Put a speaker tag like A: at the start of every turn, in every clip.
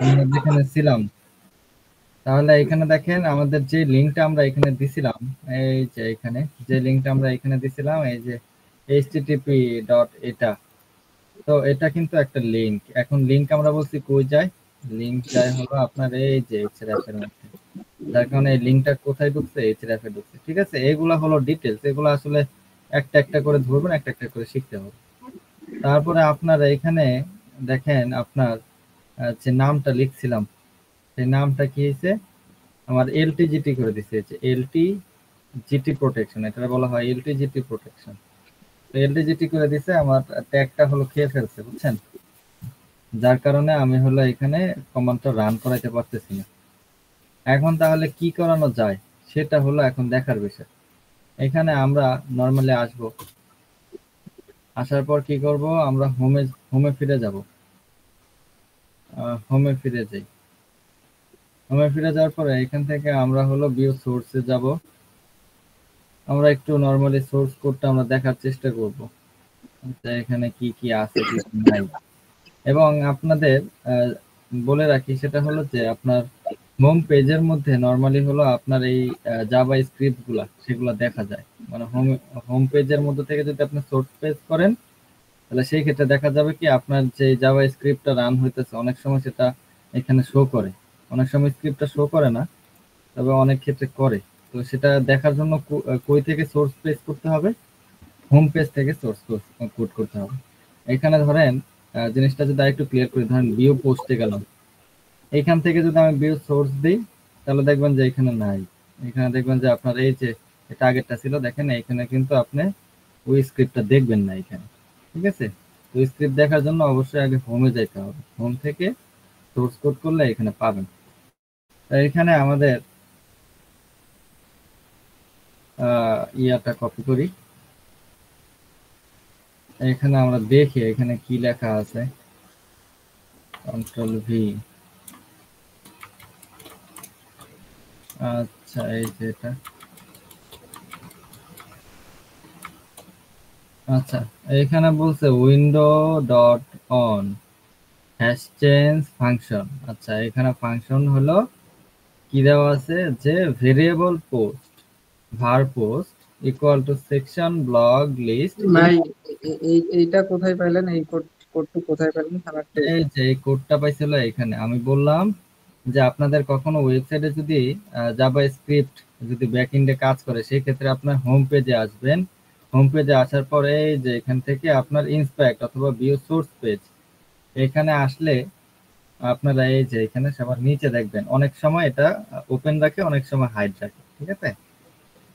A: আমরা যেখানে ছিলাম, তাহলে এখানে দেখেন আমাদের যে লিঙ্কটা আমরা এখানে দিছিলাম, এই যে এখানে যে লিঙ্কটা আমরা এখানে দিছিলাম, এই যে http ডট এটা, তো এটা কিন্তু একটা লিঙ্ক। এখন লিঙ্ক আমরা বলছি কই যায়, লিঙ্ক যায় হলো আপনার এই যে href এর মধ্যে, যার কারণে এই লিঙ্কটা কোথায় ঢুকছে, href এ ঢুকছে। ঠিক আছে, এগুলা হলো ডিটেলস, এগুলো আসলে একটা একটা করে ধরবেন, একটা একটা করে শিখতে হবে। তারপরে আপনারা এখানে দেখেন আপনার যে নামটা লিখছিলাম, সেই নামটা কি হয়েছে, আমার এলটিজিটি করে দিচ্ছে, এলটিজিটি প্রোটেকশন, এটা বলা হয় এলটিজিটি প্রোটেকশন। তো এলটিজিটি করে দিছে, আমার ট্যাগটা হলো খেয়ে ফেলছে, বুঝছেন, যার কারণে আমি হলো এখানে কমান্ডটা রান করাইতে পারতেছি না। এখন তাহলে কি করানো যায় সেটা হলো এখন দেখার বিষয়। এখানে আমরা নর্মালি আসব, আসার পর কি করব, আমরা হোমে হোমে ফিরে যাব, হোমে ফিরে যাই। হোমে ফিরে যাওয়ার পরে এখান থেকে আমরা হলো ভিউ সোর্সে যাব। আমরা একটু নরমালি সোর্স কোডটা আমরা দেখার চেষ্টা করব, যে এখানে কি কি আছে কি কি নাই। এবং আপনাদের বলে রাখি, সেটা হলো যে আপনার হোম পেজের মধ্যে নরমালি হলো আপনার এই জাভা স্ক্রিপ্ট গুলা সেগুলো দেখা যায়। মানে হোম হোম পেজের মধ্যে থেকে যদি আপনি সোর্স পেজ করেন, তাহলে সেই ক্ষেত্রে দেখা যাবে কি আপনার যে জাভা স্ক্রিপ্টটা রান হইতেছে, অনেক সময় সেটা এখানে শো করে, অনেক সময় স্ক্রিপ্টটা শো করে না, তবে অনেক ক্ষেত্রে করে। তো সেটা দেখার জন্য কই থেকে সোর্স পেজ করতে হবে, হোম পেজ থেকে সোর্স কোড করতে হবে। এখানে ধরেন জিনিসটা যদি আরেকটু ক্লিয়ার করি, ধরেন ভিউ পোস্টে গেলাম, এখান থেকে যদি আমি ভিউ সোর্স দিই, তাহলে দেখবেন যে এখানে নাই। এখানে দেখবেন যে আপনার এই যে এটা আগেরটা ছিল, দেখেন এখানে কিন্তু আপনি ওই স্ক্রিপ্টটা দেখবেন না এখানে। ঠিক আছে, তো স্ক্রিপ্ট দেখার জন্য অবশ্যই আগে হোমে যাইতে হবে, হোম থেকে সোর্স কোড করলে এখানে পাবেন। এখানে আমাদের ইয়াটা কপি করি, এখানে আমরা দেখি এখানে কি লেখা আছে, কন্ট্রোল ভি। আচ্ছা, এই যে এটা, আচ্ছা এখানে বলছে window dot on hash change function. আচ্ছা, এখানে ফাংশন হলো কি দেওয়া আছে, যে variable post var post equal to section blog list.
B: ভাই এইটা কোথায় পাইলেন? এই কোডটা কোথায় পাইলেন খারাপটা?
A: এই যে এই কোডটা পাইছিল এখানে, আমি বললাম যে আপনাদের কখনো ওয়েবসাইটে যদি জাভা স্ক্রিপ্ট যদি ব্যাকএন্ডে কাজ করে, সেই ক্ষেত্রে আপনার হোম পেজে আসবেন। হোম পেজে আসার পরে এই যে এখান থেকে আপনার ইন্সপেক্ট অথবা ভিউ সোর্স পেজ, এখানে আসলে আপনারা এই যে এখানে সবার নিচে দেখবেন অনেক সময় এটা ওপেন রাখে, অনেক সময় হাইড রাখে। ঠিক আছে,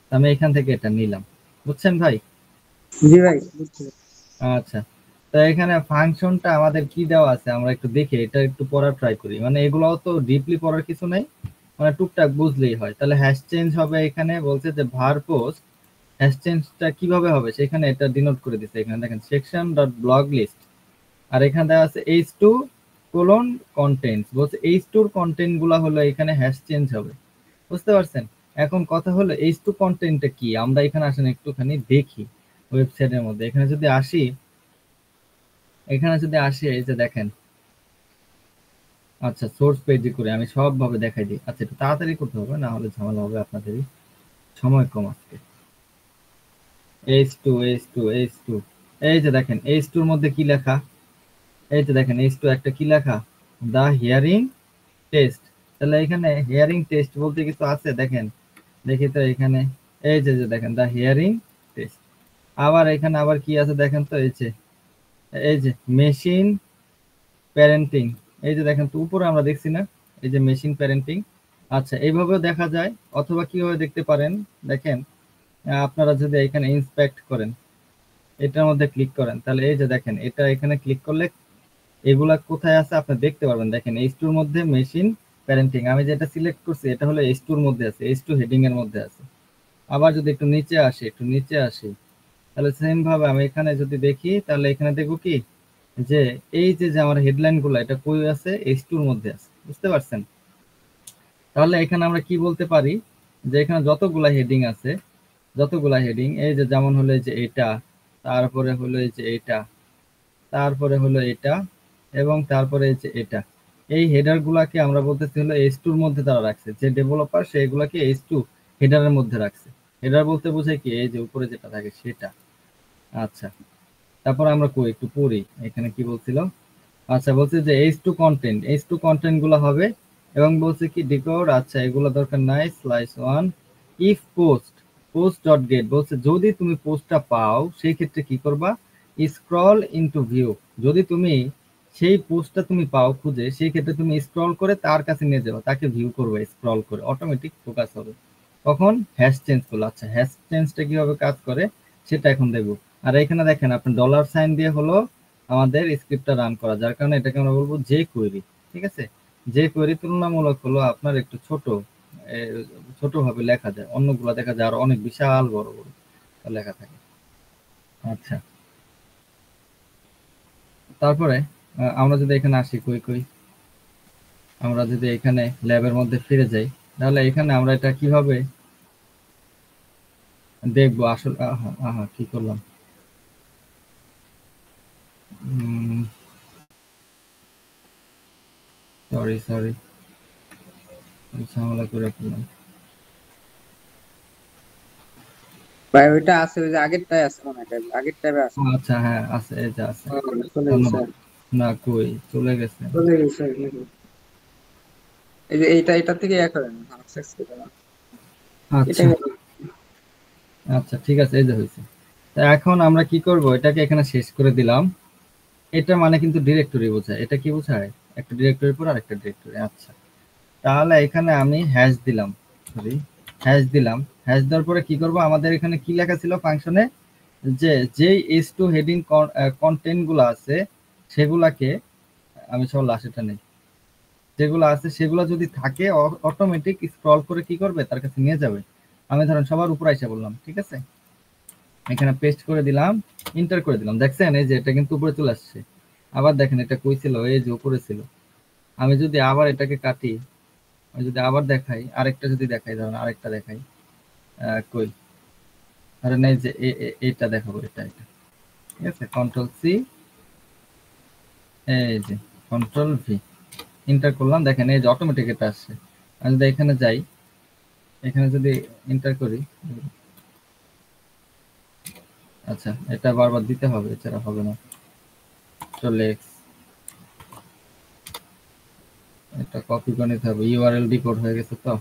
A: তো আমি এখান থেকে এটা নিলাম, বুঝছেন ভাই?
B: জি ভাই, বুঝতে পেরেছি।
A: আচ্ছা, তো এখানে ফাংশনটা আমাদের কি দেওয়া আছে আমরা একটু দেখি, এটা একটু পড়ার ট্রাই করি। মানে এগুলোও তো ডিপলি পড়ার কিছু নাই, মানে টুকটাক বুঝলেই হয়। তাহলে হ্যাশ চেঞ্জ হবে, এখানে বলছে যে ভার পোস্ট হ্যাশ চেঞ্জটা কিভাবে হবে, সেখানে এটা ডিনোট করে দিচ্ছে। এখানে দেখেন সেকশন ডট ব্লগ লিস্ট, আর এখানে দেওয়া আছে h2 কোলন কন্টেন্টস, বলছে h2 এর কন্টেন্ট গুলা হলো এখানে হ্যাশ চেঞ্জ হবে। বুঝতে পারছেন? এখন কথা হলো h2 কন্টেন্টটা কি, আমরা এখানে আসেন একটুখানি দেখি ওয়েবসাইটের মধ্যে। এখানে যদি আসি, এই যে দেখেন, আচ্ছা সোর্স পেজে করে আমি সবভাবে দেখাই দিই। আচ্ছা, একটু তাড়াতাড়ি করতে হবে, না হলে ঝামেলা হবে, আপনাদেরই সময় কম আজকে। এইচ টু, এই যে দেখেন এইচ টুর মধ্যে কি লেখা, এই যে দেখেন এইচ টু একটা কি লেখা, দা হিয়ারিং টেস্ট। তাহলে এখানে হিয়ারিং টেস্ট বলতে কিছু আছে, দেখেন দেখি তো এখানে, এই যে যে দেখেন দা হিয়ারিং টেস্ট। আবার এখানে আবার কি আছে দেখেন তো, এই যে মেশিন প্যারেন্টিং, এই যে দেখেন তো উপরে আমরা দেখছি না, এই যে মেশিন প্যারেন্টিং। আচ্ছা, এইভাবেও দেখা যায়, অথবা কিভাবে দেখতে পারেন দেখেন, আপনারা যদি এখানে ইন্সপেক্ট করেন, এটার মধ্যে ক্লিক করেন, তাহলে এই যে দেখেন এটা এখানে ক্লিক করলে এগুলা কোথায় আছে আপনি দেখতে পারবেন। দেখেন এইচ টুর মধ্যে মেশিন প্যারেন্টিং, আমি যেটা সিলেক্ট করছি এটা হলো এইচ টুর মধ্যে আছে, এইচ টু হেডিং এর মধ্যে আছে। আবার যদি একটু নিচে আসি, তাহলে সেম ভাবে আমি এখানে যদি দেখি, তাহলে এখানে দেখবো কি, যে এই যে যে আমার হেডলাইন গুলো এটা কই আছে, এইচ টুর মধ্যে আছে। বুঝতে পারছেন? তাহলে এখানে আমরা কি বলতে পারি, যে এখানে যতগুলা হেডিং, এই যে যেমন হলো এই যে এটা, তারপরে হলো এই যে এটা, তারপরে হলো এটা, এবং তারপরে এই যে এটা, এই হেডার গুলাকে আমরা বলতেছি হলো H2 এর মধ্যে তারা রাখছে, যে ডেভেলপার সেগুলাকে H2 হেডারের মধ্যে রাখছে। হেডার বলতে বোঝায় কি, এই যে উপরে যেটা থাকে সেটা। আচ্ছা, তারপর আমরা একটু পড়ি এখানে কি বলছিল। আচ্ছা, বলছে যে H2 কন্টেন্ট গুলো হবে, এবং বলছে কি ডিকোড, আচ্ছা এগুলো দরকার নাই। Slice 1 if post dot gate, বলছে যদি তুমি পোস্টটা পাও সেই ক্ষেত্রে কি করবা, স্ক্রল ইনটু ভিউ। যদি তুমি সেই পোস্টটা তুমি পাও খুঁজে, সেই ক্ষেত্রে তুমি স্ক্রল করে তার কাছে নিয়ে যাবে, তাকে ভিউ করবে, স্ক্রল করে অটোমেটিক ফোকাস হবে। তখন হ্যাশ চেঞ্জ করলো। আচ্ছা, হ্যাশ চেঞ্জটা কিভাবে কাজ করে সেটা এখন দেখবো। আর এখানে দেখেন আপনি ডলার সাইন দিয়ে হলো আমাদের স্ক্রিপ্টটা রান করা, যার কারণে এটাকে আমরা বলবো যে কোয়েরি। ঠিক আছে, যে কোয়েরি তুলনামূলক হলো আপনার একটু ছোট ভাবে লেখা যায়, অন্যগুলো দেখা যায় আর অনেক বিশাল বড় বড় লেখা থাকে। আচ্ছা, তারপরে আমরা যদি এখানে আসি আমরা যদি এখানে ল্যাবের মধ্যে ফিরে যাই, তাহলে এখানে আমরা এটা কিভাবে দেখবো আসলে। আহা আহা কি করলাম, সরি ঝামেলা করে ফেললাম।
B: ভাই ওইটা আছে, ওই যে আগেরটাই আছে মনে হয়, আগের ট্যাবে আছে।
A: আচ্ছা হ্যাঁ আছে, এই যে আছে।
B: ও, চলে গেছে।
A: ধন্যবাদ। না চলে গেছে।
B: চলে গেছে। এই যে এটা থেকে করেন, অ্যাক্সেস করে না।
A: আচ্ছা
B: এটাই
A: আচ্ছা, ঠিক আছে, এই যে হয়েছে। তা এখন আমরা কি করব, এটাকে এখানে শেষ করে দিলাম। এটা মানে কিন্তু ডিরেক্টরি বোঝায়। এটা কি বোঝায়, একটা ডিরেক্টরির পর আরেকটা ডিরেক্টরি। আচ্ছা, তাহলে এখানে আমি হ্যাশ দিলাম, সরি হ্যাশ দিলাম। হ্যাশ দেওয়ার পরে কি করব, আমাদের এখানে কি লেখা ছিল ফাংশনে, যে যেই H2 হেডিং কন্টেন্ট গুলো আছে সেগুলাকে, আমি সব লাস্টেটা নেই, যেগুলো আছে সেগুলো যদি থাকে অটোমেটিক স্ক্রল করে কি করবে, তার কাছে নিয়ে যাবে। আমি ধরেন সবার উপরে এসে বললাম, ঠিক আছে, এখানে পেস্ট করে দিলাম, ইন্টার করে দিলাম, দেখছেন এই যে এটা কিন্তু উপরে চলে আসছে। আবার দেখেন এটা কই ছিল, এই যে উপরে ছিল। আমি যদি আবার এটাকে কাটি, আমি যদি আবার দেখাই, আরেকটা যদি দেখাই, ধরেন আরেকটা দেখাই, কই, ধরেন এই যে এটা দেখাবো, এটা ঠিক আছে, কন্ট্রোল সি, এই যে কন্ট্রোল ভি, ইন্টার করলাম, দেখেন এই যে অটোমেটিক এটা আসছে। আমি যদি এখানে যাই, এখানে যদি এন্টার করি, আচ্ছা এটা বারবার দিতে হবে, এছাড়া হবে না। চলে এটা কপি করে নিতে হবে, ইউআরএল ডিকোড হয়ে গেছে তো।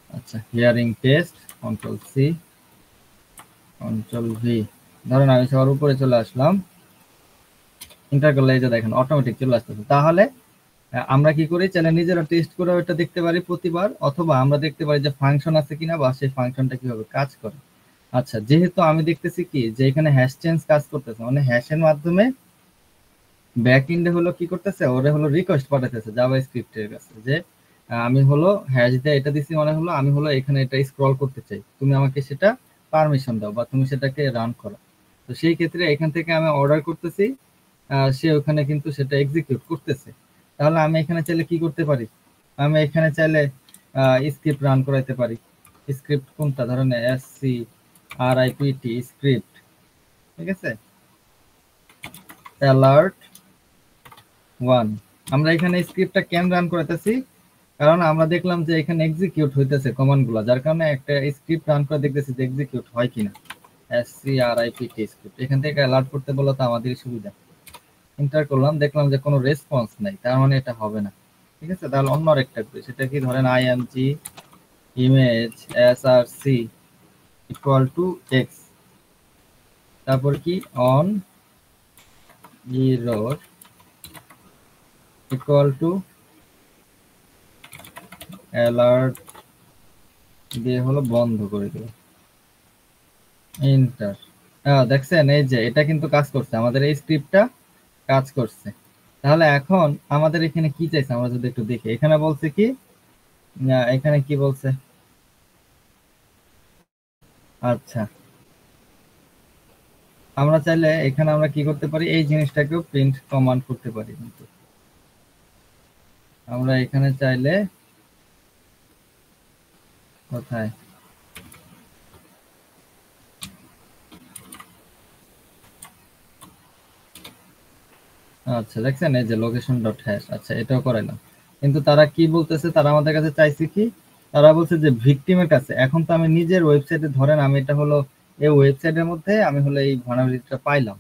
A: আচ্ছা, hearing test, control C, control V, ধরেন আমি সবার উপরে চলে আসলাম, এন্টার করলে এই যে দেখেন অটোমেটিক চলে আসতেছে। তাহলে আমরা কি করি, চাইলে নিজেরা টেস্ট করে ওটা দেখতে পারি প্রতিবার, অথবা আমরা দেখতে পারি যে ফাংশন আছে কিনা, বা সেই ফাংশনটা কিভাবে কাজ করে। আচ্ছা, যেহেতু আমি দেখতেছি কি যে এখানে হ্যাশ চেঞ্জ কাজ করতেছে, মানে হ্যাশের মাধ্যমে ব্যাক এন্ডে হলো কি করতেছে, ওরে হলো রিকোয়েস্ট পাঠাতেছে জাভা স্ক্রিপ্টের কাছে, যে আমি হলো হ্যাশ দিয়ে এটা দিছি, মানে হলো আমি হলো এখানে এটা স্ক্রল করতে চাই, তুমি আমাকে সেটা পারমিশন দাও, বা তুমি সেটাকে রান করো। তো সেই ক্ষেত্রে এখান থেকে আমি অর্ডার করতেছি, সে ওখানে কিন্তু সেটা এক্সিকিউট করতেছে। তাহলে আমি এখানে চাইলে কি করতে পারি, আমি এখানে চাইলে স্ক্রিপ্ট রান করাইতে পারি। স্ক্রিপ্ট কোনটা, ধরেন SCRIPT স্ক্রিপ্ট, ঠিক আছে, অ্যালার্ট 1। আমরা এখানে স্ক্রিপ্টটা কেন রান করাইতেছি, কারণ আমরা দেখলাম যে এখানে এক্সিকিউট হইতেছে কমান্ড গুলা, যার কারণে একটা স্ক্রিপ্ট রান করে দেখতেছি যে এক্সিকিউট হয় কিনা। SCRIPT স্ক্রিপ্ট, এখান থেকে অ্যালার্ট করতে বলো তো আমাদের সুবিধা। এন্টার করলাম, দেখলাম যে কোনো রেসপন্স নাই, তার মানে এটা হবে না। ঠিক আছে, তাহলে অন্য আরেকটা করি, সেটা কি, ধরেন IMG image SRC equal to x, তারপর কি on error equal to alert দিয়ে হলো বন্ধ করে দেব, এন্টার। দেখছেন এই যে এটা কিন্তু কাজ করছে, আমাদের এই স্ক্রিপ্টটা কাজ করছে। তাহলে এখন আমাদের এখানে কি চাইছে, আমরা যদি একটু দেখি, এখানে বলছে কি, এখানে কি বলছে, আচ্ছা আমরা চাইলে এখানে আমরা কি করতে পারি, এই জিনিসটাকেও প্রিন্ট কমান্ড করতে পারি। কিন্তু আমরা এখানে চাইলে, কোথায়, আচ্ছা দেখছেন এই যে লোকেশন ডট হ্যাশ, আচ্ছা এটাও করাইলাম। কিন্তু তারা কি বলতেছে, তারা আমাদের কাছে চাইছে কি, তারা বলছে যে ভিকটিমের কাছে। এখন তো আমি নিজের ওয়েবসাইটে, ধরেন আমি এটা হলো এই ওয়েবসাইটের মধ্যে আমি হলো এই ভার্নালিটিটা পাইলাম,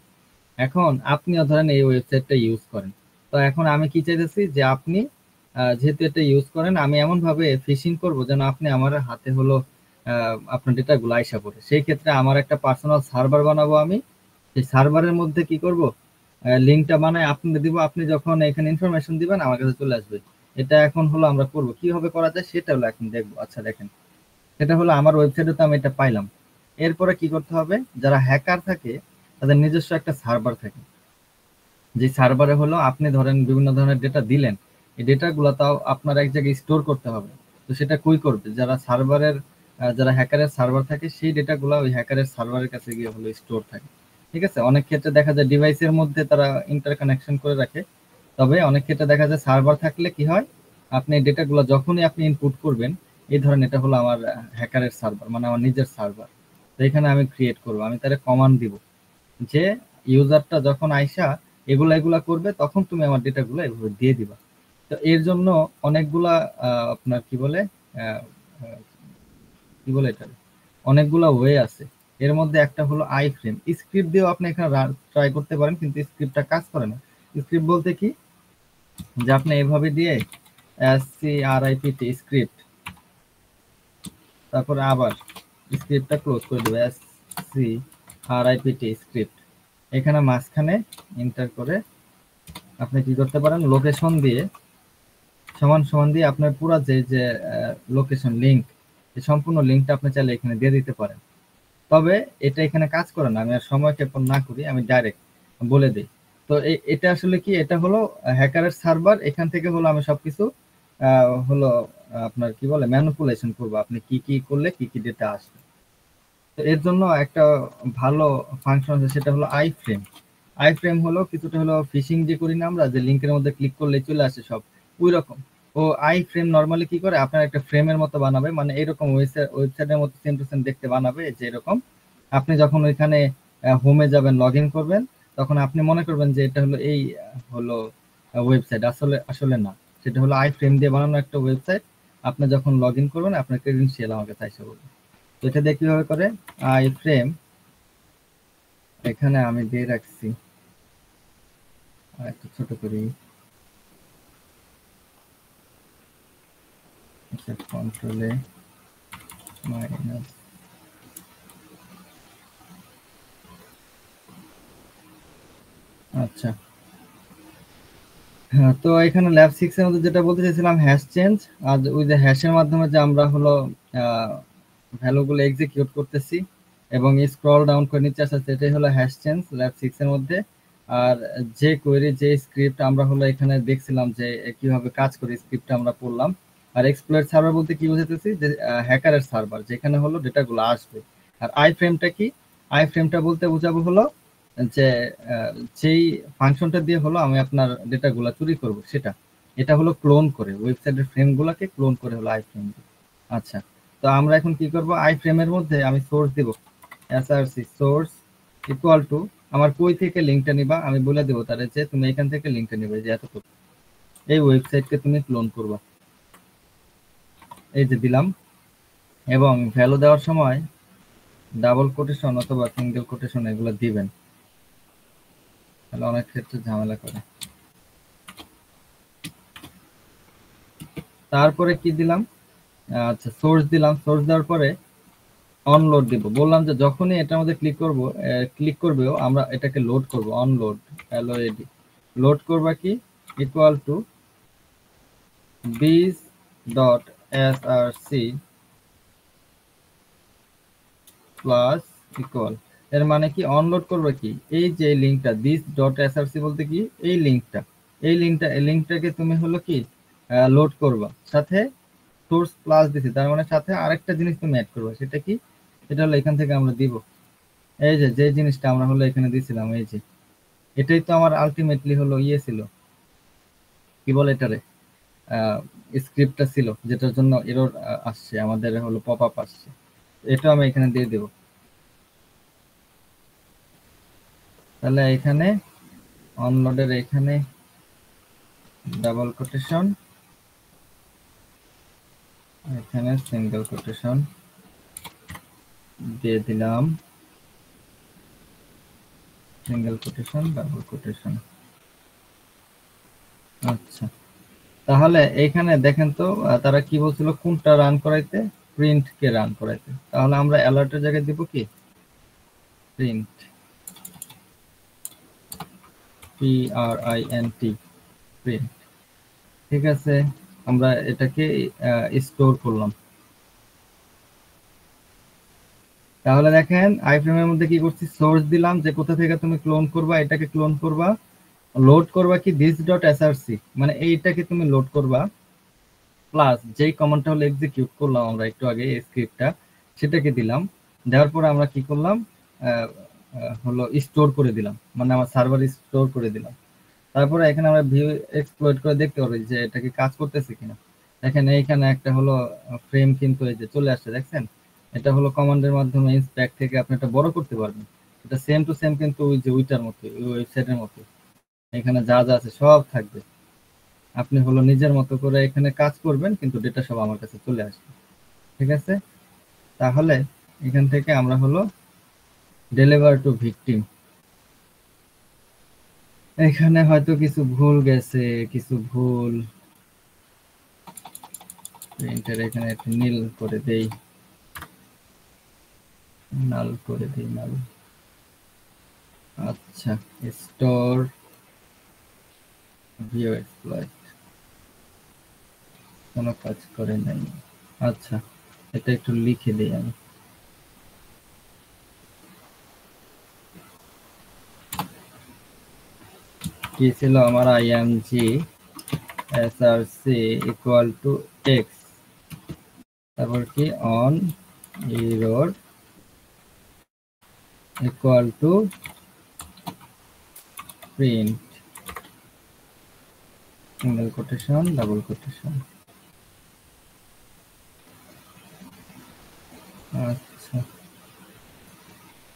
A: এখন আপনিও ধরেন এই ওয়েবসাইটটা ইউজ করেন। তো এখন আমি কি চাইতেছি যে আপনি যেহেতু এটা ইউজ করেন, আমি এমন ভাবে ফিশিং করব যেন আপনি আমার হাতে হলো আপনার ডেটাগুলো আইসা পড়ে। সেই ক্ষেত্রে আমার একটা পার্সোনাল সার্ভার বানাবো আমি। সেই সার্ভারের মধ্যে কি করব, লিঙ্কটা বানায় আপনি দিব, আপনি যখন এখানে ইনফরমেশন দিবেন আমার কাছে চলে আসবে। এটা এখন হলো আমরা করব, কিভাবে করা যায় সেটা হলো এখন দেখবো। আচ্ছা দেখেন, সেটা হলো আমার ওয়েবসাইটে তো আমি এটা পাইলাম। এরপরে কি করতে হবে, যারা হ্যাকার থাকে তাদের নিজস্ব একটা সার্ভার থাকে, যে সার্ভারে হলো আপনি ধরেন বিভিন্ন ধরনের ডেটা দিলেন, এই ডেটাগুলো তাও আপনার এক জায়গায় স্টোর করতে হবে। তো সেটা কই করবে, যারা সার্ভারের যারা হ্যাকারের সার্ভার থাকে সেই ডেটাগুলো ওই হ্যাকারের সার্ভারের কাছে গিয়ে হলো স্টোর থাকে। ঠিক আছে, অনেক ক্ষেত্রে দেখা যায় ডিভাইসের মধ্যে তারা ইন্টার কানেকশন করে রাখে। তবে অনেক ক্ষেত্রে দেখা যায় সার্ভার থাকলে কি হয়, আপনি ডেটাগুলো যখনই আপনি ইনপুট করবেন, এই ধরেন এটা হলো আমার হ্যাকারের সার্ভার, মানে আমার নিজের সার্ভার। তো এখানে আমি ক্রিয়েট করবো, আমি তাহলে কমান্ড দিব যে ইউজারটা যখন আইসা এগুলা এগুলা করবে তখন তুমি আমার ডেটাগুলো এভাবে দিয়ে দিবা। তো এর জন্য অনেকগুলা আপনার কি বলে আহ, আহ, কি বলে এটা, অনেকগুলা ওয়ে আছে। এর মধ্যে একটা হলো আই ফ্রেম। স্ক্রিপ্ট দিয়েও আপনি এখানে ট্রাই করতে পারেন, কিন্তু স্ক্রিপ্টটা কাজ করে না। স্ক্রিপ্ট বলতে কি, যে আপনি এভাবে দিয়ে SCRIPT স্ক্রিপ্ট, তারপরে আবার স্ক্রিপ্টটা ক্লোজ করে দেবে, SCRIPT স্ক্রিপ্ট, এখানে মাঝখানে এন্টার করে আপনি কি করতে পারেন, লোকেশন দিয়ে সমান সমান দিয়ে আপনার পুরো যে যে লোকেশন লিংক, এই সম্পূর্ণ লিংকটা আপনি চাইলে এখানে দিয়ে দিতে পারেন। তবে এটা এখানে কাজ করে না, আমি আর সময় ক্ষেপণ না করি, আমি ডাইরেক্ট বলে দিই। তো এটা আসলে কি, এটা হলো হ্যাকারের সার্ভার, এখান থেকে হলো আমি সবকিছু হলো আপনার কি বলে ম্যানিপুলেশন করবো, আপনি কি কি করলে কি কি ডেটা আসবে। তো এর জন্য একটা ভালো ফাংশন আছে, সেটা হলো আই ফ্রেম। আই ফ্রেম হলো কিছুটা হলো ফিশিং যে করি না আমরা, যে লিংকের মধ্যে ক্লিক করলে চলে আসে সব, ওই রকম। ও আই ফ্রেম নর্মালি কি করে, আপনার একটা ফ্রেমের মতো বানাবে, মানে এরকম ওয়েবসাইটের মতো সেম টু সেম দেখতে বানাবে, যে এরকম। আপনি যখন ওইখানে হোমে যাবেন, লগ ইন করবেন, তখন আপনি মনে করবেন যে এটা হলো এই হলো ওয়েবসাইট, আসলে আসলে না। সেটা হলো আই ফ্রেম দিয়ে বানানো একটা ওয়েবসাইট। আপনি যখন লগ ইন করবেন আপনার ক্রেডেনশিয়াল আমাকে চাইছে বলবে। তো এটা দিয়ে কিভাবে করে, আই ফ্রেম এখানে আমি দিয়ে রাখছি, আর একটু ছোট করি, কন্ট্রোলে মাইনাস, আচ্ছা। হ্যাঁ, তো এখানে ল্যাব 6 এর মধ্যে যেটা বলতে চাইছিলাম, হ্যাশ চেঞ্জ। আর ওই যে হ্যাশের মাধ্যমে যে আমরা হলো ভ্যালুগুলো এক্সিকিউট করতেছি এবং স্ক্রল ডাউন করে নিচে আসছে, এটাই হলো হ্যাশ চেঞ্জ ল্যাব 6 এর মধ্যে। আর যে কোয়েরি, যে স্ক্রিপ্ট আমরা হলো এখানে দেখছিলাম যে কিভাবে কাজ করে, স্ক্রিপ্টটা আমরা পড়লাম। আর এক্সপ্লয়েট সার্ভার বলতে কি বুঝাইতেছি, যে হ্যাকারের সার্ভার, যেখানে হলো ডেটাগুলো আসবে। আর আই ফ্রেমটা কি, আই ফ্রেমটা বলতে বোঝাবো হলো যে যেই ফাংশনটা দিয়ে হলো আমি আপনার ডেটাগুলো চুরি করব সেটা, এটা হলো ক্লোন করে, ওয়েবসাইটের ফ্রেমগুলোকে ক্লোন করে হলো আই ফ্রেম। আচ্ছা, তো আমরা এখন কি করব, আই ফ্রেমের মধ্যে আমি সোর্স দিব, এসআরসি সোর্স ইকুয়াল টু, আমার কই থেকে লিঙ্কটা নিবা আমি বলে দেবো তাহলে, যে তুমি এখান থেকে লিঙ্কটা নিবে, যে এতটুকু এই ওয়েবসাইটকে তুমি ক্লোন করবা, এই যে দিলাম। এবং ভ্যালু দেওয়ার সময় ডাবল কোটেশন অথবা সিঙ্গেল কোটেশন এগুলো দিবেন, তাহলে অনেক ক্ষেত্রে ঝামেলা করে। তারপরে কি দিলাম, আচ্ছা সোর্স দিলাম, সোর্স দেওয়ার পরে অনলোড দিব, বললাম যে যখনই এটার মধ্যে ক্লিক করবেও আমরা এটাকে লোড করব, অনলোড, এলওএডি, লোড করবা কি, ইকুয়াল টু বিস ডট এসআরসি প্লাস ইকুয়াল, এর মানে কি অনলোড করবে কি, এই যে লিঙ্কটা দিস ডট এসআরসি বলতে কি, এই লিঙ্কটা, এই লিঙ্কটাকে তুমি হলো কি লোড করবা, সাথে সোর্স প্লাস দিছি, তার মানে সাথে আরেকটা জিনিস তুমি অ্যাড করবে, সেটা কি, সেটা হলো এখান থেকে আমরা দিব, এই যে যে জিনিসটা আমরা হলো এখানে দিছিলাম, এই যে এটাই তো আমার আলটিমেটলি হলো ইয়ে ছিল, কি বলে এটারে, স্ক্রিপ্টটা ছিল, যেটার জন্য এরর আসছে আমাদের হলো পপ আপ আসছে, এটা আমি এখানে দিয়ে দেব। তাহলে এখানে অনলোডের এখানে ডাবল কোটেশন, এখানে সিঙ্গেল কোটেশন দিয়ে দিলাম, সিঙ্গেল কোটেশন ডাবল কোটেশন। আচ্ছা, তাহলে এইখানে দেখেন তো তারা কি বলছিল কোনটা রান করাইতে, প্রিন্ট কে রান করাইতে। তাহলে আমরা অ্যালার্টের জায়গায় দিব কি প্রিন্ট, PRINT, প্রিন্ট। ঠিক আছে, আমরা এটাকে স্টোর করলাম। তাহলে দেখেন আইফ্রেমের মধ্যে কি করছি, সোর্স দিলাম যে কোথা থেকে তুমি ক্লোন করবা, এটাকে ক্লোন করবা, লোড করবা কি this.src, মানে এইটাকে তুমি লোড করবা, প্লাস যেই কমান্ডটা হলো এক্সিকিউট করলাম আমরা একটু আগে এই স্ক্রিপ্টটা, সেটাকে দিলাম। দেওয়ার পরে আমরা কি করলাম, হলো স্টোর করে দিলাম, মানে আমার সার্ভার স্টোর করে দিলাম। তারপরে এখানে আমরা ভিউ এক্সপ্লয়েট করে দেখতে পারি যে এটা কি কাজ করতেছে কিনা। দেখেন এইখানে একটা হলো ফ্রেম কিন্তু এই যে চলে আসছে, দেখছেন। এটা হলো কমান্ডের মাধ্যমে ইন্সপেক্ট থেকে আপনি এটা বড় করতে পারবেন। এটা সেম টু সেম কিন্তু ওই যে ওইটার মতো, ওই ওয়েবসাইটের মতো, এখানে যা যা আছে সব থাকবে। আপনি হলো নিজের মতো করে এখানে কাজ করবেন, কিন্তু ডেটা সব আমার কাছে চলে আসবে। ঠিক আছে, তাহলে এখান থেকে আমরা হলো ডেলিভার টু ভিকটিম, এখানে হয়তো কিছু ভুল গেছে, কিছু ভুল, প্রিন্টার এখানে একটু নীল করে দেই, নাল করে দিই, নাল। আচ্ছা, স্টোর ভিউ এক্সপ্লয়েট কোনো কাজ করে নাই। আচ্ছা, এটা একটু লিখে দিই আমি। কি ছিল আমার img src equal to x, তারপর কি on error equal to print, single quotation double quotation. আচ্ছা,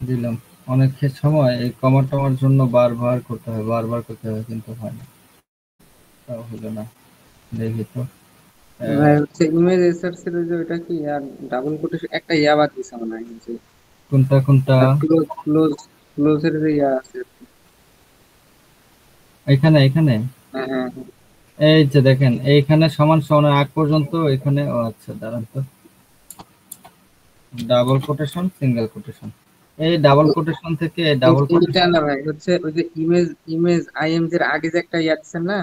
A: দিলাম। অনেক সময় এই কমা টমার জন্য বারবার করতে হয়, বারবার করতে হয়, কিন্তু হয় না, তাও হলো না। দেখি তো,
B: হচ্ছে ইমেজ এসআরসি এর যে ওইটা কি আর ডাবল কোটেশন একটা ইয়া বাদ দিছে মনে হয় যে
A: কোনটা কোনটা,
B: ক্লোজ ক্লোজ ক্লোজের যে ইয়া আছে।
A: এখানে এখানে
B: হ্যাঁ হ্যাঁ হ্যাঁ।
A: এই যে দেখেন এইখানে সমান সমান আগ পর্যন্ত এখানে, ও আচ্ছা দাঁড়ান তো, ডাবল কোটেশন সিঙ্গেল কোটেশন, এই ডাবল কোটেশন থেকে ডাবল
B: এইটা
A: কোটেশন।
B: না ভাই, হচ্ছে ওই যে ইমেজ ইমেজ আইএমজি এর আগে যে একটা ইয়া দিচ্ছেন না,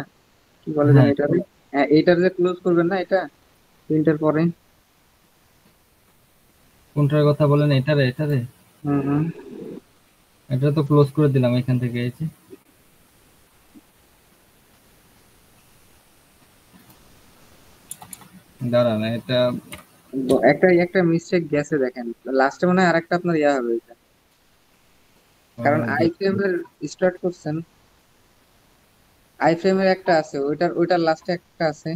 B: কি বলে জানি
A: হ্যাঁ,
B: এটারে। হ্যাঁ, এইটার যে ক্লোজ করবেন না এটা প্রিন্টের পরে।
A: কোনটার কথা বলেন, এটারে এটারে,
B: হুম হুম।
A: এটা তো ক্লোজ করে দিলাম এখান থেকে, এই যে দাঁড়ান এটা,
B: একটা একটা মিস্টেক গেছে দেখেন, লাস্টে মনে হয় আরেকটা আপনার ইয়া হবে এটা। কারণ আই ফ্রেম এর স্টার্ট করছেন, আই ফ্রেমের একটা আছে, ওইটার লাস্টে একটা আছে।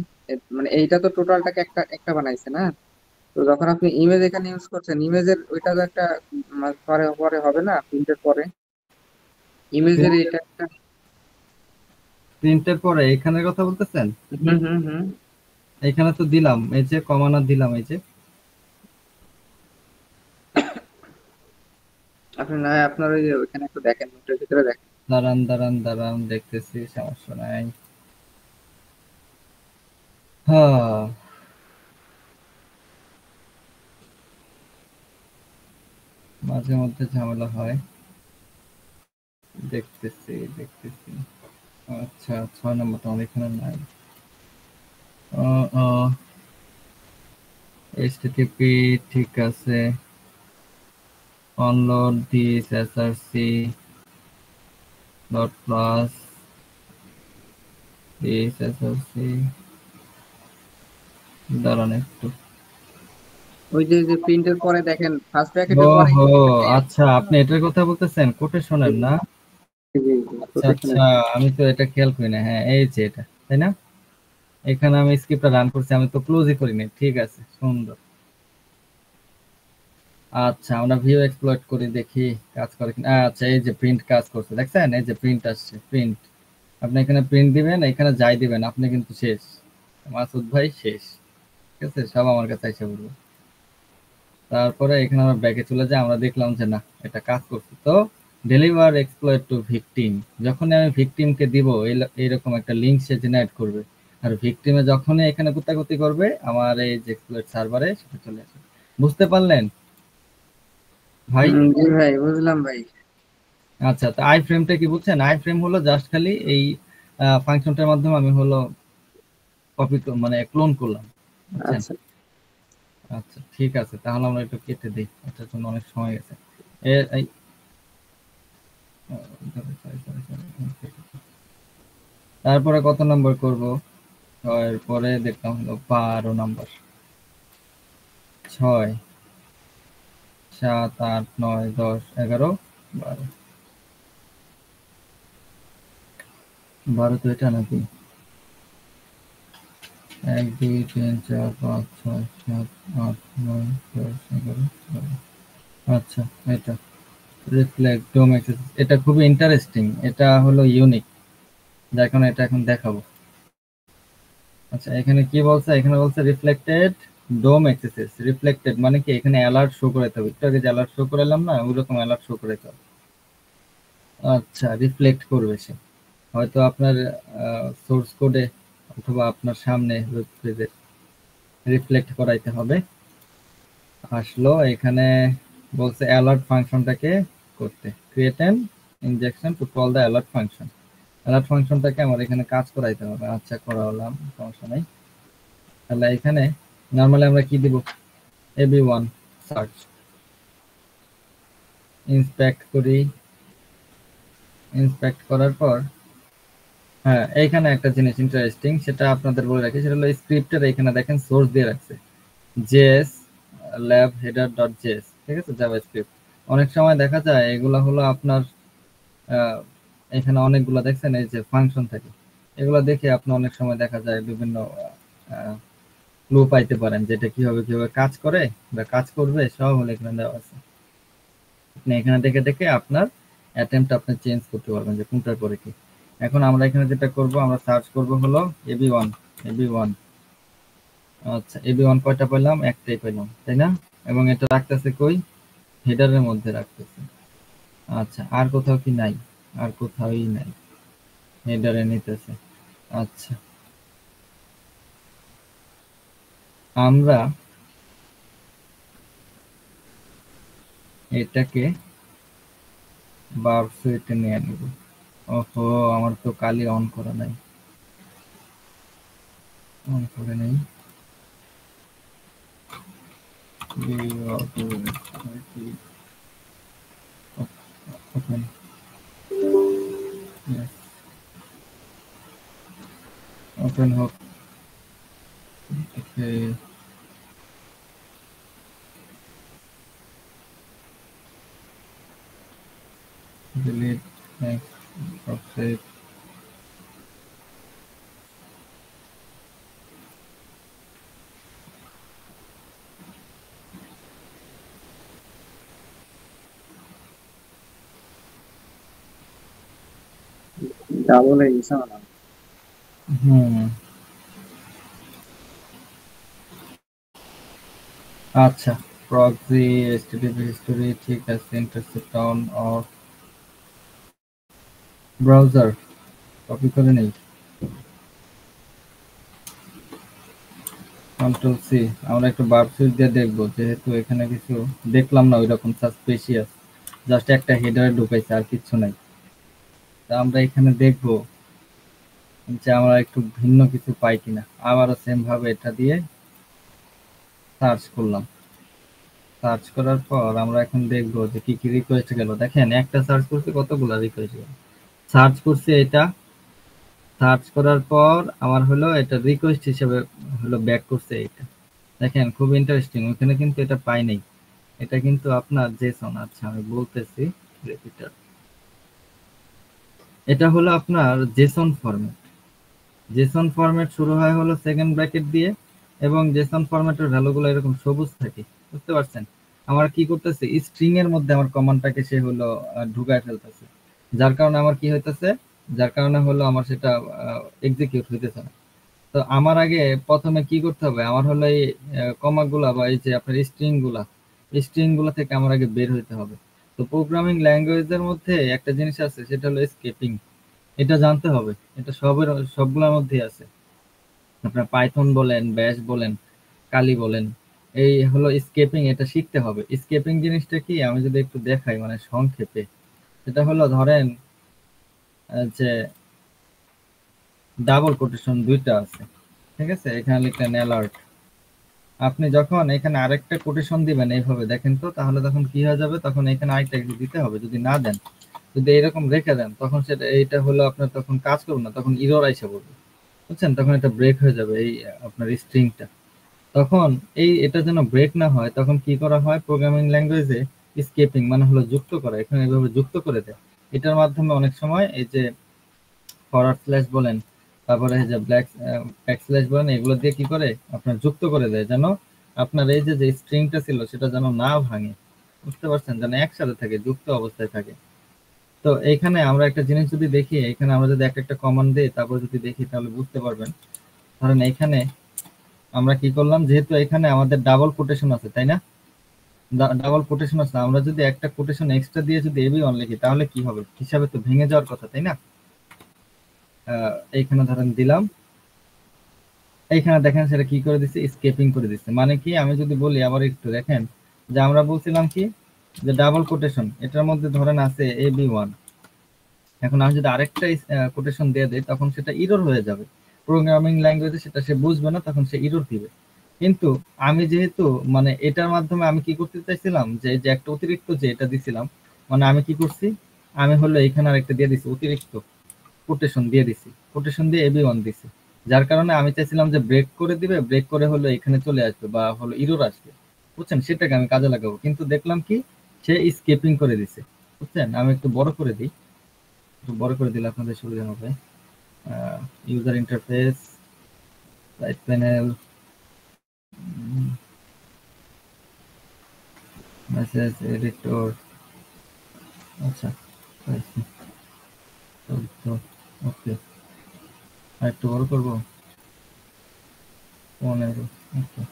B: মানে এইটা তো টোটালটাকে একটা একটা বানাইছে না। তো যখন আপনি ইমেজ এখানে ইউজ করছেন, ইমেজের ওইটা তো একটা পরে পরে হবে না প্রিন্টের পরে, ইমেজের এটা একটা।
A: প্রিন্টের পরে এখানের কথা বলতেছেন।
B: হুম হুম হুম।
A: এখানে তো দিলাম, এই যে কমানা দিলাম, এই যে
B: আপনি না হয় আপনার ওই যে ওইখানে একটু দেখেন, নোটের ভিতরে দেখেন।
A: দাঁড়ান দাঁড়ান দাঁড়ান, দেখতেছি, সমস্যা নাই। হ্যাঁ, মাঝে মধ্যে ঝামেলা হয়, দেখতেছি দেখতেছি। আচ্ছা, 6 নম্বরটা আমার এখানে নাই। এইচটিটিপি ঠিক আছে, onload this SRC dot plus this SRC, দাঁড়ান একটু।
B: ওই যে প্রিন্টের পরে দেখেন ফার্স্ট
A: ও
B: ব্র্যাকেটের পরে
A: হো,
B: একটা ইয়া
A: আচ্ছা, আপনি এটার কথা বলতেছেন, কোটেশনের না। আচ্ছা আচ্ছা,
B: প্রোটেকশনের।
A: আমি তো এটা খেয়াল করি না। হ্যাঁ, এই যে এটা, তাই না। এখানে আমি স্ক্রিপ্টটা রান করছি, আমি তো ক্লোজই করিনি। ঠিক আছে, সুন্দর। আচ্ছা, আমরা ভিউ এক্সপ্লয়েট করে দেখি কাজ করে কিনা। আচ্ছা, এই যে প্রিন্ট কাজ করছে, দেখছেন, এই যে প্রিন্ট আসছে, প্রিন্ট আপনি এখানে প্রিন্ট দিবেন, এখানে যাই দিবেন, আপনি কিন্তু শেষ, মাসুদ ভাই শেষ। ঠিক আছে, সব আমার কাছে এসে বলবো। তারপরে এখানে আমরা ব্যাকে চলে যাই, আমরা দেখলাম যে না এটা কাজ করছে। তো ডেলিভার এক্সপ্লয়েট টু ভিকটিম, যখনই আমি ভিকটিমকে দিব এইরকম একটা লিঙ্ক সে জেনারেট করবে। আর ভিকটিমে যখনই এখানে কুতাকুতি করবে আমার এই যে এক্সপ্লয়েট সার্ভারে সেটা চলে আসবে। বুঝতে পারলেন ভাই?
B: জি ভাই, বুঝলাম ভাই।
A: আচ্ছা, তো আই ফ্রেমটা কি বুঝছেন? আই ফ্রেম হলো জাস্ট খালি এই ফাংশনটার মাধ্যমে আমি হলো কপি মানে ক্লোন করলাম, বুঝছেন?
B: আচ্ছা।
A: আচ্ছা ঠিক আছে, তাহলে আমরা একটু কেটে দিই, এটার জন্য অনেক সময় গেছে। এই তারপরে কত নম্বর করব? 6 এর পরে দেখলাম হলো 12 নম্বর। 6, 7, 8, 9, 10, 11, 12। 12 তো এটা নাকি? 1, 2, 3, 4, 5, 6, 7, 8, 9, 10, 11, 12। আচ্ছা, এটা রিফ্লেক্ট ডোম এক্সেস, এটা খুবই ইন্টারেস্টিং, এটা হলো ইউনিক, যার কারণে এটা এখন দেখাবো। আচ্ছা, এখানে কি বলছে? এখানে বলছে রিফ্লেক্টেড ডোম এক্সেসেস। রিফ্লেক্টেড মানে কি? এখানে অ্যালার্ট শো করাইতে হবে, একটু আগে যে অ্যালার্ট শো করালাম না, ওইরকম অ্যালার্ট শো করাইতে হবে। আচ্ছা, রিফ্লেক্ট করবে সে, হয়তো আপনার সোর্স কোডে অথবা আপনার সামনে ওয়েব পেজে রিফ্লেক্ট করাইতে হবে। আসলো এখানে বলছে অ্যালার্ট ফাংশনটাকে করতে, create an injection to call the alert function. Alert ফাংশনটাকে আমার এখানে কাজ করাইতে হবে। আচ্ছা, করালাম, সমস্যা নাই। তাহলে এখানে নরমালি আমরা কি দিব? ab1 সার্চ, ইন্সপেক্ট করি। ইন্সপেক্ট করার পর হ্যাঁ, এইখানে একটা জিনিস ইন্টারেস্টিং, সেটা আপনাদের বলে রাখি, সেটা হলো স্ক্রিপ্টের এখানে দেখেন সোর্স দিয়ে রাখছে, JS lab header dot JS. ঠিক আছে, জাভাস্ক্রিপ্ট। অনেক সময় দেখা যায় এগুলো হলো আপনার এখানে অনেকগুলো দেখছেন এই যে ফাংশন থাকে, এগুলো দেখে আপনি অনেক সময় দেখা যায় বিভিন্ন ক্লু পাইতে পারেন, যেটা কিভাবে কিভাবে কাজ করে বা কাজ করবে, সব হলো এখানে দেওয়া আছে। আপনি এখানে দেখে দেখে আপনার অ্যাটেম্পট আপনি চেঞ্জ করতে পারবেন যে কোনটার পরে কি। এখন আমরা এখানে যেটা করব, আমরা সার্চ করব হলো ab1। ab1, আচ্ছা ab1 কয়টা পেলাম? একটাই পেলাম, তাই না? এবং এটা রাখতেছে কই? হেডারের মধ্যে রাখতেছে। আচ্ছা, আর কোথাও কি নাই? আর কোথাওই নাই, হেডারে নিতেছে। আচ্ছা, আমরা এটাকে বারসুইটে নিয়ে নিব। ওহো, আমার তো কালি অন করা নাই, অন করে নেই। ওপেন, ওপেন হোক। ওকে, delete, next, offset।
B: ডাবল হয়ে গেছে আমার।
A: হুম, আচ্ছা, প্রক্সি এচটিটিপি হিস্টোরি, ঠিক আছে, intercept on of, browser copy করে নেই, কন্ট্রোল সি। আমরা একটু বারসুইট দিয়ে দেখবো, যেহেতু এখানে কিছু দেখলাম না ওইরকম সাসপিশিয়াস, জাস্ট একটা হেডারে ঢুকাইছে আর কিছু নাই। তা আমরা এখানে দেখবো যে আমরা একটু ভিন্ন কিছু পাই কিনা। আবারও সেম ভাবে এটা দিয়ে সার্চ করলাম। সার্চ করার পর আমরা এখন দেখবো যে কি কি রিকোয়েস্ট গেল। দেখেন, একটা সার্চ করতে কতগুলো রিকোয়েস্ট গেল। সার্চ করছে এটা, সার্চ করার পর আমার হলো এটা রিকোয়েস্ট হিসেবে হলো ব্যাক করছে এটা। দেখেন, খুব ইন্টারেস্টিং, ওখানে কিন্তু এটা পাই নাই, এটা কিন্তু আপনার জেসন। আচ্ছা, আমি বলতেছি রিপিটার, এটা হলো আপনার জেসন ফরম্যাট। জেসন ফরম্যাট শুরু হয় হলো সেকেন্ড ব্র্যাকেট দিয়ে, এবং জেসন ফরম্যাটের ভ্যালুগুলো এরকম সবুজ থাকে, বুঝতে পারছেন? আমার কি করতেছে, স্ট্রিং এর মধ্যে আমার কমান্ডটাকে সে হলো ঢুকায় ফেলতেছে, যার কারণে আমার কি হইতেছে, যার কারণে হলো আমার সেটা এক্সিকিউট হইতেছে না। তো আমার আগে প্রথমে কি করতে হবে, আমার হলো এই কমাগুলা বা এই যে আপনার স্ট্রিং গুলা থেকে আমার আগে বের হইতে হবে। তো প্রোগ্রামিং ল্যাঙ্গুয়েজের মধ্যে একটা জিনিস আছে, সেটা হলো স্কেপিং। এটা জানতে হবে, এটা সবগুলোর মধ্যেই আছে। আপনার পাইথন বলেন, ব্যাশ বলেন, কালি বলেন, এই হলো স্কেপিং, এটা শিখতে হবে। স্কেপিং জিনিসটা কি, আমি যদি একটু দেখাই মানে সংক্ষেপে, সেটা হলো ধরেন যে ডাবল কোটেশন দুইটা আছে, ঠিক আছে, এখানে লিখলেন অ্যালার্ট। আপনি যখন এখানে আরেকটা কোটেশন দিবেন এইভাবে দেখেন তো, তাহলে তখন কি হয়ে যাবে, তখন এখানে আরেকটা কিছু দিতে হবে। যদি না দেন, যদি এরকম রেখে দেন, তখন সেটা এইটা হলো আপনার তখন কাজ করবে না, তখন ইরর আইসা পড়বে, বুঝছেন, তখন এটা ব্রেক হয়ে যাবে এই আপনার স্ট্রিংটা। তখন এটা যেন ব্রেক না হয়, তখন কি করা হয় প্রোগ্রামিং ল্যাঙ্গুয়েজে, স্কেপিং মানে হলো যুক্ত করা, এখানে এইভাবে যুক্ত করে দেয়। এটার মাধ্যমে অনেক সময় এই যে ফরওয়ার্ড স্ল্যাশ বলেন, তারপরে এই যে ব্যাক স্ল্যাশ বলেন, এগুলো দিয়ে কি করে আপনার যুক্ত করে দেয়, যেন আপনার এই যে স্ট্রিংটা ছিল সেটা যেন না ভাঙে, বুঝতে পারছেন, যেন একসাথে থাকে, যুক্ত অবস্থায় থাকে। তো এইখানে আমরা একটা জিনিস যদি দেখি, এখানে আমরা যদি একটা একটা কমান্ড দিই, তারপর যদি দেখি, তাহলে বুঝতে পারবেন। ধরেন এইখানে আমরা কি করলাম, যেহেতু এখানে আমাদের ডাবল কোটেশন আছে, তাই না, ডাবল কোটেশন আছে, আমরা যদি একটা কোটেশন এক্সট্রা দিয়ে যদি এবি অন লিখি, তাহলে কি হবে, হিসাবে তো ভেঙে যাওয়ার কথা, তাই না। এইখানে ধরেন দিলাম, এইখানে দেখেন সেটা কি করে দিচ্ছে, স্কেপিং করে দিচ্ছে। মানে কি, আমি যদি বলি আবার একটু দেখেন, যে আমরা বলছিলাম কি, যে ডাবল কোটেশন, এটার মধ্যে ধরেন আছে AB1, এখন আমি যদি আরেকটা কোটেশন দিয়ে দিই, তখন সেটা ইরর হয়ে যাবে। প্রোগ্রামিং ল্যাঙ্গুয়েজে সেটা সে বুঝবে না, তখন সে ইরর দিবে। কিন্তু আমি যেহেতু মানে এটার মাধ্যমে আমি কি করতে চাইছিলাম, যে যে একটা অতিরিক্ত যে এটা দিছিলাম, মানে আমি কি করছি, আমি হলো এখানে আরেকটা দিয়ে দিছি, অতিরিক্ত কোটেশন দিয়ে দিছি, কোটেশন দিয়ে AB1 দিছি। যার কারণে আমি চাইছিলাম যে ব্রেক করে দিবে, ব্রেক করে হলো এখানে চলে আসবে বা হলো ইরর আসবে, বুঝছেন, সেটাকে আমি কাজে লাগাবো। কিন্তু দেখলাম কি, সে স্কেপিং করে দিছে, বুঝছেন। আমি একটু বড় করে দিই, একটু বড় করে দিলে আপনাদের সুবিধা হবে। User interface, right panel, message editor, আচ্ছা, ওকে, আর একটু বড় করবো, 15, ওকে।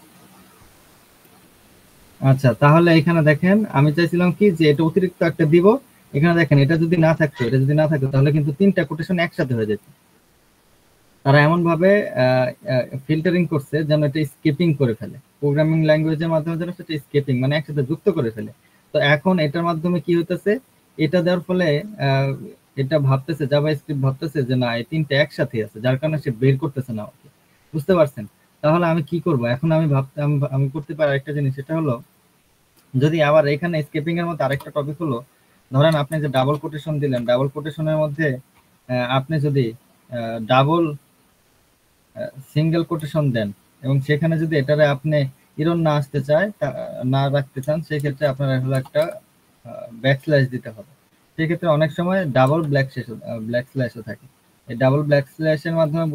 A: আচ্ছা, তাহলে এখানে দেখেন আমি চাইছিলাম কি, যে এটা অতিরিক্ত একটা দিব। এখানে দেখেন এটা যদি না থাকতো, তাহলে কিন্তু তিনটা কোটেশন একসাথে হয়ে যেত। তারা এমন ভাবে ফিল্টারিং করছে যেন এটা স্কিপিং করে ফেলে, প্রোগ্রামিং ল্যাঙ্গুয়েজের মাধ্যমে যেন সেটা স্কিপিং মানে একসাথে যুক্ত করে ফেলে। তো এখন এটার মাধ্যমে কি হইতেছে, এটা দেওয়ার ফলে এটা ভাবতেছে, জাভা স্ক্রিপ্ট ভাবতেছে যে না, এই তিনটা একসাথে আছে, যার কারণে সে বের করতেছে না আমাকে, বুঝতে পারছেন। তাহলে আমি কি করব এখন, আমি করতে পারি আরেকটা জিনিস, সেটা হলো, যদি আবার এখানে স্কেপিং এর মধ্যে আরেকটা টপিক হলো, ধরেন আপনি যে ডাবল কোটেশন দিলেন, ডাবল কোটেশনের মধ্যে আপনি যদি ডাবল সিঙ্গেল কোটেশন দেন, এবং সেখানে যদি এটারে আপনি ইরর না আসতে চায়, না রাখতে চান, সেক্ষেত্রে আপনার হলো একটা ব্যাকস্ল্যাশ দিতে হবে। সেক্ষেত্রে অনেক সময় ডাবল ব্ল্যাক স্ল্যাশও থাকে। এই ডাবল ব্ল্যাক স্ল্যাশের মাধ্যমে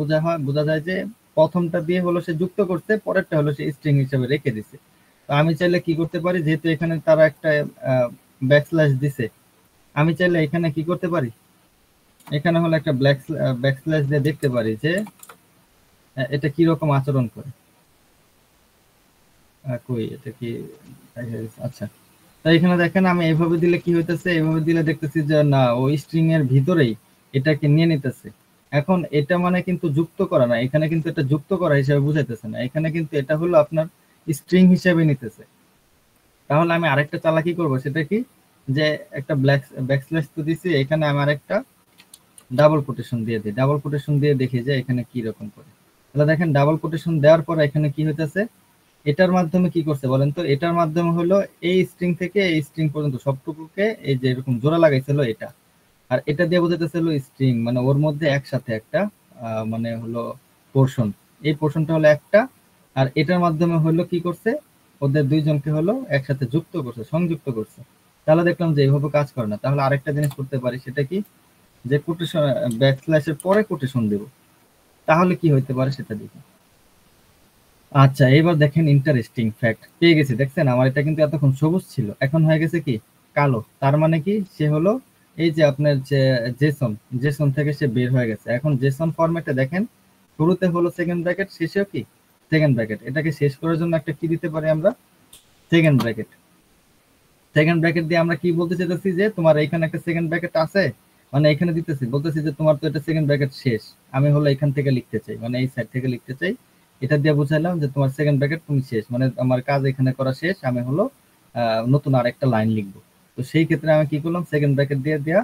A: বোঝা যায় যে প্রথমটা দিয়ে হলো সে যুক্ত করতে, পরেরটা হলো সে স্ট্রিং হিসেবে রেখে দিছে। তো আমি চাইলে কি করতে পারি, যেহেতু এখানে তারা একটা ব্যাকস্ল্যাশ দিছে, আমি চাইলে এখানে কি করতে পারি, এখানে হলো একটা ব্যাকস্ল্যাশ দিয়ে দেখতে পারি যে এটা কি রকম আচরণ করে। কই এটা কি, আচ্ছা, তাই এখানে দেখেন আমি এইভাবে দিলে কি হইতেছে, এইভাবে দিলে দেখতেছি যে না, ওই স্ট্রিং এর ভিতরেই এটাকে নিয়ে নিতেছে। এখন এটা মানে কিন্তু যুক্ত করা না, এখানে কিন্তু এটা যুক্ত করা হিসেবে বুঝাইতেছে না, এখানে কিন্তু এটা হলো আপনার স্ট্রিং হিসেবে নিতেছে। তাহলে আমি আরেকটা চালাকি করব, সেটা কি, যে একটা ব্যাকস্ল্যাশ তো দিছি, এখানে আমি আরেকটা ডাবল কোটেশন দিয়ে দিই, ডাবল কোটেশন দিয়ে দেখি যে এখানে কি রকম করে। তাহলে দেখেন ডাবল কোটেশন দেওয়ার পর এখানে কি হইতেছে, এটার মাধ্যমে কি করছে বলেন তো, এটার মাধ্যমে হলো এই স্ট্রিং থেকে এই স্ট্রিং পর্যন্ত সবটুকুকে এই যে এরকম জোড়া লাগাইছিল এটা, আর এটা দিয়ে বোঝাইতেছিল স্ট্রিং, মানে ওর মধ্যে একসাথে একটা মানে হলো পোর্শন, এই পোর্শনটা হলো একটা, আর এটার মাধ্যমে হলো কি করছে, ওদের দুইজনকে হলো একসাথে যুক্ত করছে, সংযুক্ত করছে। তাহলে দেখলাম যে এইভাবে কাজ করে না, তাহলে আরেকটা জিনিস করতে পারি, সেটা কি, যে কোটেশন ব্যাকস্ল্যাশের পরে কোটেশন দেব, তাহলে কি হইতে পারে সেটা দেখি। আচ্ছা, এবার দেখেন ইন্টারেস্টিং ফ্যাক্ট পেয়ে গেছি, দেখছেন আমার এটা কিন্তু এতক্ষণ সবুজ ছিল, এখন হয়ে গেছে কি কালো। তার মানে কি, সে হলো এই যে আপনার যে জেসন, জেসন থেকে সে বের হয়ে গেছে। এখন জেসন ফরম্যাটে দেখেন শুরুতে হলো সেকেন্ড ব্র্যাকেট, শেষেও কি সেকেন্ড ব্র্যাকেট। এটাকে শেষ করার জন্য একটা কি দিতে পারি আমরা, সেকেন্ড ব্র্যাকেট। সেকেন্ড ব্র্যাকেট দিয়ে আমরা কি বলতে চাইতেছি যে তোমার এখানে একটা সেকেন্ড ব্র্যাকেট আছে, মানে এখানে দিতেছি বলতেছি যে তোমার তো এটা সেকেন্ড ব্র্যাকেট শেষ, আমি হলো এখান থেকে লিখতে চাই, মানে এই সাইড থেকে লিখতে চাই। এটা দিয়ে বুঝাইলাম যে তোমার সেকেন্ড ব্র্যাকেট তুমি শেষ, মানে আমার কাজ এখানে করা শেষ, আমি হলো নতুন আর একটা লাইন লিখবো। তো সেই ক্ষেত্রে আমি কি করলাম, সেকেন্ড ব্র্যাকেট দিয়ে দেওয়া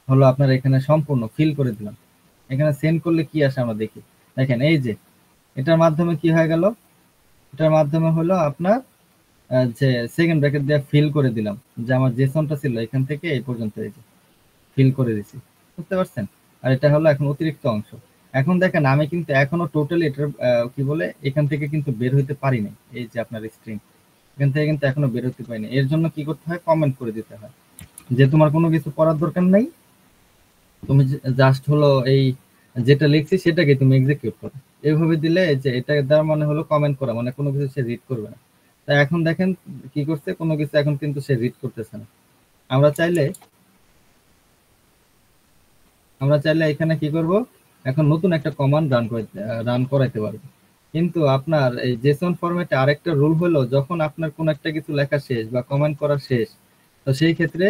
A: হলো আপনার এখানে সম্পূর্ণ ফিল করে দিলাম। এখানে সেন্ড করলে কি আসে আমরা দেখি। দেখেন এই যে এটার মাধ্যমে কি হয়ে গেল, এটার মাধ্যমে হলো আপনার যে সেকেন্ড ব্র্যাকেট দিয়ে ফিল করে দিলাম, যে আমার জেসনটা ছিল এখান থেকে এই পর্যন্ত, এই যে ফিল করে দিছি, বুঝতে পারছেন। আর এটা হলো এখন অতিরিক্ত অংশ। এখন দেখেন আমি কিন্তু এখনো টোটালি এটার কি বলে এখান থেকে কিন্তু বের হইতে পারি নাই। এই যে আপনার স্ট্রিং এখান থেকে কিন্তু এখনো বের হতে পারিনি। এর জন্য কি করতে হয়, কমেন্ট করে দিতে হয় যে তোমার কোনো কিছু করার দরকার নাই, তুমি জাস্ট হলো এই যেটা লিখছি সেটাকে তুমি এক্সিকিউট করো। এইভাবে দিলে যে এটা দ্বারা মানে হলো কমেন্ট করা, মানে কোনো কিছু সে রিড করবে না। তা এখন দেখেন কি করছে, কোনো কিছু এখন কিন্তু সে রিড করতেছে না। আমরা চাইলে এখানে কি করব, এখন নতুন একটা কমান্ড রান করাইতে পারবো। কিন্তু আপনার এই জেসন ফরম্যাটে আরেকটা রুল হলো, যখন আপনার কোন একটা কিছু লেখা শেষ বা কমেন্ট করা শেষ, তো সেই ক্ষেত্রে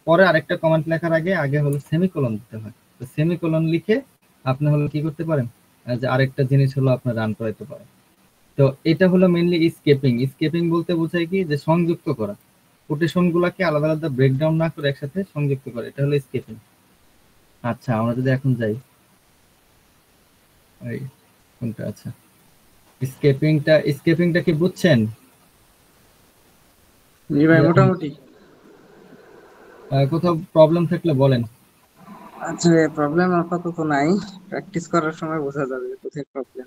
A: পরে আরেকটা কমেন্ট লেখার আগে আগে হলো সেমিকোলন দিতে হয়। তো সেমিকোলন লিখে আপনি হলো কি করতে পারেন, যে আরেকটা জিনিস হলো আপনার রান করাইতে পারেন। তো এটা হলো মেইনলি স্কেপিং। স্কেপিং বলতে বোঝায় কি, যে সংযুক্ত করা, কোটেশন গুলাকে আলাদা আলাদা ব্রেকডাউন না করে একসাথে সংযুক্ত করা, এটা হলো স্কেপিং। আচ্ছা আমরা যদি এখন যাই, এই কোনটা, আচ্ছা স্কেপিংটা কি বুঝছেন?
B: জি ভাই, মোটামুটি।
A: কোথাও প্রবলেম থাকলে বলেন।
B: আচ্ছা, প্রবলেম আপাতত নাই, প্র্যাকটিস করার সময় বোঝা যাবে কোথায় প্রবলেম।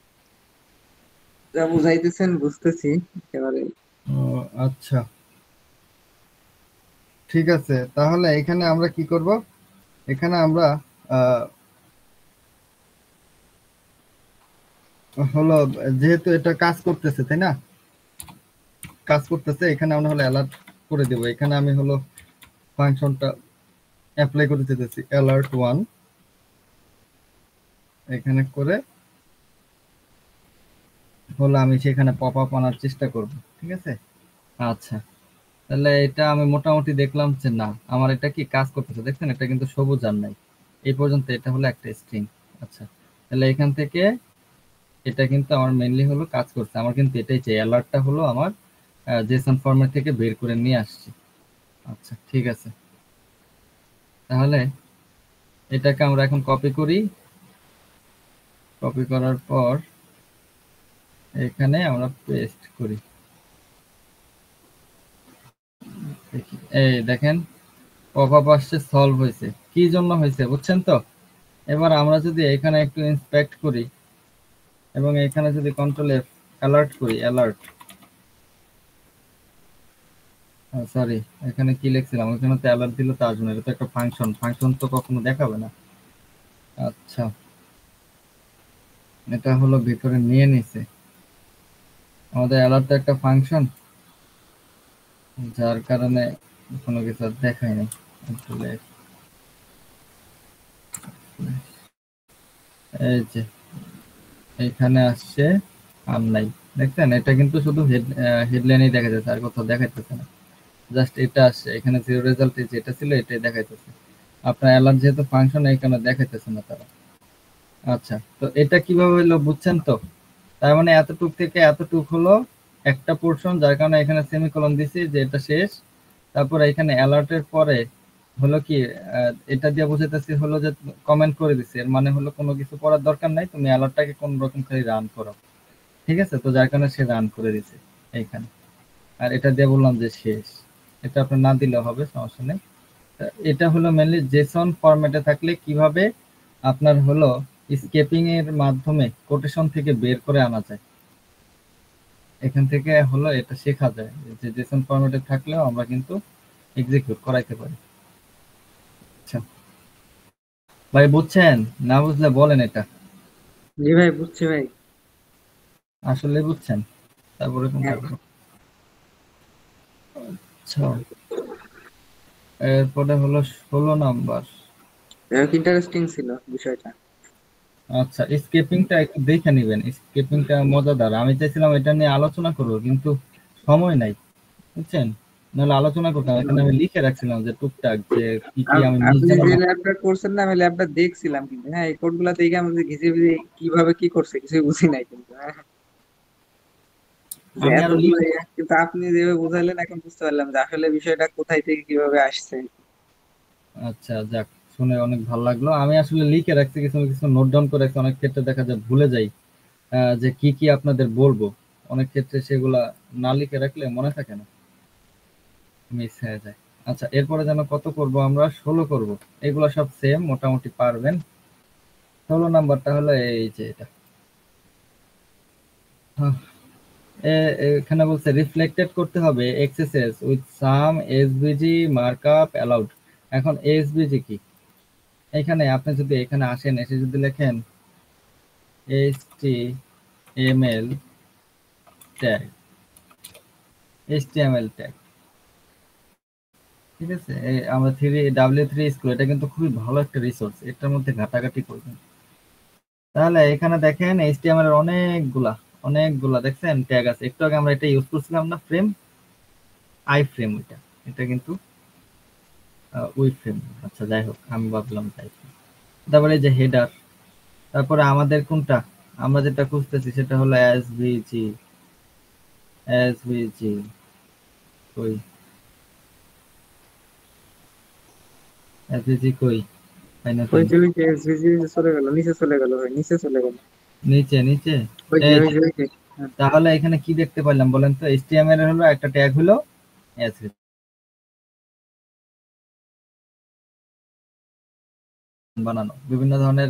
B: যা বুঝাইতেছেন বুঝতেছি একেবারে।
A: ও, আচ্ছা ঠিক আছে, তাহলে এখানে আমরা কি করব, এখানে আমরা আহ, হলো যেহেতু এটা কাজ করতেছে তাই না, কাজ করতেছে, এখানে আমরা হলো অ্যালার্ট করে দেব। এখানে আমি হলো ফাংশনটা অ্যাপ্লাই করে দিতেছি অ্যালার্ট 1, এখানে করে হলো আমি সেখানে পপ আপ আনার চেষ্টা করব, ঠিক আছে। আচ্ছা তাহলে এটা আমি মোটামুটি দেখলাম যে না আমার এটা কি কাজ করতেছে, দেখছেন এটা কিন্তু সবুজ আর নাই এই পর্যন্ত, এটা হলো একটা স্ট্রিং। আচ্ছা তাহলে এখান থেকে এটা কিন্তু আমার মেইনলি হলো কাজ করছে, আমার কিন্তু এটাই চাই, অ্যালার্টটা হলো আমার জেসন ফরম্যাট থেকে বের করে নিয়ে আসছি। আচ্ছা ঠিক আছে, তাহলে এটাকে আমরা এখন কপি করি, কপি করার পর এখানে আমরা পেস্ট করি। দেখি, এই দেখেন পপ আপ আসছে, সলভ হয়েছে, কি জন্য হয়েছে বুঝছেন তো। এবার আমরা যদি এখানে একটু ইন্সপেক্ট করি এবং এখানে যদি কন্ট্রোল এফ অ্যালার্ট করি, অ্যালার্ট, সরি এখানে কি লিখছিলাম, ওখানে তো অ্যালার্ট দিল তার জন্য, এটা তো একটা ফাংশন, ফাংশন তো কখনো দেখাবে না। আচ্ছা এটা হলো ভিতরে নিয়ে নিছে, আমাদের অ্যালার্ট তো একটা ফাংশন, যার কারণে কোনো কিছু আর দেখায় নাই। আসলে এই যে এখানে আসছে আর নাই, দেখছেন এটা কিন্তু শুধু হেডলাইনেই দেখা যাচ্ছে, আর কোথাও দেখাইতেছে না। জাস্ট এটা আসছে এখানে, জিরো রেজাল্ট যেটা ছিল এটাই দেখাইতেছে। আপনার অ্যালার্ট যেহেতু ফাংশন এখানে দেখাইতেছে না তারা। আচ্ছা তো এটা কিভাবে হলো বুঝছেন তো। তার মানে এতটুক থেকে এতটুক হলো একটা পোর্শন, যার কারণে এখানে সেমিকোলন দিছি যে এটা শেষ। তারপরে এখানে অ্যালার্টের পরে হলো কি, এটা দিয়ে বুঝাইতেছি হলো যে কমেন্ট করে দিছি, এর মানে হলো কোনো কিছু করার দরকার নাই, তুমি অ্যালার্টটাকে কোন রকম খালি রান করো, ঠিক আছে। তো যার কারণে সে রান করে দিছে এইখানে। আর এটা দিয়ে বললাম যে শেষ, এটা আপনার না দিলেও হবে, সমস্যা নেই। এটা হলো মেনলি জেসন ফরম্যাটে থাকলে কিভাবে আপনার হলো স্কেপিং এর মাধ্যমে কোটেশন থেকে বের করে আনা যায়, এখান থেকে হলো এটা শেখা যায় যে জেসন ফরম্যাটে থাকলেও আমরা কিন্তু এক্সিকিউট করাইতে পারি। আচ্ছা ভাই বুঝছেন, না বুঝলে বলেন এটা।
B: জি ভাই, বুঝছি ভাই।
A: আসলে বুঝছেন, তারপরে কোন
B: হ্যাঁ।
A: থাকবে। আচ্ছা এরপরে হলো 16 নাম্বার।
B: ইন্টারেস্টিং ছিল বিষয়টা।
A: আচ্ছা, স্কেপিংটা একটু দেখে নিবেন, স্কেপিংটা মজাদার। আমি চাইছিলাম এটা নিয়ে আলোচনা করবো, কিন্তু সময় নাই, বুঝছেন? নাহলে আলোচনা করতাম। এখানে আমি লিখে রাখছিলাম যে টুকটাক যে কি কি আমি মিস
B: আপনি
A: জানা।
B: যে ল্যাবটা করছেন না, আমি ল্যাবটা দেখছিলাম কিন্তু, হ্যাঁ এই কোড গুলা দেখে আমি ঘিসে ভিজে কিভাবে কি করছে কিছু বুঝি নাই কিন্তু, হ্যাঁ যে
A: আমি আরো
B: এতগুলো
A: লিখে।
B: কিন্তু আপনি যেভাবে বুঝাইলেন এখন বুঝতে পারলাম যে আসলে বিষয়টা কোথায় থেকে কিভাবে আসছে।
A: আচ্ছা, যাক, শুনে অনেক ভালো লাগলো। আমি আসলে লিখে রাখছি, কিছু কিছু নোট ডাউন করে রাখছি। অনেক ক্ষেত্রে দেখা যায় ভুলে যাই যে কি কি আপনাদের বলবো। অনেক ক্ষেত্রে সেগুলা না লিখে রাখলে মনে থাকে না, মিস হয়ে যায়। আচ্ছা, এরপরে যেন কত করব আমরা? 16 করব। এগুলো সব সেম, মোটামুটি পারবেন। 16 নাম্বারটা হলো এই যে এটা। হ্যাঁ, এখানে বলছে রিফ্লেক্টেড করতে হবে accesses with some SVG markup allowed. এখন এসভিজি কি? এখানে আপনি যদি এখানে আসেন, এসে যদি লেখেন HTML ট্যাগ, HTML ট্যাগ, ঠিক আছে? আমরা W3 স্কুল, এটা কিন্তু খুবই ভালো একটা রিসোর্স, এটার মধ্যে ঘাটাঘাটি করবেন। তাহলে এখানে দেখেন HTML এর অনেকগুলা অনেকগুলা দেখছেন ট্যাগ আছে। একটু আগে আমরা এটা ইউজ করছিলাম না, ফ্রেম, আই ফ্রেম, এটা এটা কিন্তু উই ফ্রেম। আচ্ছা, যাই হোক, আমি ভাবলাম তাই। তারপরে এই যে হেডার, তারপরে আমাদের কোনটা, আমরা যেটা খুঁজতেছি সেটা হলো এসভিজি। এসভিজি কই? এসভিজি কই? পাই না
B: ওই
A: কেন?
B: যে ওই যে এসভিজি চলে গেল, নিচে চলে গেল ভাই, নিচে চলে গেল।
A: নিচে নিচে।
B: ওই যে
A: এই
B: ওই
A: যে,
B: যে ওই যে হ্যাঁ।
A: তাহলে এখানে কি দেখতে পারলাম বলেন তো? HTML এর হলো একটা ট্যাগ হলো এসভিজি বানানো, বিভিন্ন ধরনের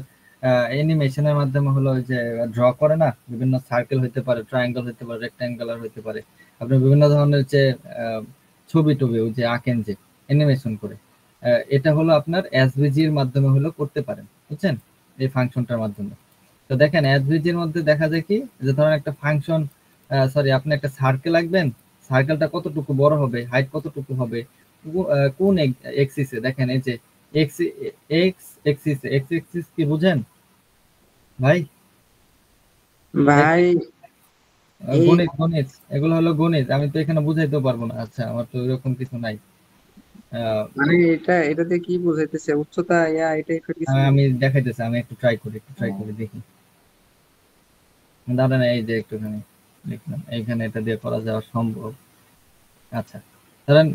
A: অ্যানিমেশনের মাধ্যমে হলো ওই যে ড্র করে না, বিভিন্ন সার্কেল হইতে পারে, ট্রায়াঙ্গেল হইতে পারে, রেক্ট্যাঙ্গুলার হইতে পারে। আপনি বিভিন্ন ধরনের যে আহ, ছবি টবি ওই যে আঁকেন যে অ্যানিমেশন করে, এটা হলো আপনার এসভিজি এর মাধ্যমে হলো করতে পারেন, বুঝছেন? এই ফাংশনটার মাধ্যমে। তো দেখেন এসভিজি এর মধ্যে দেখা যায় কি, যে ধরেন একটা ফাংশন, সরি, আপনি একটা সার্কেল আঁকবেন। সার্কেলটা কতটুকু বড় হবে, হাইট কতটুকু হবে, কোন এক্সিসে, দেখেন এই যে এক্স এক্স এক্সিস কি বুঝেন ভাই?
B: ভাই এই
A: গণিত গণিত, এগুলো হলো গণিত। আমি তো এখানে বুঝাইতেও পারবো না। আচ্ছা, আমার তো এরকম কিছু নাই। আহ,
B: মানে এটাতে কি বোঝাইতেছে, উচ্চতা এটা কিছু
A: আমি দেখাইতেছি, আমি একটু ট্রাই করি দেখি। দাঁড়ান, এই যে একটুখানি লিখলাম, এইখানে এটা দিয়ে করা যাওয়া সম্ভব। আচ্ছা, ধরেন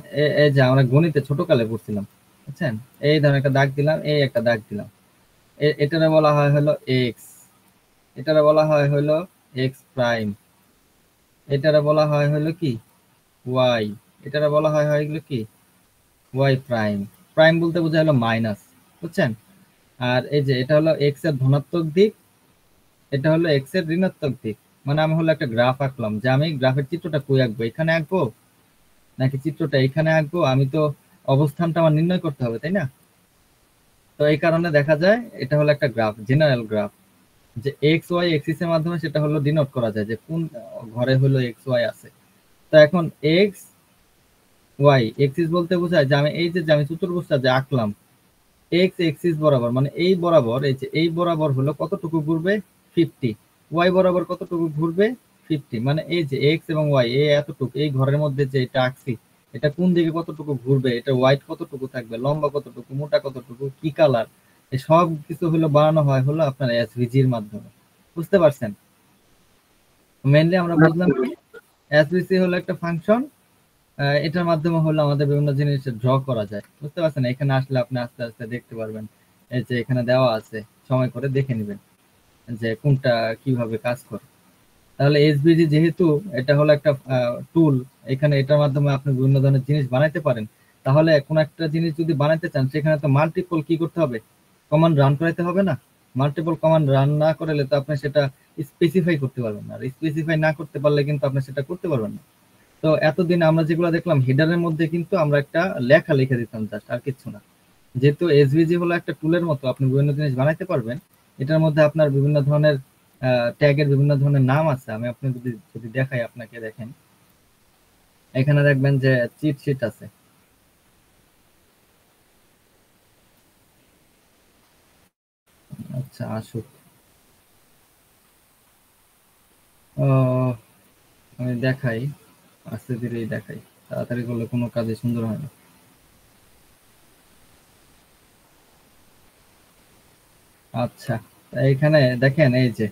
A: এই যে আমরা গণিতে ছোটকালে পড়ছিলাম, বুঝছেন? এই ধরেন একটা দাগ দিলাম, এই একটা দাগ দিলাম, এটারে বলা হয় হলো এক্স, এটারে বলা হয় হলো এক্স প্রাইম, এটারে বলা হয় হলো কি ওয়াই, এটারে বলা হয় হলো কি ওয়াই প্রাইম। প্রাইম বলতে বোঝায় হলো মাইনাস, বুঝছেন? আর এই যে এটা হলো এক্স এর ধনাত্মক দিক, এটা হলো এক্স এর ঋণাত্মক দিক। মানে আমি হলো একটা গ্রাফ আঁকলাম, যে আমি গ্রাফের চিত্রটা কই আঁকবো, এখানে আঁকবো নাকি চিত্রটা এখানে আঁকবো, আমি তো অবস্থানটা আমার নির্ণয় করতে হবে, তাই না? তো এই কারণে দেখা যায় এটা হলো একটা গ্রাফ, জেনারেল গ্রাফ, যে এক্স ওয়াই এক্সিস এর মাধ্যমে সেটা হলো ডিনোট করা যায় যে কোন ঘরে হলো এক্স ওয়াই আছে। তো এখন এক্স ওয়াই এক্সিস বলতে বোঝায় যে আমি এই যে আমি চতুর্ভুজটা যে আঁকলাম, এক্স এক্সিস বরাবর, মানে এই বরাবর, এই যে এই বরাবর হলো কতটুকু ঘুরবে, 50। ওয়াই বরাবর কতটুকু ঘুরবে, 50। মানে এই যে এক্স এবং ওয়াই এই এতটুকু, এই ঘরের মধ্যে যে এটা আঁকছি, এটা কোন দিকে কতটুকু ঘুরবে, এটা ওয়াইড কতটুকু থাকবে, লম্বা কতটুকু, মোটা কতটুকু, কি কালার, এই সব কিছু হলো বানানো হয় হলো আপনার এসভিজির মাধ্যমে। বুঝতে পারছেন? মেইনলি আমরা বুঝলাম কি, এসভিসি হলো একটা ফাংশন, এটার মাধ্যমে হলো আমাদের বিভিন্ন জিনিস ড্র করা যায়। বুঝতে পারছেন? এখানে আসলে আপনি আস্তে আস্তে দেখতে পারবেন, এই যে এখানে দেওয়া আছে, সময় করে দেখে নেবেন যে কোনটা কিভাবে কাজ করে। তাহলে এসভিজি যেহেতু এটা হলো একটা টুল, এখানে এটার মাধ্যমে আপনি বিভিন্ন ধরনের জিনিস বানাইতে পারেন। তাহলে কোন একটা জিনিস যদি বানাইতে চান, সেখানে তো মাল্টিপল কি করতে হবে, কমান্ড রান করাইতে হবে না? মাল্টিপল কমান্ড রান না করলে তো আপনি সেটা স্পেসিফাই করতে পারবেন না, আর স্পেসিফাই না করতে পারলে কিন্তু আপনি সেটা করতে পারবেন না। তো এতদিন আমরা যেগুলো দেখলাম হেডারের মধ্যে কিন্তু আমরা একটা লেখা লিখে দিতাম জাস্ট, আর কিছু না। যেহেতু এসভিজি হলো একটা টুলের মতো, আপনি বিভিন্ন জিনিস বানাইতে পারবেন। এটার মধ্যে আপনার বিভিন্ন ধরনের ট্যাগের বিভিন্ন ধরনের নাম আছে। আমি আপনি যদি যদি দেখাই আপনাকে, দেখেন এখানে দেখবেন যে চিট শিট আছে। আচ্ছা আসুক। আমি দেখাই, আস্তে ধীরেই দেখাই, তাড়াতাড়ি করলে কোনো কাজে সুন্দর হয় না। আচ্ছা, এইখানে দেখেন, এই যে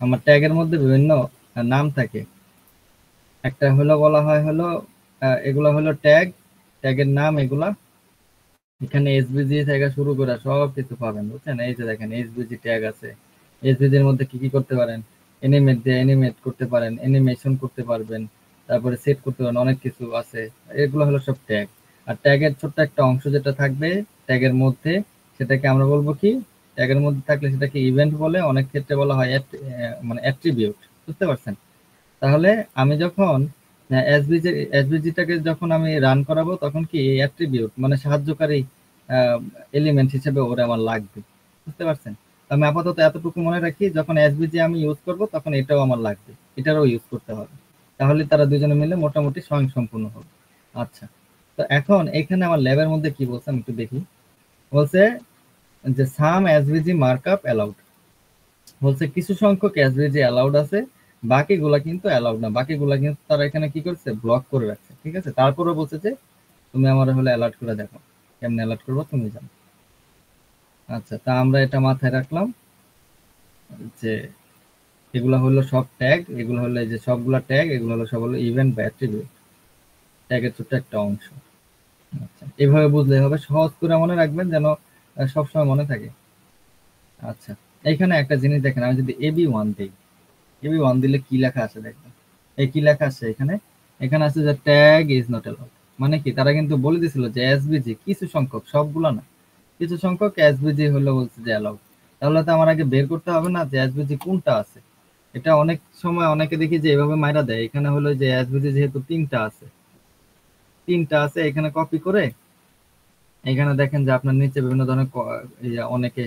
A: আমার ট্যাগের মধ্যে বিভিন্ন নাম থাকে। একটা হলো বলা হয় হলো এগুলা হলো ট্যাগ, ট্যাগের নাম এগুলা। এখানে এসভিজি থেকে শুরু করে সব কিছু পাবেন, বুঝছেন? এই যে দেখেন এসভিজি ট্যাগ আছে। এসভিজির মধ্যে কি কি করতে পারেন? এনিমেট দিয়ে এনিমেট করতে পারেন, অ্যানিমেশন করতে পারবেন, তারপরে সেট করতে পারেন, অনেক কিছু আছে। এগুলো হলো সব ট্যাগ। আর ট্যাগের ছোট্ট একটা অংশ যেটা থাকবে ট্যাগের মধ্যে, সেটাকে আমরা বলবো কি, ট্যাগের মধ্যে থাকলে সেটাকে ইভেন্ট বলে, অনেক ক্ষেত্রে বলা হয় মানে অ্যাট্রিবিউট। বুঝতে পারছেন? তাহলে আমি যখন এসভিজিটাকে যখন আমি রান করাবো, তখন কি এই অ্যাট্রিবিউট মানে সাহায্যকারী এলিমেন্ট হিসেবে ওরে আমার লাগবে। বুঝতে পারছেন? আমি আপাতত এতটুকু মনে রাখি, যখন এসভিজি আমি ইউজ করব তখন এটাও আমার লাগবে, এটারও ইউজ করতে হবে। তাহলে তারা দুজনে মিলে মোটামুটি স্বয়ংসম্পূর্ণ হবে। আচ্ছা, তো এখন এখানে আমার ল্যাবের মধ্যে কি বলছে আমি একটু দেখি। বলছে যে সাম এসভিজি মার্কআপ অ্যালাউড। বলছে কিছু সংখ্যক এসভিজি অ্যালাউড আছে, বাকিগুলা কিন্তু অ্যালাউড না। বাকিগুলা কিন্তু তারা এখানে কি করছে, ব্লক করে রাখছে। ঠিক আছে, তারপরে বলছে যে তুমি আমার হলে অ্যালার্ট করে দেখো, কেমনে অ্যালার্ট করবো তুমি জানো। আচ্ছা, তা আমরা এটা মাথায় রাখলাম যে এগুলা হলো সব ট্যাগ, এগুলো হলো এই যে সবগুলা ট্যাগ, এগুলো হলো সব হলো ইভেন্ট বা অ্যাট্রিবিউট, ট্যাগের ছোট্ট একটা অংশ। আচ্ছা, এভাবে বুঝলে হবে, সহজ করে মনে রাখবেন যেন সবসময় মনে থাকে। আচ্ছা, এইখানে একটা জিনিস দেখেন, আমি যদি AB1 দিই, AB1 দিলে কি লেখা আছে দেখবেন। এই কি লেখা আছে এখানে, এখানে আছে যে ট্যাগ ইজ নট অ্যালাউড। মানে কি, তারা কিন্তু বলে দিছিল যে এসভিজি কিছু সংখ্যক, সবগুলা না, কিছু সংখ্যক এসভিজি হলো বলছে যে অ্যালাউড। তাহলে তো আমার আগে বের করতে হবে না যে এসভিজি কোনটা আছে। এটা অনেক সময় অনেকে দেখি যে এভাবে মাইরা দেয়। এখানে হলো যে এসভিজি যেহেতু তিনটা আছে, তিনটা আছে, এখানে কপি করে এখানে দেখেন যে আপনার নিচে বিভিন্ন ধরনের অনেকে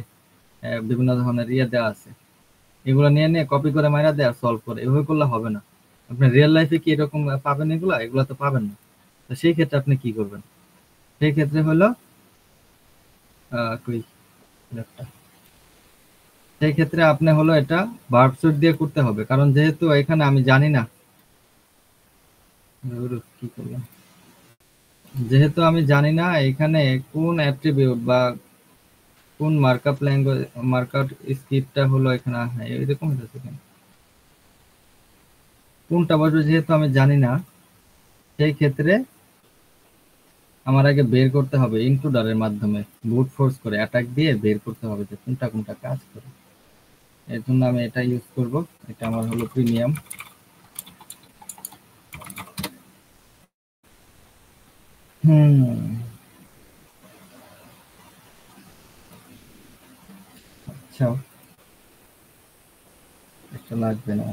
A: বিভিন্ন ধরনের দেওয়া আছে। এগুলো নিয়ে নিয়ে কপি করে মাইরা দেয় আর সলভ করে, এভাবে করলে হবে না। আপনি রিয়েল লাইফে কি এরকম পাবেন? এগুলা এগুলা তো পাবেন না। তো সেই ক্ষেত্রে আপনি কি করবেন? সেই ক্ষেত্রে হলো কই ল্যাপটা, সেই ক্ষেত্রে আপনি হলো এটা ভার্ব সুট দিয়ে করতে হবে, কারণ যেহেতু এখানে আমি জানি না, কি করলাম, যেহেতু আমি জানি না এখানে কোন অ্যাট্রিবিউট বা কোন মার্কআপ ল্যাঙ্গুয়েজ, মার্কআপ স্ক্রিপ্টটা হলো এখানে, হ্যাঁ এরকম হচ্ছে কেন, কোনটা বসবে যেহেতু আমি জানি না, সেই ক্ষেত্রে আমার আগে বের করতে হবে ইনক্লুডারের মাধ্যমে, ব্রুট ফোর্স করে অ্যাটাক দিয়ে বের করতে হবে যে কোনটা কোনটা কাজ করে। এর জন্য আমি এটা ইউজ করব, এটা আমার হলো প্রিমিয়াম। আচ্ছা, এটা লাগবে না।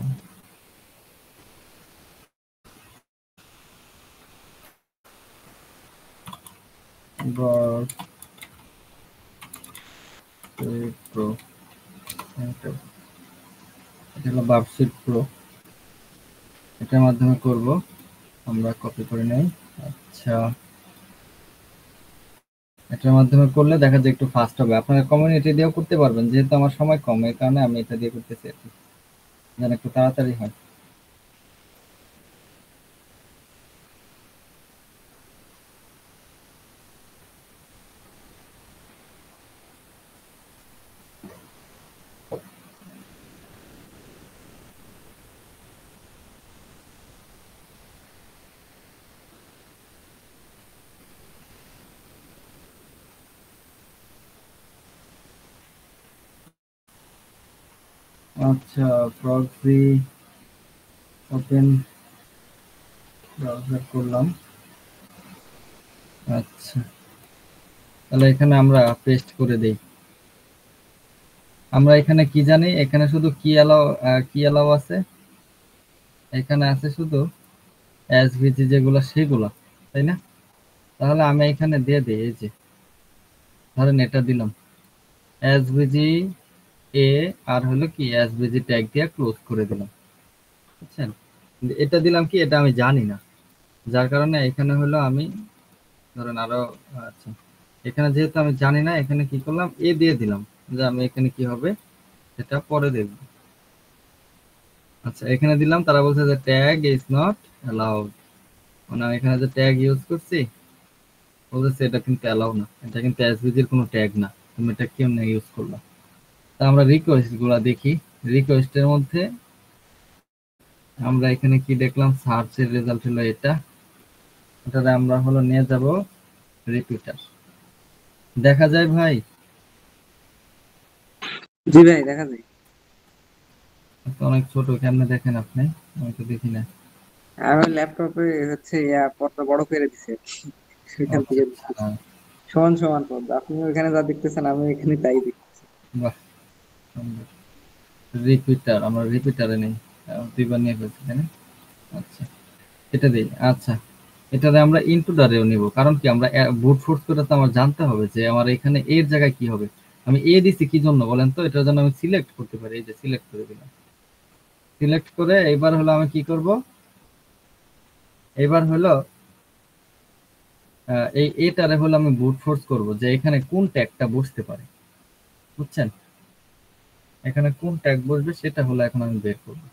A: প্রো, এটা হলো বার্বসিট প্রো, এটার মাধ্যমে করব, আমরা কপি করে নেই। আচ্ছা, এটার মাধ্যমে করলে দেখা যায় একটু ফাস্ট হবে। আপনারা কমিউনিটি দিয়েও করতে পারবেন, যেহেতু আমার সময় কম এই কারণে আমি এটা দিয়ে করতেছি আর কি, যেন একটু তাড়াতাড়ি হয়। আচ্ছা, প্রক্সি ওপেন ব্রাউজার করলাম। আচ্ছা, তাহলে এখানে আমরা পেস্ট করে দেই। আমরা এখানে কি জানি, এখানে শুধু কি অ্যালাউ আছে, এখানে আছে শুধু এসভিজি যেগুলো সেগুলো, তাই না? তাহলে আমি এখানে দিয়ে দিই, এই যে ধরেন এটা দিলাম এসভিজি এ, আর হলো কি এসভিজি ট্যাগ দিয়ে ক্লোজ করে দিলাম, বুঝছেন? এটা দিলাম কি, এটা আমি জানি না, যার কারণে এখানে হলো আমি ধরেন আরো, আচ্ছা, এখানে যেহেতু আমি জানি না, এখানে কি করলাম, এ দিয়ে দিলাম, যে আমি এখানে কি হবে, সেটা পরে দেখব। আচ্ছা এখানে দিলাম, তারা বলছে যে ট্যাগ ইজ নট অ্যালাউড, মানে আমি এখানে যে ট্যাগ ইউজ করছি বলতেছে এটা কিন্তু অ্যালাউ না, এটা কিন্তু এসভিজি এর কোনো ট্যাগ না, তুমি এটা কেমনে ইউজ করলা। তা আমরা রিকোয়েস্ট গুলা দেখি। রিকোয়েস্টের মধ্যে আমরা এখানে কি দেখলাম, সার্চের রেজাল্ট হলো এটা, এটাতে আমরা হলো নিয়ে যাব রিপিটার। দেখা যায় ভাই?
B: জি ভাই, দেখা যায়।
A: তো অনেক ছোট, কেমনে দেখেন আপনি? আমি তো দেখি না।
B: আমার ল্যাপটপে হচ্ছে পর্দা বড় করে দিছে,
A: ও
B: সেখান
A: আচ্ছা
B: থেকে
A: আচ্ছা,
B: দেখতেছি। সমান সমান পর্দা, আপনি ওইখানে যা দেখতেছেন আমি এখানে তাই দেখতেছি।
A: বাহ সুন্দর। রিপিটার, আমরা রিপিটারে নেই, দুইবার নিয়ে ফেলছি তাই না? আচ্ছা এটা দিই। আচ্ছা এটাতে আমরা ইনটু দ্বারেও নিব, কারণ কি আমরা বুট ফোর্স করে তো আমার জানতে হবে যে আমার এখানে এর জায়গায় কি হবে। আমি এ দিছি কি জন্য বলেন তো, এটার জন্য আমি সিলেক্ট করতে পারি, এই যে সিলেক্ট করে দিলাম। সিলেক্ট করে এবার হলো আমি কি করব, এবার হলো এই এটারে হলো আমি বুট ফোর্স করব যে এখানে কোন ট্যাগটা বসতে পারে, বুঝছেন? এখানে কোন ট্যাগ বসবে সেটা হলো এখন আমি বের করব।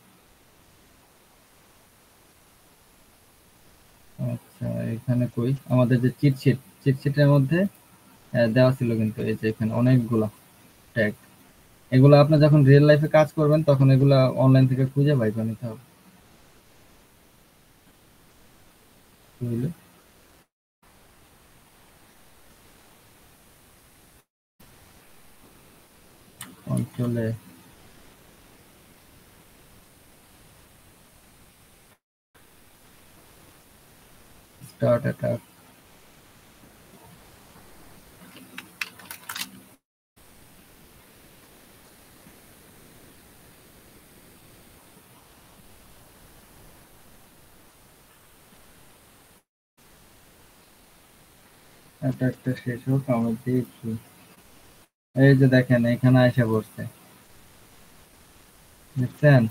A: আচ্ছা এখানে কই আমাদের যে চিটশিট, চিটশিটের মধ্যে দেওয়া ছিল কিন্তু এই যে এখানে অনেকগুলা ট্যাগ। এগুলো আপনি যখন রিয়েল লাইফে কাজ করবেন তখন এগুলা অনলাইন থেকে খুঁজে বাইর করে নিতে হবে। বুঝলে? কন্ট্রোলে স্টার্ট অ্যাটাক, অ্যাটাকটা শেষ হোক আমরা দেখি। এই যে দেখেন এখানে এসে পড়ছে, দেখছেন?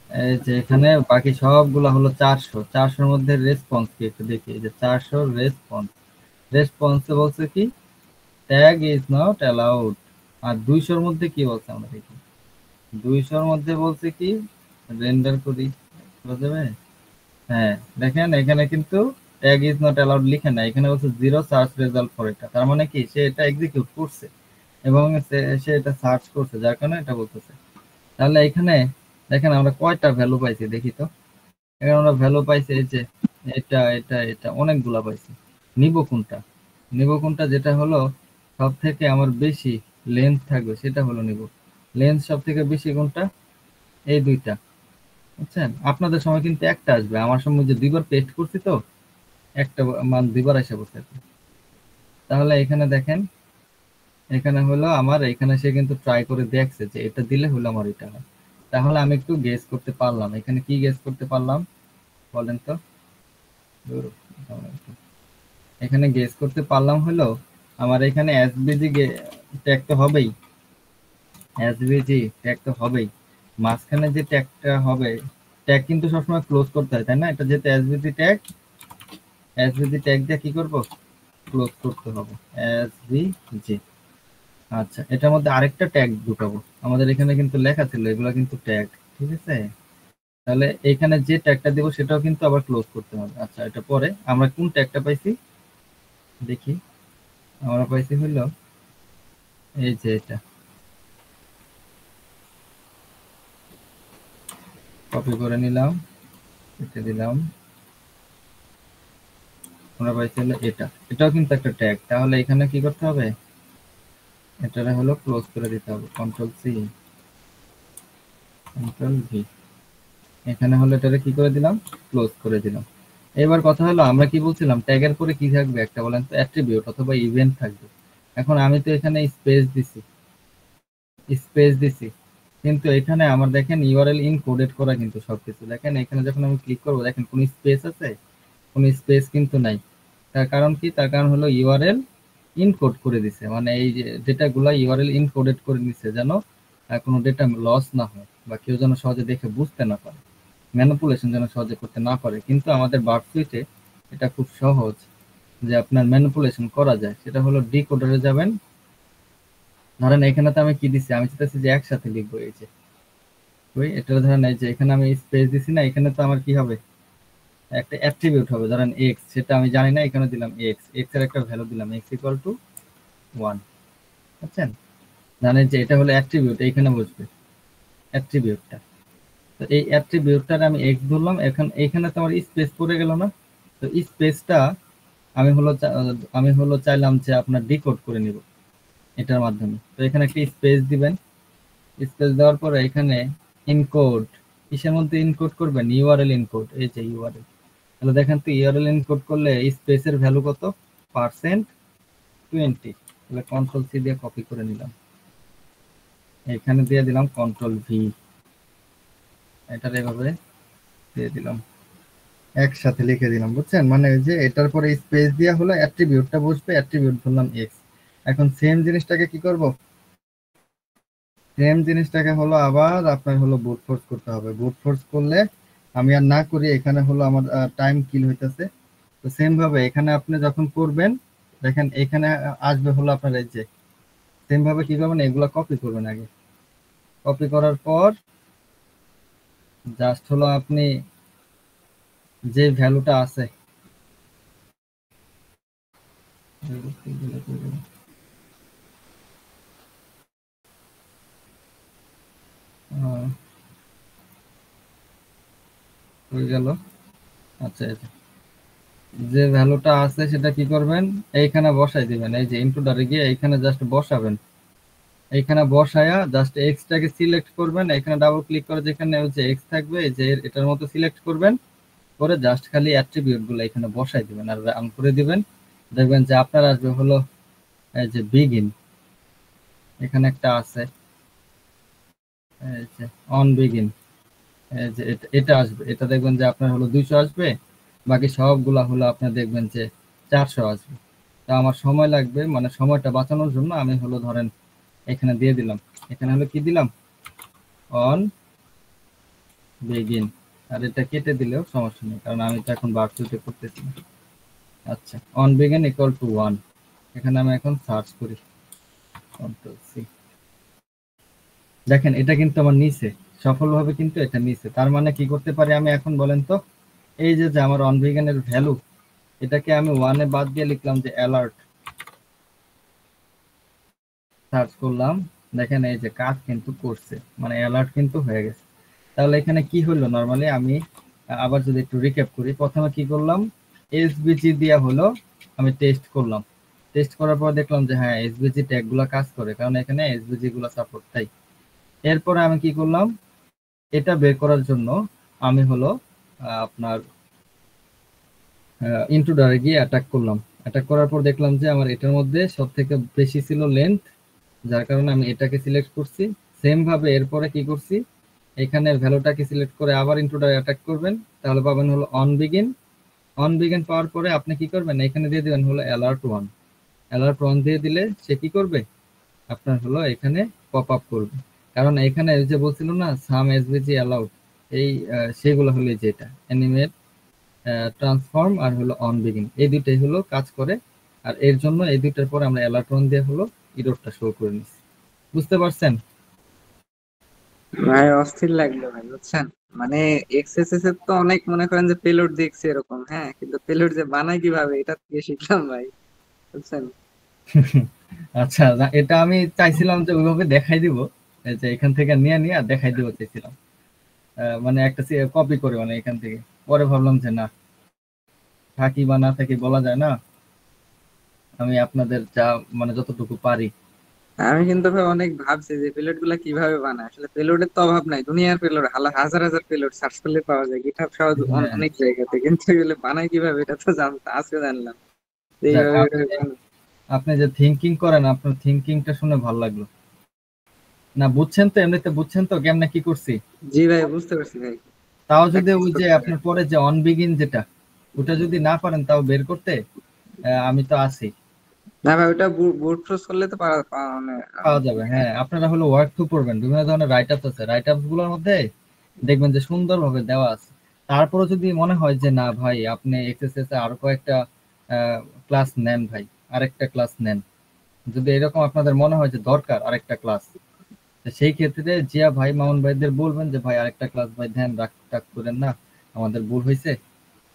A: এই যে এখানে বাকি সবগুলা হলো 400, 400-র মধ্যে রেসপন্স কি একটু দেখি। এই যে 400 রেসপন্স, রেসপন্সে বলছে কি ট্যাগ ইজ নট অ্যালাউড। আর 200-র মধ্যে কি বলছে আমরা দেখি। 200-র মধ্যে বলছে কি, রেন্ডার করি, বুঝা যাবে? হ্যাঁ দেখেন এখানে কিন্তু ট্যাগ ইজ নট অ্যালাউড লিখে না, এখানে বলছে জিরো সার্চ রেজাল্ট ফর এটা, তার মানে কি সে এটা এক্সিকিউট করছে এবং সে এটা সার্চ করছে, যার কারণে এটা বলতেছে। তাহলে এখানে দেখেন আমরা কয়টা ভ্যালু পাইছি দেখি তো। এখানে আমরা ভ্যালু পাইছি এই যে এটা এটা এটা অনেকগুলা পাইছি। নিব কোনটা, নিব কোনটা যেটা হলো সব থেকে আমার বেশি লেন্থ থাকবে সেটা হলো নিব। লেন্থ সব থেকে বেশি কোনটা, এই দুইটা, বুঝছেন? আপনাদের সময় কিন্তু একটা আসবে, আমার সময় যে দুইবার পেস্ট করছি তো একটা মান দুইবার এসে বসে। তাহলে এখানে দেখেন, এখানে হলো আমার এখানে সে কিন্তু ট্রাই করে দেখছে যে এটা দিলে হলো আমার এটা হয়। তাহলে আমি একটু গেস করতে পারলাম, এখানে কি গেস করতে পারলাম বলেন তো? ধুর, এখানে গেস করতে পারলাম হলো আমার এখানে এসবিজি ট্যাগ তো হবেই, এসবিজি ট্যাগ তো হবেই, মাঝখানে যে ট্যাগটা হবে, ট্যাগ কিন্তু সবসময় ক্লোজ করতে হয় তাই না? এটা যেহেতু এসবিজি ট্যাগ, এসভিজি ট্যাগ দিয়ে কি করব, ক্লোজ করতে হবে এসভিজি। আচ্ছা এটার মধ্যে আরেকটা ট্যাগ ঢুকাবো, আমাদের এখানে কিন্তু লেখা ছিল এগুলো কিন্তু ট্যাগ, ঠিক আছে? তাহলে এখানে যে ট্যাগটা দিব সেটাও কিন্তু আবার ক্লোজ করতে হবে। আচ্ছা এটা পরে আমরা কোন ট্যাগটা পাইছি দেখি। আমরা পাইছি হলো এই যে এটা, কপি করে নিলাম, এটা দিলাম, আমরা পাইছি হলো এটা, এটাও কিন্তু একটা ট্যাগ। তাহলে এখানে কি করতে হবে, এটা হলো ক্লোজ করে দিতে হবে, কন্ট্রোল সি, কন্ট্রোল ভি। এখানে হলো এটারে কি করে দিলাম, ক্লোজ করে দিলাম। এবার কথা হলো আমরা কি বলছিলাম ট্যাগের পরে কি থাকবে একটা বলেন তো, অ্যাট্রিবিউট অথবা ইভেন্ট থাকবে। এখন আমি তো এখানে স্পেস দিছি, স্পেস দিছি, কিন্তু এখানে আমার দেখেন ইউআরএল ইনকোডেড করা কিন্তু সবকিছু। দেখেন এখানে যখন আমি ক্লিক করবো দেখেন কোন স্পেস আছে, কোন স্পেস কিন্তু নাই। তার কারণ কি, তার কারণ হলো ইউআরএল ইনকোড করে দিছে, মানে এই যে ডেটাগুলা ইউআরএল ইনকোডেড করে দিচ্ছে যেন কোনো ডেটা লস না হয় বা কেউ যেন সহজে দেখে বুঝতে না পারে, ম্যানিপুলেশন যেন সহজে করতে না পারে। কিন্তু আমাদের বার্ড সুইটে এটা খুব সহজ যে আপনার ম্যানিপুলেশন করা যায়। সেটা হলো ডিকোডারে যাবেন, ধরেন এখানে তো আমি কি দিছি, আমি চাইতেছি যে একসাথে লিখবো। এই যে ওই এটা ধরেন এই যে এখানে আমি স্পেস দিছি না, এখানে তো আমার কি হবে, একটা অ্যাট্রিবিউট হবে ধরেন এক্স, সেটা আমি জানি না, এখানে দিলাম এক্স, এক্স এর একটা ভ্যালু দিলাম এক্স ইকুয়াল টু 1। বুঝছেন? জানেন যে এটা হলো অ্যাট্রিবিউট, এইখানে বসবে অ্যাট্রিবিউটটা। তো এই অ্যাট্রিবিউটটার আমি এক্স ধরলাম, এখন এইখানে তো আমার স্পেস পড়ে গেল না, তো স্পেসটা আমি হলো চাইলাম যে আপনার ডিকোড করে নিব এটার মাধ্যমে। তো এখানে একটা স্পেস দিবেন, স্পেস দেওয়ার পরে এখানে ইনকোড, কিসের মধ্যে ইনকোড করবেন, ইউআরএল ইনকোড। এই যে ইউআরএল, তাহলে দেখেন তো ইউআরএল ইনকোড করলে স্পেসের ভ্যালু কত, %20। তাহলে কন্ট্রোল সি দিয়ে কপি করে নিলাম, এখানে দিয়ে দিলাম কন্ট্রোল ভি, এটার এভাবে দিয়ে দিলাম, একসাথে লিখে দিলাম। বুঝছেন? মানে ওই যে এটার পরে স্পেস দিয়া হলো অ্যাট্রিবিউটটা বসবে, অ্যাট্রিবিউট ধরলাম এক্স। এখন সেম জিনিসটাকে কি করব, সেম জিনিসটাকে হলো আবার আপনার হলো বুট ফোর্স করতে হবে। বুট ফোর্স করলে আমি আর না করি, এখানে হলো আমার টাইম কিল হইতেছে। তো সেম ভাবে এখানে আপনি যখন করবেন, দেখেন এখানে আসবে হলো আপনার এই যে, সেম ভাবে কি করবেন, এগুলা কপি করবেন আগে। কপি করার পর জাস্ট হলো আপনি যে ভ্যালুটা আছে, হয়ে গেল। আচ্ছা, যে ভ্যালুটা আছে সেটা কি করবেন, এইখানে বসাই দিবেন। এই যে ইনপুটারে গিয়ে এইখানে জাস্ট বসাবেন, এইখানে বসায়া জাস্ট এক্সটাকে সিলেক্ট করবেন, এখানে ডাবল ক্লিক করে যেখানে ওই যে এক্স থাকবে এই যে এটার মতো সিলেক্ট করবেন, করে জাস্ট খালি অ্যাট্রিবিউট গুলো এখানে বসাই দিবেন আর রান করে দিবেন। দেখবেন যে আপনার আসবে হলো এই যে বিগিন, এখানে একটা আছে এই যে অন বিগিন, এই যে এটা আসবে, এটা দেখবেন যে আপনার হলো 200 আসবে, বাকি সবগুলা হলো আপনার দেখবেন যে 400 আসবে। তা আমার সময় লাগবে, মানে সময়টা বাঁচানোর জন্য আমি হলো ধরেন এখানে দিয়ে দিলাম, এখানে হলো কি দিলাম, অন বিগিন। আর এটা কেটে দিলেও সমস্যা নেই, কারণ আমি তো এখন ভার্চুয়ালি করতেছি না। আচ্ছা, অন বিগিন ইকুয়াল টু 1, এখানে আমি এখন সার্চ করি, কন্ট্রোল সি। দেখেন এটা কিন্তু আমার নিচে সফলভাবে, কিন্তু এটা নিচে। তার মানে কি করতে পারি আমি এখন বলেন তো, এই যে যে আমার অন বিগিনের ভ্যালু, এটাকে আমি 1-এ বাদ দিয়ে লিখলাম যে অ্যালার্ট, সার্চ করলাম, দেখেন এই যে কাজ কিন্তু করছে, মানে অ্যালার্ট কিন্তু হয়ে গেছে। তাহলে এখানে কি হলো, নরমালি আমি আবার যদি একটু রিক্যাপ করি, প্রথমে কি করলাম, এসবিজি দিয়া হলো আমি টেস্ট করলাম, টেস্ট করার পর দেখলাম যে হ্যাঁ এসবিজি ট্যাগ গুলা কাজ করে, কারণ এখানে এসবিজি গুলা সাপোর্ট। তাই এরপরে আমি কি করলাম, এটা বের করার জন্য আমি হলো আপনার ইন্ট্রুডারে গিয়ে অ্যাটাক করলাম। অ্যাটাক করার পর দেখলাম যে আমার এটার মধ্যে সব থেকে বেশি ছিল লেন্থ, যার কারণে আমি এটাকে সিলেক্ট করছি। সেম ভাবে এরপরে কি করছি, এখানে ভ্যালুটাকে সিলেক্ট করে আবার ইন্ট্রুডারে অ্যাটাক করবেন, তাহলে পাবেন হলো অন বিগিন। অন বিগিন পাওয়ার পরে আপনি কি করবেন, এখানে দিয়ে দিবেন হলো অ্যালার্ট 1। অ্যালার্ট 1 দিয়ে দিলে সে কি করবে, আপনার হলো এখানে পপ আপ করবে। কারণ এখানে যে বলছিল না সাম এসভিজি অ্যালাউড, এই সেগুলো হলো যেটা অ্যানিমেট, ট্রান্সফর্ম আর হলো অন বিগিন, এই দুইটাই হলো কাজ করে। আর এর জন্য এই দুইটার পরে আমরা অ্যালার্ট 1 দিয়ে হলো ইরোরটা শো করে নিচ্ছি। বুঝতে পারছেন?
B: ভাই অস্থির লাগলো ভাই, বুঝছেন? মানে এক্সএসএস এর তো অনেক মনে করেন যে পেলোড দেখছি এরকম, হ্যাঁ, কিন্তু পেলোড যে বানায় কিভাবে এটা থেকে শিখলাম ভাই, বুঝছেন?
A: আচ্ছা, না, এটা আমি চাইছিলাম যে ওইভাবে দেখাই দিব, এই যে এখান থেকে নিয়ে নিয়ে দেখাই দিব চাইছিলাম, মানে একটা কপি করে, মানে এখান থেকে। পরে ভাবলাম যে না, থাকি বা না থাকি বলা যায় না, আমি আপনাদের যা মানে যতটুকু পারি।
B: আমি কিন্তু ভাই অনেক ভাবছি যে পেলোড গুলা কিভাবে বানায়, আসলে পেলোডের তো অভাব নাই, দুনিয়ার পেলোড, হাজার হাজার পেলোড সার্চ করলে পাওয়া যায়, গিটহাব সহ
A: হ্যাঁ,
B: অনেক জায়গাতে, কিন্তু এগুলো বানায় কিভাবে এটা তো জানতাম, আজকে জানলাম যে
A: যাক,
B: এইভাবে
A: আপনি
B: এইভাবে বানায়।
A: আপনি যে থিঙ্কিং করেন, আপনার থিঙ্কিংটা শুনে ভালো লাগলো। না বুঝছেন তো, এমনিতে বুঝছেন তো কেমনে কি করছি?
B: জি ভাই, বুঝতে পারছি ভাই,
A: তাও যদি
B: প্র্যাকটিস
A: ওই যে
B: করতে হবে।
A: আপনার পরে যে অন বিগিন যেটা, ওটা যদি না পারেন তাও বের করতে, আমি তো আছি।
B: না ভাই, ওটা বুট ফোর্স করলে তো মানে
A: পাওয়া যাবে, হ্যাঁ। আপনারা হলো ওয়ার্ক থ্রু করবেন, বিভিন্ন ধরনের রাইট আপস আছে, রাইট আপস গুলোর মধ্যে দেখবেন যে সুন্দরভাবে দেওয়া আছে। তারপরে যদি মনে হয় যে না ভাই আপনি এক্সএসএস আরো কয়েকটা ক্লাস নেন ভাই, আরেকটা ক্লাস নেন, যদি এরকম আপনাদের মনে হয় যে দরকার আরেকটা ক্লাস, সেই ক্ষেত্রে জিয়া ভাই মামুন ভাইদের বলবেন যে ভাই আরেকটা ক্লাস ভাই ধ্যান রাখ করেন না, আমাদের ভুল হয়েছে,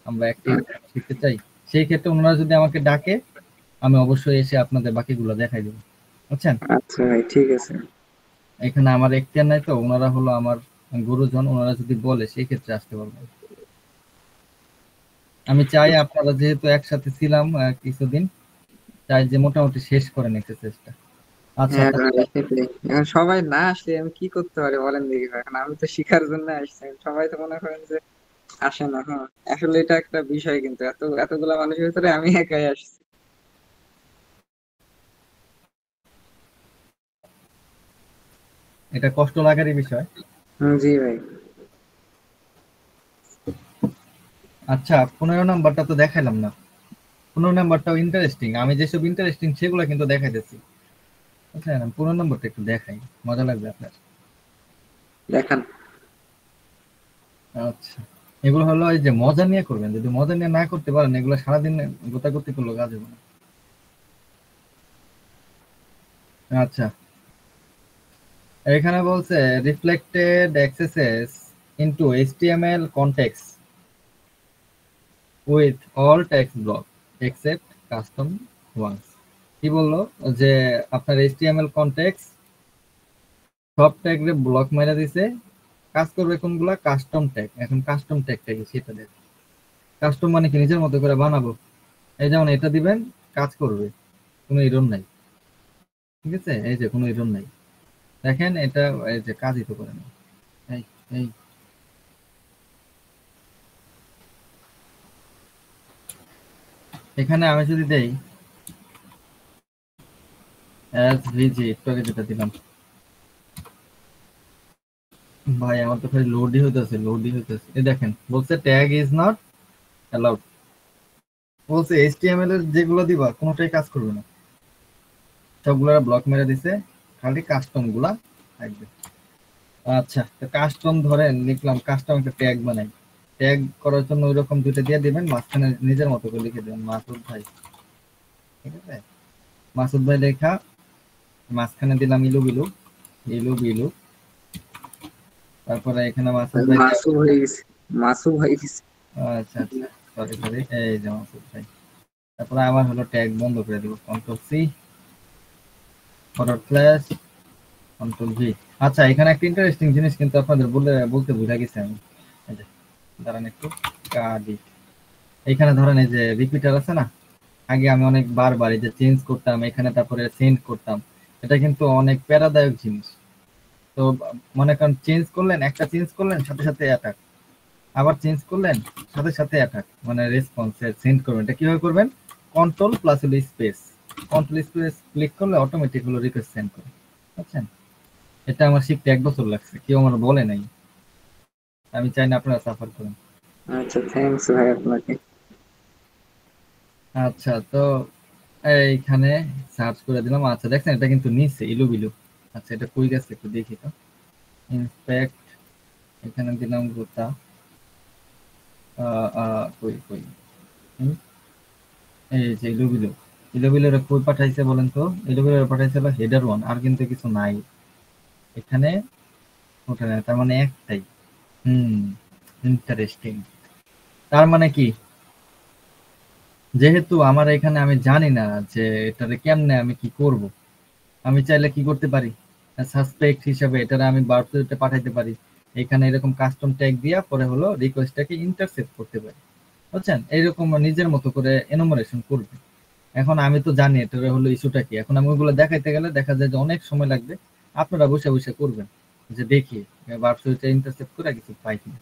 A: আমরা অ্যাক্টিভ শিখতে চাই। সেই ক্ষেত্রে ওনারা যদি আমাকে ডাকে আমি অবশ্যই এসে আপনাদের বাকিগুলো দেখাই দেবো, বুঝছেন।
B: আচ্ছা ভাই, ঠিক আছে।
A: এখানে আমার এখতিয়ার নাই তো, ওনারা হলো আমার গুরুজন, ওনারা যদি বলে সেই ক্ষেত্রে আসতে পারবেন। আমি চাই আপনারা যেহেতু একসাথে ছিলাম কিছুদিন, চাই যে মোটামুটি শেষ করেন এক্সারসাইজটা। আচ্ছা
B: হ্যাঁ ভাই,
A: তাহলে
B: সেটাই। এখন সবাই না আসলে আমি কি করতে পারি বলেন দেখি ভাই। এখন আমি তো শিখার জন্য আসছি, সবাই তো মনে করেন যে আসে না। হ্যাঁ, আসলে এটা একটা বিষয়, কিন্তু এতগুলা মানুষের ভিতরে আমি একাই আসছি।
A: এটা কষ্ট লাগারই বিষয়।
B: জি ভাই।
A: আচ্ছা 15 নাম্বারটা তো দেখাইলাম না, 15 নাম্বারটাও ইন্টারেস্টিং, আমি যেসব ইন্টারেস্টিং সেগুলো কিন্তু দেখাইতেছি, বুঝলেন। আমি 15 নাম্বারটা একটু দেখাই, মজা লাগবে আপনার।
B: দেখান।
A: আচ্ছা, এগুলো হলো এই যে মজা নিয়ে করবেন, যদি মজা নিয়ে না করতে পারেন এগুলো সারাদিন গোতাগুতি করলো কাজ হবে না। আচ্ছা, এখানে বলছে reflected accesses into HTML context with all text block except custom ones. কি বললো যে আপনার এইচটিএমএল কনটেক্সট সব ট্যাগরে ব্লক মেরে দিছে, কাজ করবে কোনগুলা, কাস্টম ট্যাগ। এখন কাস্টম ট্যাগটা কি সেটা দেখ, কাস্টম মানে কি নিজের মতো করে বানাবো, এই যেমন এটা দিবেন কাজ করবে, কোনো এরর নাই, ঠিক আছে, এই যে কোনো এরর নাই, দেখেন এটা এই যে কাজই তো করে না। এই এই এখানে আমি যদি দেই ভিজি একটু আগে যেটা দিলাম, ভাই আমার তো খালি লোডই হইতেছে, এই দেখেন বলছে ট্যাগ ইজ নট অ্যালাউড, বলছে এইচটিএমএল এর যেগুলো দিবা কোনোটাই কাজ করবে না, সবগুলো ব্লক মেরে দিছে, খালি কাস্টম গুলা থাকবে। আচ্ছা, তো কাস্টম ধরেন লিখলাম, কাস্টম একটা ট্যাগ বানাই, ট্যাগ করার জন্য ওই রকম দুইটা দিয়ে দিবেন, মাঝখানে নিজের মতো করে লিখে দেবেন মাসুদ ভাই, ঠিক আছে, মাসুদ ভাই লেখা, মাঝখানে দিলাম ইলু বিলু, ইলু বিলু, তারপরে এখানে মাসুদ ভাই
B: মাসু হয়ে গেছে, মাসু হয়ে গেছে।
A: আচ্ছা আচ্ছা, সরি সরি, এই যে মাসুদ ভাই, তারপরে আবার হলো ট্যাগ বন্ধ করে দিব, control C, forward slash, control V. আচ্ছা, এখানে একটা ইন্টারেস্টিং জিনিস কিন্তু আপনাদের বলতে ভুলে গেছি আমি, এই যে দাঁড়ান একটু, কাদি, এখানে ধরেন এই যে রিপিটার আছে না, আগে আমি অনেক বারবার এই যে চেঞ্জ করতাম এখানে, তারপরে সেন্ড করতাম, এটা কিন্তু অনেক প্যারাদায়ক জিনিস। তো মনে করেন চেঞ্জ করলেন, একটা চেঞ্জ করলেন সাথে সাথে অ্যাটাক, আবার চেঞ্জ করলেন সাথে সাথে অ্যাটাক, মানে রেসপন্স সেন্ড করবেন, এটা কিভাবে করবেন, কন্ট্রোল প্লাস হলো স্পেস, কন্ট্রোল স্পেস ক্লিক করলে অটোমেটিক হলো রিকোয়েস্ট সেন্ড করে, বুঝছেন। এটা আমার শিখতে 1 বছর লাগছে, কেউ আমার বলে নাই, আমি চাই না আপনারা সাফার করেন।
B: আচ্ছা, থ্যাংকস ভাই আপনাকে।
A: আচ্ছা, তো এইখানে সার্চ করে দিলাম, আচ্ছা দেখছেন এটা কিন্তু নিচে ইলু বিলু। আচ্ছা, এটা কই গেছে একটু দেখি তো, ইনস্পেক্ট, এখানে দিলাম গোতা, কই কই, হুম, এই যে ইলু বিলু, ইলু বিলুরে কই পাঠাইছে বলেন তো, ইলু বিলুরে পাঠাইছে হলো হেডার ওয়ান, আর কিন্তু কিছু নাই এখানে, ওটা নাই, তার মানে একটাই। হুম, ইন্টারেস্টিং। তার মানে কি, যেহেতু আমার এখানে আমি জানি না যে এটারে কেমনে আমি কি করব, আমি চাইলে কি করতে পারি, সাসপেক্ট হিসাবে এটারে আমি বার্থডেতে পাঠাইতে পারি, এখানে এরকম কাস্টম ট্যাগ দিয়া পরে হলো রিকোয়েস্টটাকে ইন্টারসেপ্ট করতে পারি, বুঝছেন, এইরকম নিজের মতো করে এনুমারেশন করবে। এখন আমি তো জানি এটার হলো ইস্যুটা কি, এখন আমি ওগুলো দেখাইতে গেলে দেখা যায় যে অনেক সময় লাগবে, আপনারা বসে বসে করবেন, যে দেখি বার্থডেতে ইন্টারসেপ্ট করে কিছু পাই কিনা।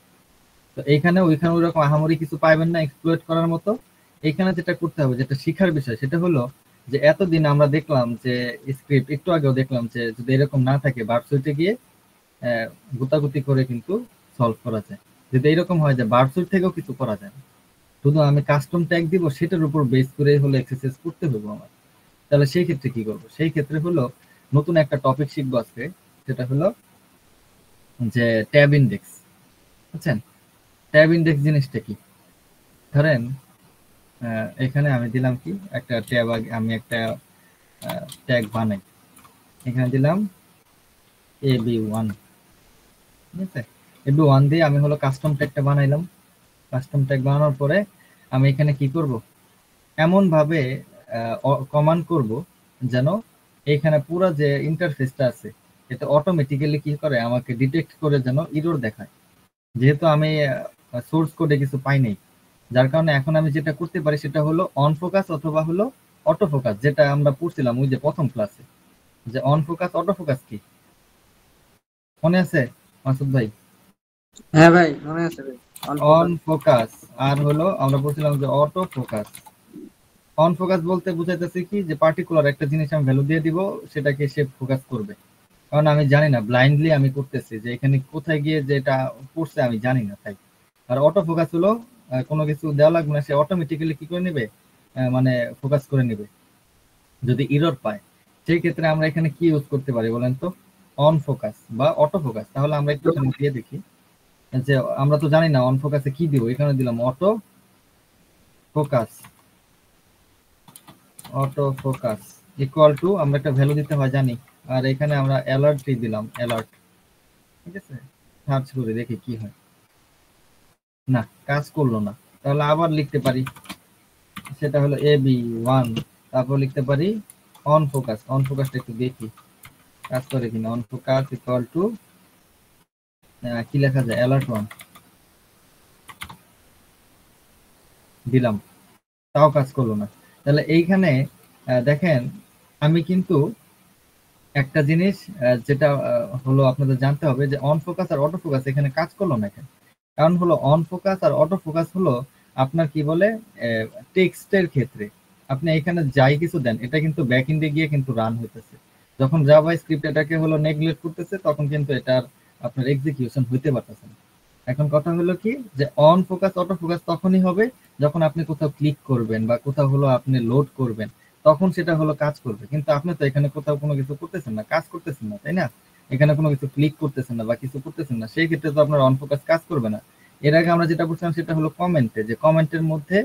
A: তো এইখানে ওইখানে ওইরকম আহামরি কিছু পাইবেন না এক্সপ্লয়েট করার মতো। এখানে যেটা করতে হবে, যেটা শিখার বিষয়, সেটা হলো যে এতদিন আমরা দেখলাম যে স্ক্রিপ্ট, একটু আগেও দেখলাম যে যদি এরকম না থাকে ভার্ব সুইটে গিয়ে গুতাগুতি করে কিন্তু সলভ করা যায়। যদি এরকম হয় যে ভার্ব সুইট থেকেও কিছু করা যায় না, শুধু আমি কাস্টম ট্যাগ দিব সেটার উপর বেস করে হলো এক্সারসাইজ করতে হবে আমার, তাহলে সেই ক্ষেত্রে কি করবো, সেই ক্ষেত্রে হলো নতুন একটা টপিক শিখবো আজকে, সেটা হলো যে ট্যাব ইন্ডেক্স, বুঝছেন। ট্যাব ইন্ডেক্স জিনিসটা কি, ধরেন এখানে আমি দিলাম কি একটা ট্যাব, আমি একটা ট্যাগ বানাই। এখানে দিলাম ab1, ঠিক আছে। ab1 দিয়ে আমি হলো কাস্টম ট্যাগটা বানাইলাম। কাস্টম ট্যাগ বানানোর পরে আমি এখানে কি করব, এমন ভাবে কমান্ড করব যেন এখানে পুরো যে ইন্টারফেসটা আছে এটা অটোমেটিক্যালি কি করে আমাকে ডিটেক্ট করে যেন এরর দেখায়। যেহেতু আমি সোর্স কোডে কিছু পাই নাই, যার কারণে এখন আমি যেটা করতে পারি সেটা হলো অন ফোকাস অথবা হলো অটো ফোকাস, যেটা আমরা পড়ছিলাম ওই যে প্রথম ক্লাসে, যে অন ফোকাস অটো ফোকাস কি মনে আছে মাসুদ ভাই?
B: হ্যাঁ ভাই মনে আছে ভাই। On
A: on
B: focus.
A: ফোকাস আর হলো আমরা বলছিলাম যে অটো ফোকাস। অন ফোকাস বলতে বুঝাইতেছে কি, যে পার্টিকুলার একটা জিনিস আমি ভ্যালু দিয়ে দিব, সেটাকে সে ফোকাস করবে। কারণ আমি জানি না, ব্লাইন্ডলি আমি করতেছি, যে এখানে কোথায় গিয়ে যেটা পড়ছে আমি জানি না তাই। আর অটো ফোকাস হলো কোনো কিছু দেওয়া লাগবে না, সে অটোমেটিক্যালি কি করে নেবে, মানে ফোকাস করে নেবে যদি এরর পায়। সেই ক্ষেত্রে আমরা এখানে কি ইউজ করতে পারি বলেন তো, অন ফোকাস বা অটো ফোকাস। তাহলে আমরা একটু এখানে দিয়ে দেখি, যে আমরা তো জানি না অন ফোকাসে কি দিব, এখানে দিলাম auto focus. Auto focus equal two আমরা একটা ভ্যালু দিতে হয় জানি, আর এখানে আমরা অ্যালার্ট দিলাম, অ্যালার্ট। ঠিক আছে, সার্চ করে দেখি কি হয়। না, কাজ করলো না। তাহলে আবার লিখতে পারি, সেটা হলো ab1, তারপর লিখতে পারি অন ফোকাস। অন ফোকাসটা একটু দেখি কাজ করে কিনা। অন ফোকাস ইকুয়াল টু কি লেখা যায়, অ্যালার্ট 1 দিলাম, তাও কাজ করলো না। তাহলে এইখানে দেখেন আমি কিন্তু একটা জিনিস যেটা হলো আপনাদের জানতে হবে, যে অন ফোকাস আর অটো ফোকাস এখানে কাজ করলো না এখানে। কারণ হলো অন ফোকাস আর অটো ফোকাস হলো আপনার কি বলে টেক্সটের ক্ষেত্রে আপনি এখানে যাই কিছু দেন, এটা কিন্তু ব্যাক এন্ডে গিয়ে কিন্তু রান হইতেছে। যখন জাভা স্ক্রিপ্ট এটাকে হলো নেগলেক্ট করতেছে, তখন কিন্তু এটার আপনার এক্সিকিউশন হইতে পারতেছে না। এখন কথা হলো কি, যে অন ফোকাস অটো ফোকাস তখনই হবে যখন আপনি কোথাও ক্লিক করবেন বা কোথাও হলো আপনি লোড করবেন, তখন সেটা হলো কাজ করবে। কিন্তু আপনি তো এখানে কোথাও কোনো কিছু করতেছেন না, কাজ করতেছেন না, তাই না? এখানে কোনো কিছু ক্লিক করতেছেন না বা কিছু করতেছেন না, সেই ক্ষেত্রে তো আপনার অন ফোকাস কাজ করবে না। এর আগে আমরা যেটা বলছিলাম সেটা হলো কমেন্টে, যে কমেন্টের মধ্যে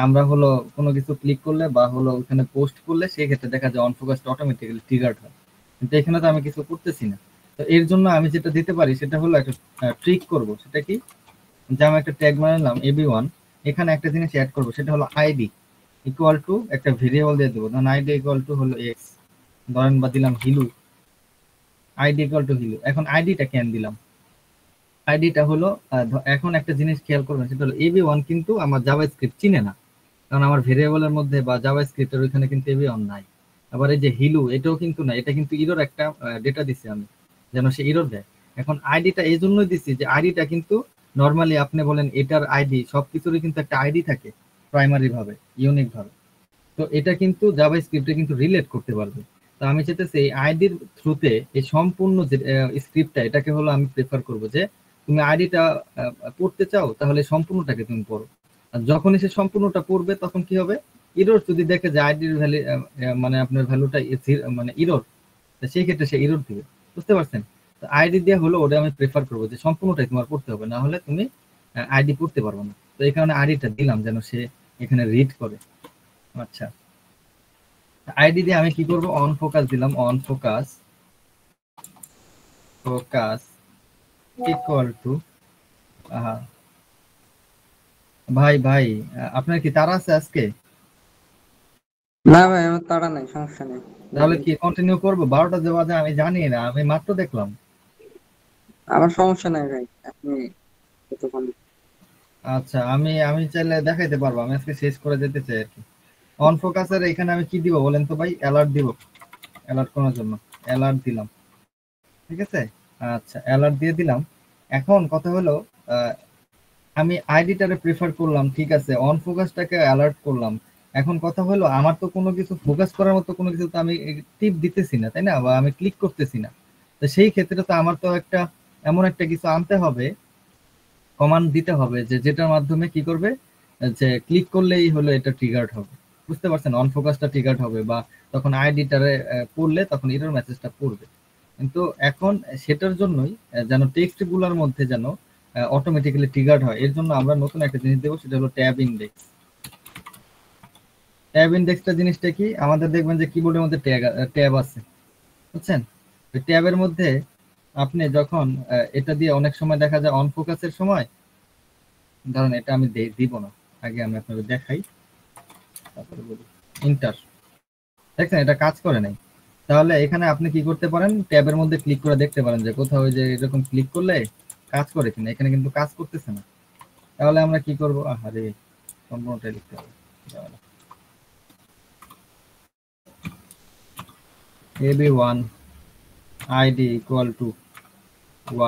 A: আমরা হলো কোনো কিছু ক্লিক করলে বা হলো ওখানে পোস্ট করলে সেই ক্ষেত্রে দেখা যায় অন ফোকাসটা অটোমেটিক্যালি ট্রিগার্ড হয়। কিন্তু এখানে তো আমি কিছু করতেছি না। তো এর জন্য আমি যেটা দিতে পারি সেটা হলো একটা ট্রিক করব। সেটা কি, যে আমি একটা ট্যাগ বানালাম ab1, এখানে একটা জিনিস অ্যাড করব, সেটা হলো আইডি ইকুয়াল টু একটা ভেরিয়েবল দিয়ে দেবো, ধরুন আইডি ইকুয়াল টু হলো এক্স, ধরেন বা দিলাম হিলু। ID equal to হিলু। এখন আইডিটা কেন দিলাম, আইডিটা হলো এখন একটা জিনিস খেয়াল করবেন, সেটা হলো ab1 কিন্তু আমার জাভা স্ক্রিপ্ট চিনে না, কারণ আমার ভেরিয়েবলের মধ্যে বা জাভা স্ক্রিপ্টের ওইখানে কিন্তু ab1 নাই। আবার এই যে হিলু, এটাও কিন্তু না, এটা কিন্তু ইরোর একটা ডেটা দিছি আমি, যেন সে ইরোর দেয়। এখন আইডিটা এই জন্যই দিছি যে আইডিটা কিন্তু নর্মালি আপনি বলেন এটার আইডি, সবকিছুরই কিন্তু একটা আইডি থাকে প্রাইমারি ভাবে, ইউনিক ভাবে। তো এটা কিন্তু জাভা স্ক্রিপ্টে কিন্তু রিলেট করতে পারবে। তো আমি চাইতেছি এই আইডির থ্রুতে এই সম্পূর্ণ যে স্ক্রিপ্টটা, এটাকে হলো আমি প্রেফার করব, যে তুমি আইডিটা পড়তে চাও তাহলে সম্পূর্ণটাকে তুমি পড়ো। আর যখনই সে সম্পূর্ণটা পড়বে তখন কি হবে, ইরোর যদি দেখে যে আইডির ভ্যালু মানে আপনার ভ্যালুটা মানে ইরোর, সেই ক্ষেত্রে সে ইরোর দিবে। বুঝতে পারছেন? তো আইডি দিয়ে হলো ওটা আমি প্রেফার করবো, যে সম্পূর্ণটাই তোমার পড়তে হবে, না হলে তুমি আইডি পড়তে পারবে না। তো এই কারণে আইডিটা দিলাম যেন সে এখানে রিড করে। আচ্ছা, আইডি দিয়ে আমি কি করব, অন ফোকাস দিলাম, on focus focus equal two ভাই ভাই আপনার কি তারা আছে আজকে?
B: না ভাই আমার তাড়া নাই, সমস্যা নেই।
A: তাহলে কি কন্টিনিউ করবো? 12টা যে বাজে আমি জানি না, আমি মাত্র দেখলাম।
B: আমার সমস্যা নাই ভাই, আপনি কতক্ষণ।
A: আচ্ছা, আমি আমি চাইলে দেখাইতে পারবো, আমি আজকে শেষ করে যেতে চাই আর কি। অন ফোকাসের এখানে আমি কি দিব বলেন তো ভাই? অ্যালার্ট দিব, অ্যালার্ট করার জন্য অ্যালার্ট দিলাম। ঠিক আছে, আচ্ছা অ্যালার্ট দিয়ে দিলাম। এখন কথা হলো আমি আইডিটারে প্রেফার করলাম, ঠিক আছে, অন ফোকাসটাকে অ্যালার্ট করলাম। এখন কথা হলো আমার তো কোনো কিছু ফোকাস করার মতো কোনো কিছু তো আমি টিপ দিতেছি না, তাই না? বা আমি ক্লিক করতেছি না। তো সেই ক্ষেত্রে তো আমার তো একটা এমন একটা কিছু আনতে হবে, কমান্ড দিতে হবে, যে যেটার মাধ্যমে কি করবে, যে ক্লিক করলেই হলো এটা ট্রিগার্ড হবে। বুঝতে পারছেন? অন ফোকাসটা ট্রিগার্ড হবে, বা তখন আইডিটারে পড়লে তখন এরর মেসেজটা পড়বে। কিন্তু এখন সেটার জন্যই যেন টেক্সট গুলার মধ্যে যেন অটোমেটিক্যালি ট্রিগার্ড হয়, এর জন্য আমরা নতুন একটা জিনিস দেবো, সেটা হলো ট্যাব ইন্ডেক্স। ট্যাব ইন্ডেক্সটা জিনিসটা কি, আমাদের দেখবেন যে কিবোর্ডের মধ্যে ট্যাব আছে, বুঝছেন? ট্যাবের মধ্যে আপনি যখন এটা দিয়ে অনেক সময় দেখা যায় অন ফোকাসের সময়, ধরেন এটা আমি দিব না, আগে আমি আপনাকে দেখাই তারপরে বলি। ইন্টার, দেখছেন এটা কাজ করে নাই। তাহলে এখানে আপনি কি করতে পারেন, ট্যাবের মধ্যে ক্লিক করে দেখতে পারেন যে কোথাও ওই যে এরকম ক্লিক করলে কাজ করে কিনা। এখানে কিন্তু কাজ করতেছে না। তাহলে আমরা কি করবো, আরে সম্পূর্ণটাই লিখতে হবে। ab1 id equal to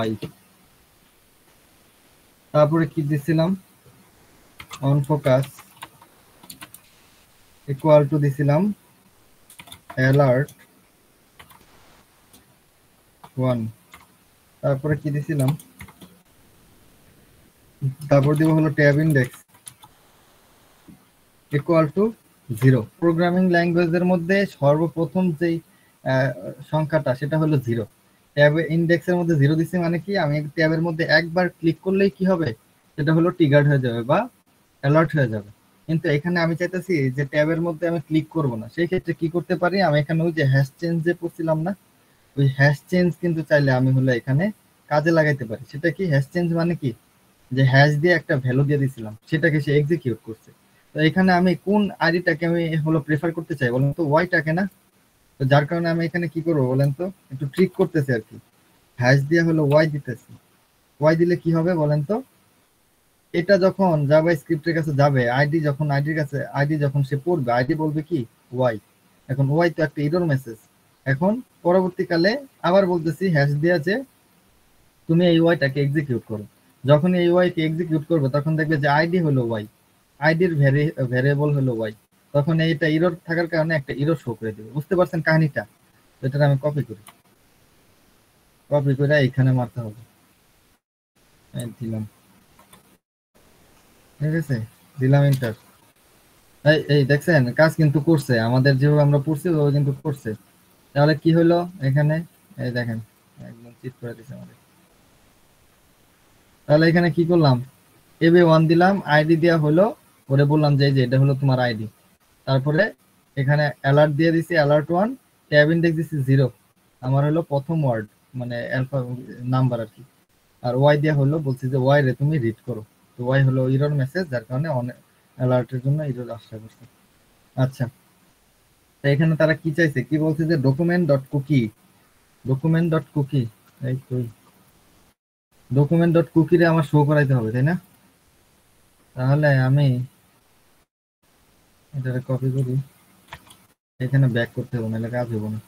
A: y, তারপরে কি দিছিলাম, অন ফোকাস ইকুয়াল টু দিছিলাম অ্যালার্ট 1, তারপরে কি দিছিলাম, তারপর দিব হলো tab index equal to 0। Programming ল্যাঙ্গুয়েজের মধ্যে সর্বপ্রথম যেই সংখ্যাটা সেটা হলো 0। ট্যাব ইন্ডেক্সের মধ্যে 0 দিচ্ছি মানে কি, আমি ট্যাবের মধ্যে একবার ক্লিক করলেই কি হবে, সেটা হলো ট্রিগার্ড হয়ে যাবে বা অ্যালার্ট হয়ে যাবে। কিন্তু এখানে আমি চাইতেছি যে ট্যাবের মধ্যে আমি ক্লিক করব না। সেই ক্ষেত্রে কি করতে পারি, আমি এখানে ওই যে হ্যাশ চেঞ্জ যে করছিলাম না, ওই হ্যাশ চেঞ্জ কিন্তু চাইলে আমি হলো এখানে কাজে লাগাইতে পারি। সেটা কি, হ্যাশ চেঞ্জ মানে কি, যে হ্যাশ দিয়ে একটা ভ্যালু দিয়ে দিছিলাম, সেটাকে সে এক্সিকিউট করছে। তো এখানে আমি কোন আইডিটাকে আমি হলো প্রেফার করতে চাই বলেন তো, ওয়াইটাকে না। তো যার কারণে আমি এখানে কি করবো বলেন তো, একটু ট্রিক করতেছি আর কি। হ্যাশ দিয়ে হলো ওয়াই দিতেছি। ওয়াই দিলে কি হবে বলেন তো, এটা যখন জাভা স্ক্রিপ্টের কাছে যাবে, আইডি যখন সে পড়বে, আইডি বলবে কি ওয়াই। এখন ওয়াই তো একটা এরর মেসেজ। এখন পরবর্তীকালে আবার বলতেছি হ্যাশ দিয়ে যে তুমি এই ওয়াইটাকে এক্সিকিউট করো। যখন এই ওয়াই কে এক্সিকিউট করবে তখন দেখবে যে আইডি হলো ওয়াই, আইডির ভ্যারিয়েবল হলো ওয়াই। তখন এইটা ইরর থাকার কারণে একটা ইরর শো করে দেবে। বুঝতে পারছেন কাহিনীটা? এটা আমি কপি করি, কপি করে এইখানে মারতে হবে। দিলাম, ঠিক আছে, দিলাম এন্টার। এই এই দেখছেন কাজ কিন্তু করছে, আমাদের যেভাবে আমরা পড়ছি ওভাবে কিন্তু করছে। তাহলে কি হলো এখানে, এই দেখেন একদম চিট করে দিছে আমাদের। তাহলে এখানে কি করলাম, ab1 দিলাম, আইডি দেওয়া হলো, ওরে বললাম যে এই যে এটা হলো তোমার আইডি। তারপরে এখানে অ্যালার্ট দিয়ে দিছি অ্যালার্ট 1, ট্যাব ইন্ডেক্স দিছি 0, আমার হলো প্রথম ওয়ার্ড মানে অ্যালফা নাম্বার আর কি। আর ওয়াই দেওয়া হলো, বলছি যে ওয়াই রে তুমি রিড করো। তো ওয়াই হলো ইরর মেসেজ, যার কারণে অ্যালার্টের জন্য ইরর আসা করছে। আচ্ছা, তো এখানে তারা কি চাইছে, কি বলছে যে document dot cookie, document dot cookie, এই তো ডকুমেন্ট ডট কুকি রে আমার শো করাইতে হবে তাই না? তাহলে আমি এটা কপি করি, এখানে ব্যাক করতে হবে নাহলে কাজ হবে না।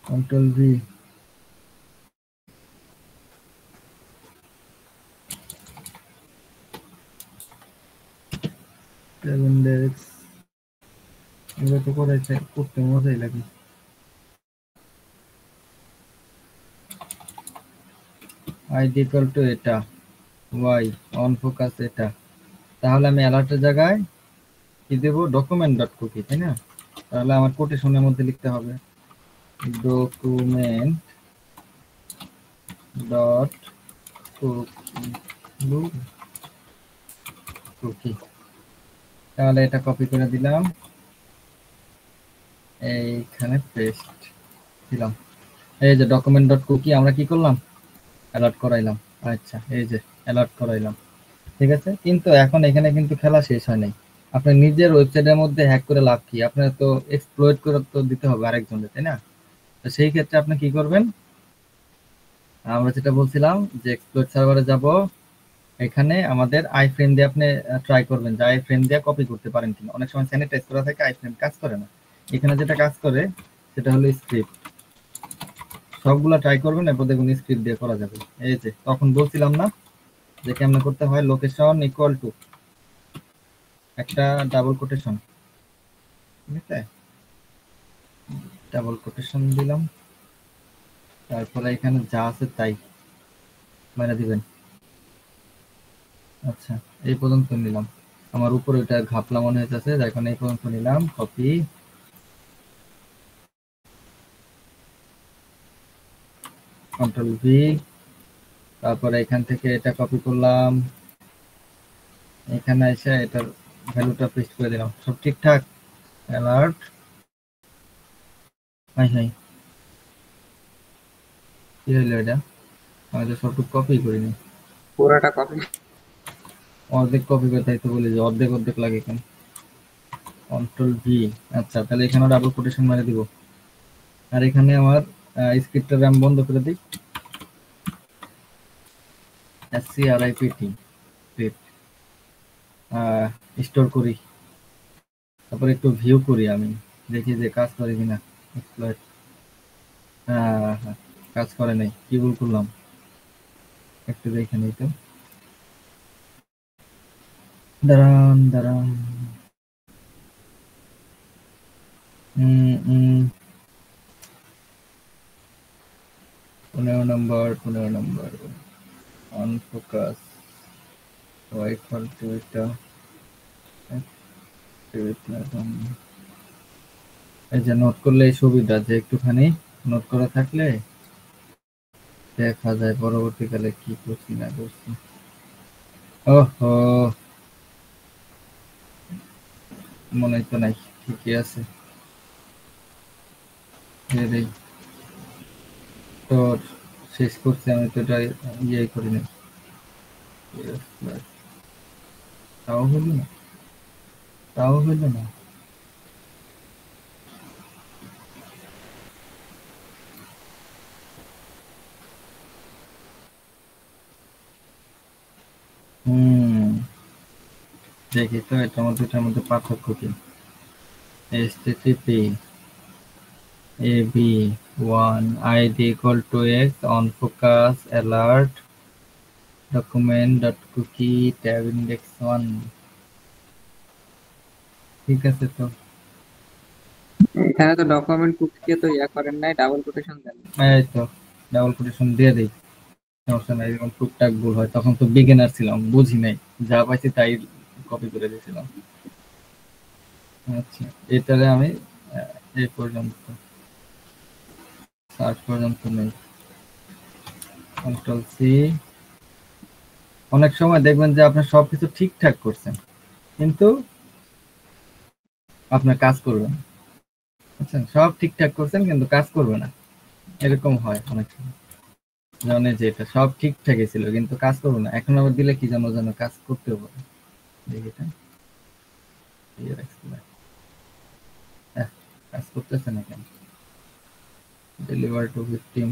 A: কন্ট্রোল ভি, ইন্ডেক্স, এগুলো তো করাইছে, করতে মজাই লাগে। আইডি ইকুয়াল টু এটা, ওয়াই অন ফোকাস এটা। তাহলে আমি অ্যালার্টের জায়গায় কি দেবো, ডকুমেন্ট ডট কুকি, তাই না? তাহলে আমার কোটেশনের মধ্যে লিখতে হবে ডকুমেন্ট ডট কুকি। তাহলে এটা কপি করে দিলাম, এইখানে পেস্ট দিলাম। এই যে ডকুমেন্ট ডট কুকি আমরা কি করলাম, অ্যালার্ট করাইলাম। আচ্ছা, এই যে অ্যালার্ট করাইলাম, ঠিক আছে। কিন্তু এখন এখানে কিন্তু খেলা শেষ হয় নাই। আপনার নিজের ওয়েবসাইটের মধ্যে হ্যাক করে লাভ কি, আপনার তো এক্সপ্লয়েট করে তো দিতে হবে আরেকজনকে, তাই না? তো সেই ক্ষেত্রে আপনি কি করবেন, আমরা যেটা বলছিলাম যে এক্সপ্লয়েট সার্ভারে যাব, এখানে আমাদের আই ফ্রেম দিয়ে আপনি ট্রাই করবেন যে আই ফ্রেম দিয়ে কপি করতে পারেন কিনা। অনেক সময় স্যানিটাইজ করা থাকে, আই ফ্রেম কাজ করে না। এখানে যেটা কাজ করে সেটা হলো স্ক্রিপ্ট। সবগুলা ট্রাই করবেন, এরপর দেখুন স্ক্রিপ্ট দিয়ে করা যাবে। এই যে তখন বলছিলাম না যে কেমনে করতে হয়, লোকেশন ইকুয়াল টু একটা ডাবল কোটেশন, ঠিক আছে, ডাবল কোটেশন দিলাম, তারপরে এখানে যা আছে তাই মেরে দিবেন। আচ্ছা, এই পর্যন্ত নিলাম, আমার উপরে ওটা ঘাপলা মনে হইতেছে, এখন এই পর্যন্ত নিলাম, কপি, কন্ট্রোল ভি, তারপরে এখান থেকে এটা কপি করলাম, এখানে এসে এটার ভ্যালুটা পেস্ট করে দিলাম, সব ঠিকঠাক। অ্যালার্ট, হাই হাই, কি হইলো এটা? আমি তো সবটুকু কপি করিনি।
B: পুরাটা কপি।
A: অর্ধেক কপি করে তাই তো বলি যে অর্ধেক অর্ধেক লাগে কেন। Control V. আচ্ছা, তাহলে এখানে ডাবল কোটেশন মারে দিব। আর এখানে আমার স্ক্রিপ্টটা র্যাম বন্ধ করে দিই। SCRIPT স্টোর করি, তারপর একটু ভিউ করি, আমি দেখি যে কাজ করে কিনা। এক্সপ্লয়েট, হ্যাঁ, কাজ করে নাই, কি ভুল করলাম একটু দেখে নিই তো। দাঁড়ান দাঁড়ান, উম, উম, 15 নম্বর অন ফোকাস, ওয়াইট ফল্ট এটা, এই যে নোট করলে এই সুবিধা যে একটুখানি নোট করা থাকলে দেখা যায় পরবর্তীকালে কি করছি না করছি। ওহো, মনে তো নাই, ঠিকই আছে। এই তোর শেষ করছি আমি তো, এটা ইয়ে করিনি। তাও হইল না, তাও হইল না। হুম, দেখি তো এটার মধ্যে পার্থক্য কি। HTTP AB1 ID equal to X on focus alert document.cookie tab index 1, ঠিক আছে তো।
B: এখানে তো ডকুমেন্ট কুকিকে তো ইয়া করেন নাই, ডাবল কোটেশন দেন।
A: এই তো ডাবল কোটেশন দিয়ে দিই, সমস্যা নাই। এরকম টুকটাক ভুল হয়, তখন তো বিগিনার ছিলাম, বুঝি নাই, যা পাইছি তাই কপি করে দিয়েছিলাম। আচ্ছা, এটারে আমি এই পর্যন্ত, সার্চ পর্যন্ত নেই। Control C. অনেক সময় দেখবেন যে আপনি সবকিছু ঠিকঠাক করছেন, কিন্তু আপনার কাজ করবে না। বুঝছেন, সব ঠিকঠাক করছেন কিন্তু কাজ করবে না, এরকম হয় অনেক সময়। জানে যে এটা সব ঠিকঠাকই ছিল কিন্তু কাজ করবে না, এখন আবার দিলে কি যেন যেন কাজ করতেও পারে। দেখি এটা, কাজ করতেছে না কেন? ডেলিভার টু ভিকটিম,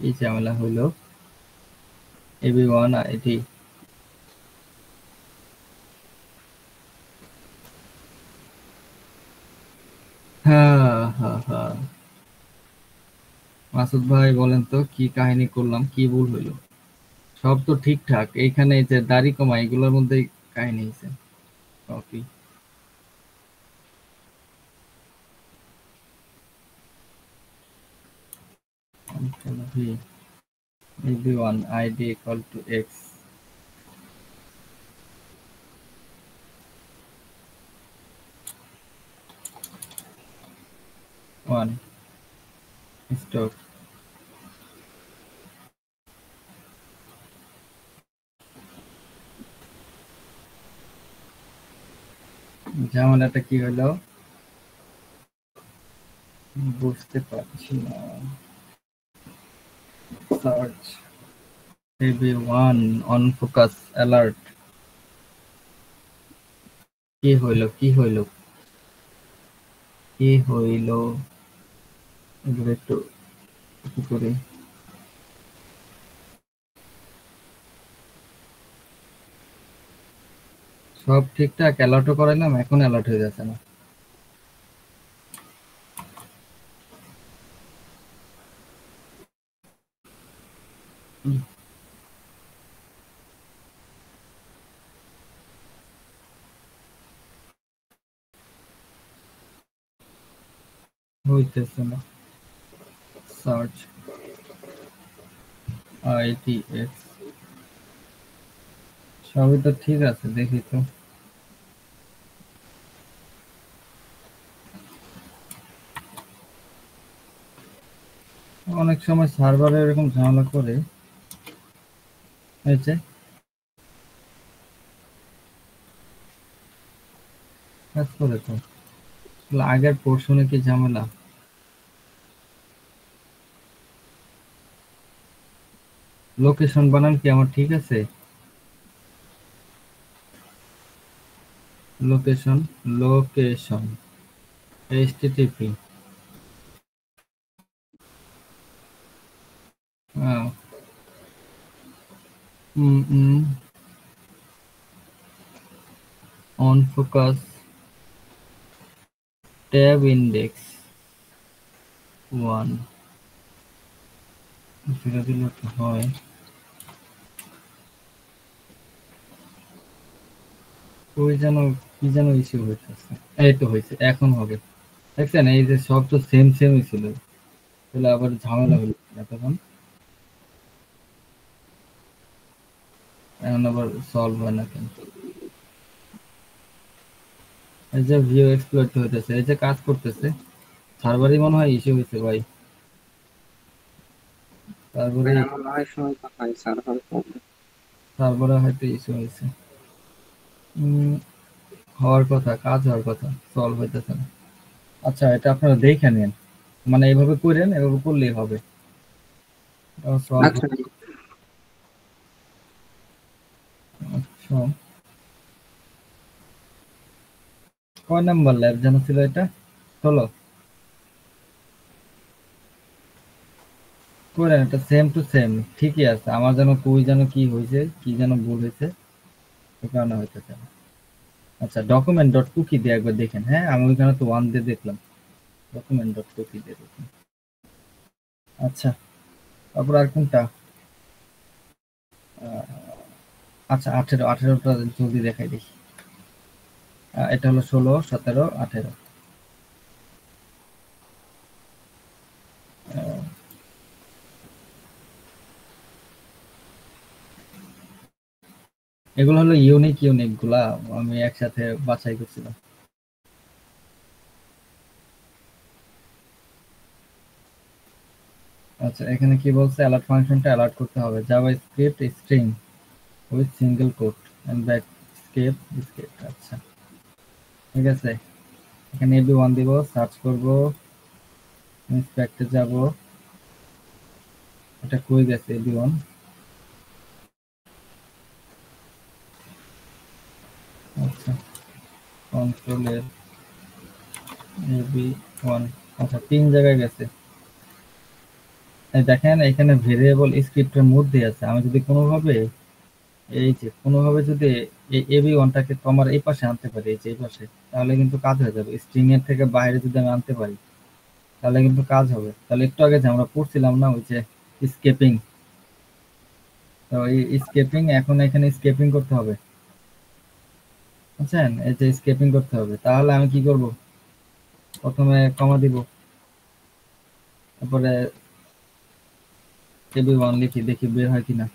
A: এই ঝামেলা হইলো। AB1 ID, হ্যাঁ হ্যাঁ হ্যাঁ। মাসুদ ভাই বলেন তো কি কাহিনী করলাম, কি ভুল হইলো? সব তো ঠিকঠাক, এইখানে এই যে দাড়ি কমা এগুলোর মধ্যেই কাহিনী হয়েছে। Copy, control V, AB1 ID equal to X, 1 stock. ঝামেলাটা কি হলো বুঝতে পারছি না। Search AB1 on focus alert, কি হইলো কি হইলো কি হইলো? এগুলো একটু কি করি। সব ঠিকঠাক অ্যালার্টও করাইলাম, এখন অ্যালার্ট হয়ে যাচ্ছে না। হইতেছে না। সার্চ ITX, সবই তো ঠিক আছে, দেখি তো। অনেক সময় সার্ভারে এরকম ঝামেলা করে। হয়েছে, কাজ করে তো। আগের পোর্শনে কি ঝামেলা? লোকেশন বানান কি আমার ঠিক আছে? Location, location HTTP on focus tab index 1 সেটা দিলে তো হয়। ওই যেন কি যেন ইস্যু হইতেছে, এই তো হয়েছে, এখন হবে। দেখছেন এই যে সব তো সেম সেমই ছিল, তাহলে আবার ঝামেলা হলো না তখন, এখন আবার সলভ হয় না কেন? এই যে ভিউ এক্সপ্লয়েট হইতেছে, এই যে কাজ করতেছে, সার্ভারই মনে হয় ইস্যু হয়েছে ভাই, তারপরে
B: হ্যাঁ, এমন অনেক সময় তো হয় সার্ভার প্রবলেম।
A: সার্ভারে হয়তো ইস্যু হয়েছে। হওয়ার কথা, কাজ হওয়ার কথা, সলভ হইতেছে না। আচ্ছা এটা আপনারা দেখে নেন, মানে এইভাবে করেন, এভাবে করলেই হবে, সলভ।
B: আচ্ছা,
A: আচ্ছা কয় নাম্বার ল্যাব যেন ছিল এটা? 16 করেন, এটা সেম টু সেম ঠিকই আছে, আমার যেন কই যেন কি হয়েছে, কি যেন ভুল হয়েছে, এই কারণে হইতেছে না। আচ্ছা ডকুমেন্ট ডট কুকি দিয়ে একবার দেখেন, হ্যাঁ আমি ওইখানে তো 1 দিয়ে দেখলাম, ডকুমেন্ট ডট কুকি দিয়ে দেখুন। আচ্ছা তারপর আর কোনটা? আচ্ছা 18, 18টা জলদি দেখাই দেখি। এটা হলো 16, 17, 18। এগুলো হলো ইউনিক ইউনিক গুলা, আমি একসাথে বাছাই করছিলাম। আচ্ছা এখানে কি বলছে, অ্যালার্ট ফাংশনটা অ্যালার্ট করতে হবে JavaScript string with single quote and back escape script. আচ্ছা ঠিক আছে, এখানে এবি1 দিব, সার্চ করব, ইন্সপেক্টে যাব, এটা কই গেছে এবি1? আচ্ছা কন্ট্রোল এর এবি1, আচ্ছা 3 জায়গায় গেছে। এই দেখেন এখানে ভেরিয়েবল স্ক্রিপ্টের মধ্যে আছে, আমি যদি কোনোভাবে এই যে কোনোভাবে যদি এই এবি1টাকে তোমার এই পাশে আনতে পারি, এই যে এই পাশে, তাহলে কিন্তু কাজ হয়ে যাবে। স্ট্রিং এর থেকে বাইরে যদি আমি আনতে পারি তাহলে কিন্তু কাজ হবে। তাহলে একটু আগে যে আমরা পড়ছিলাম না ওই যে স্কেপিং, তো এই স্কেপিং, এখন এখানে স্কেপিং করতে হবে, বুঝছেন? এই যে স্কেপিং করতে হবে, তাহলে আমি কি করব, প্রথমে কমা দিব, তারপরে এবি1 লিখি, দেখি বের হয় কিনা,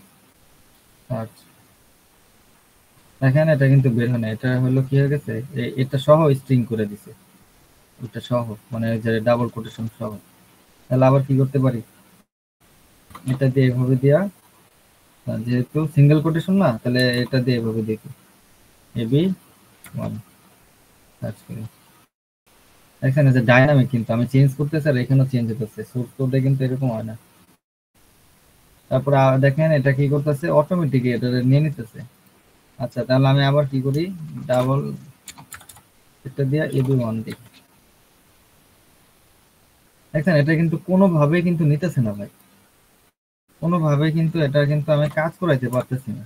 A: সার্চ। দেখেন এটা কিন্তু বের হয় না, এটা হলো কি হয়ে গেছে, এটা সহ স্ট্রিং করে দিছে, এটা সহ মানে ওই যে ডাবল কোটেশন সহ। তাহলে আবার কি করতে পারি, এটা দিয়ে এভাবে দেয়া, যেহেতু সিঙ্গেল কোটেশন না, তাহলে এটা দিয়ে এভাবে দেখি এবি1 সার্চ করি। এখানে যে ডাইনামিক, কিন্তু আমি চেঞ্জ করতেছি আর এখানেও চেঞ্জ হতেছে, সোর্স কোডে কিন্তু এরকম হয় না। তারপর দেখেন এটা কি করতেছে, অটোমেটিক এটা নিয়ে নিতেছে। আচ্ছা তাহলে আমি আবার কি করি, ডাবল এটা দিয়ে এবি1 দিই। দেখেন এটা কিন্তু কোনোভাবে কিন্তু নিতেছে না ভাই, কোনোভাবে কিন্তু এটা কিন্তু আমি কাজ করাইতে পারতেছি না।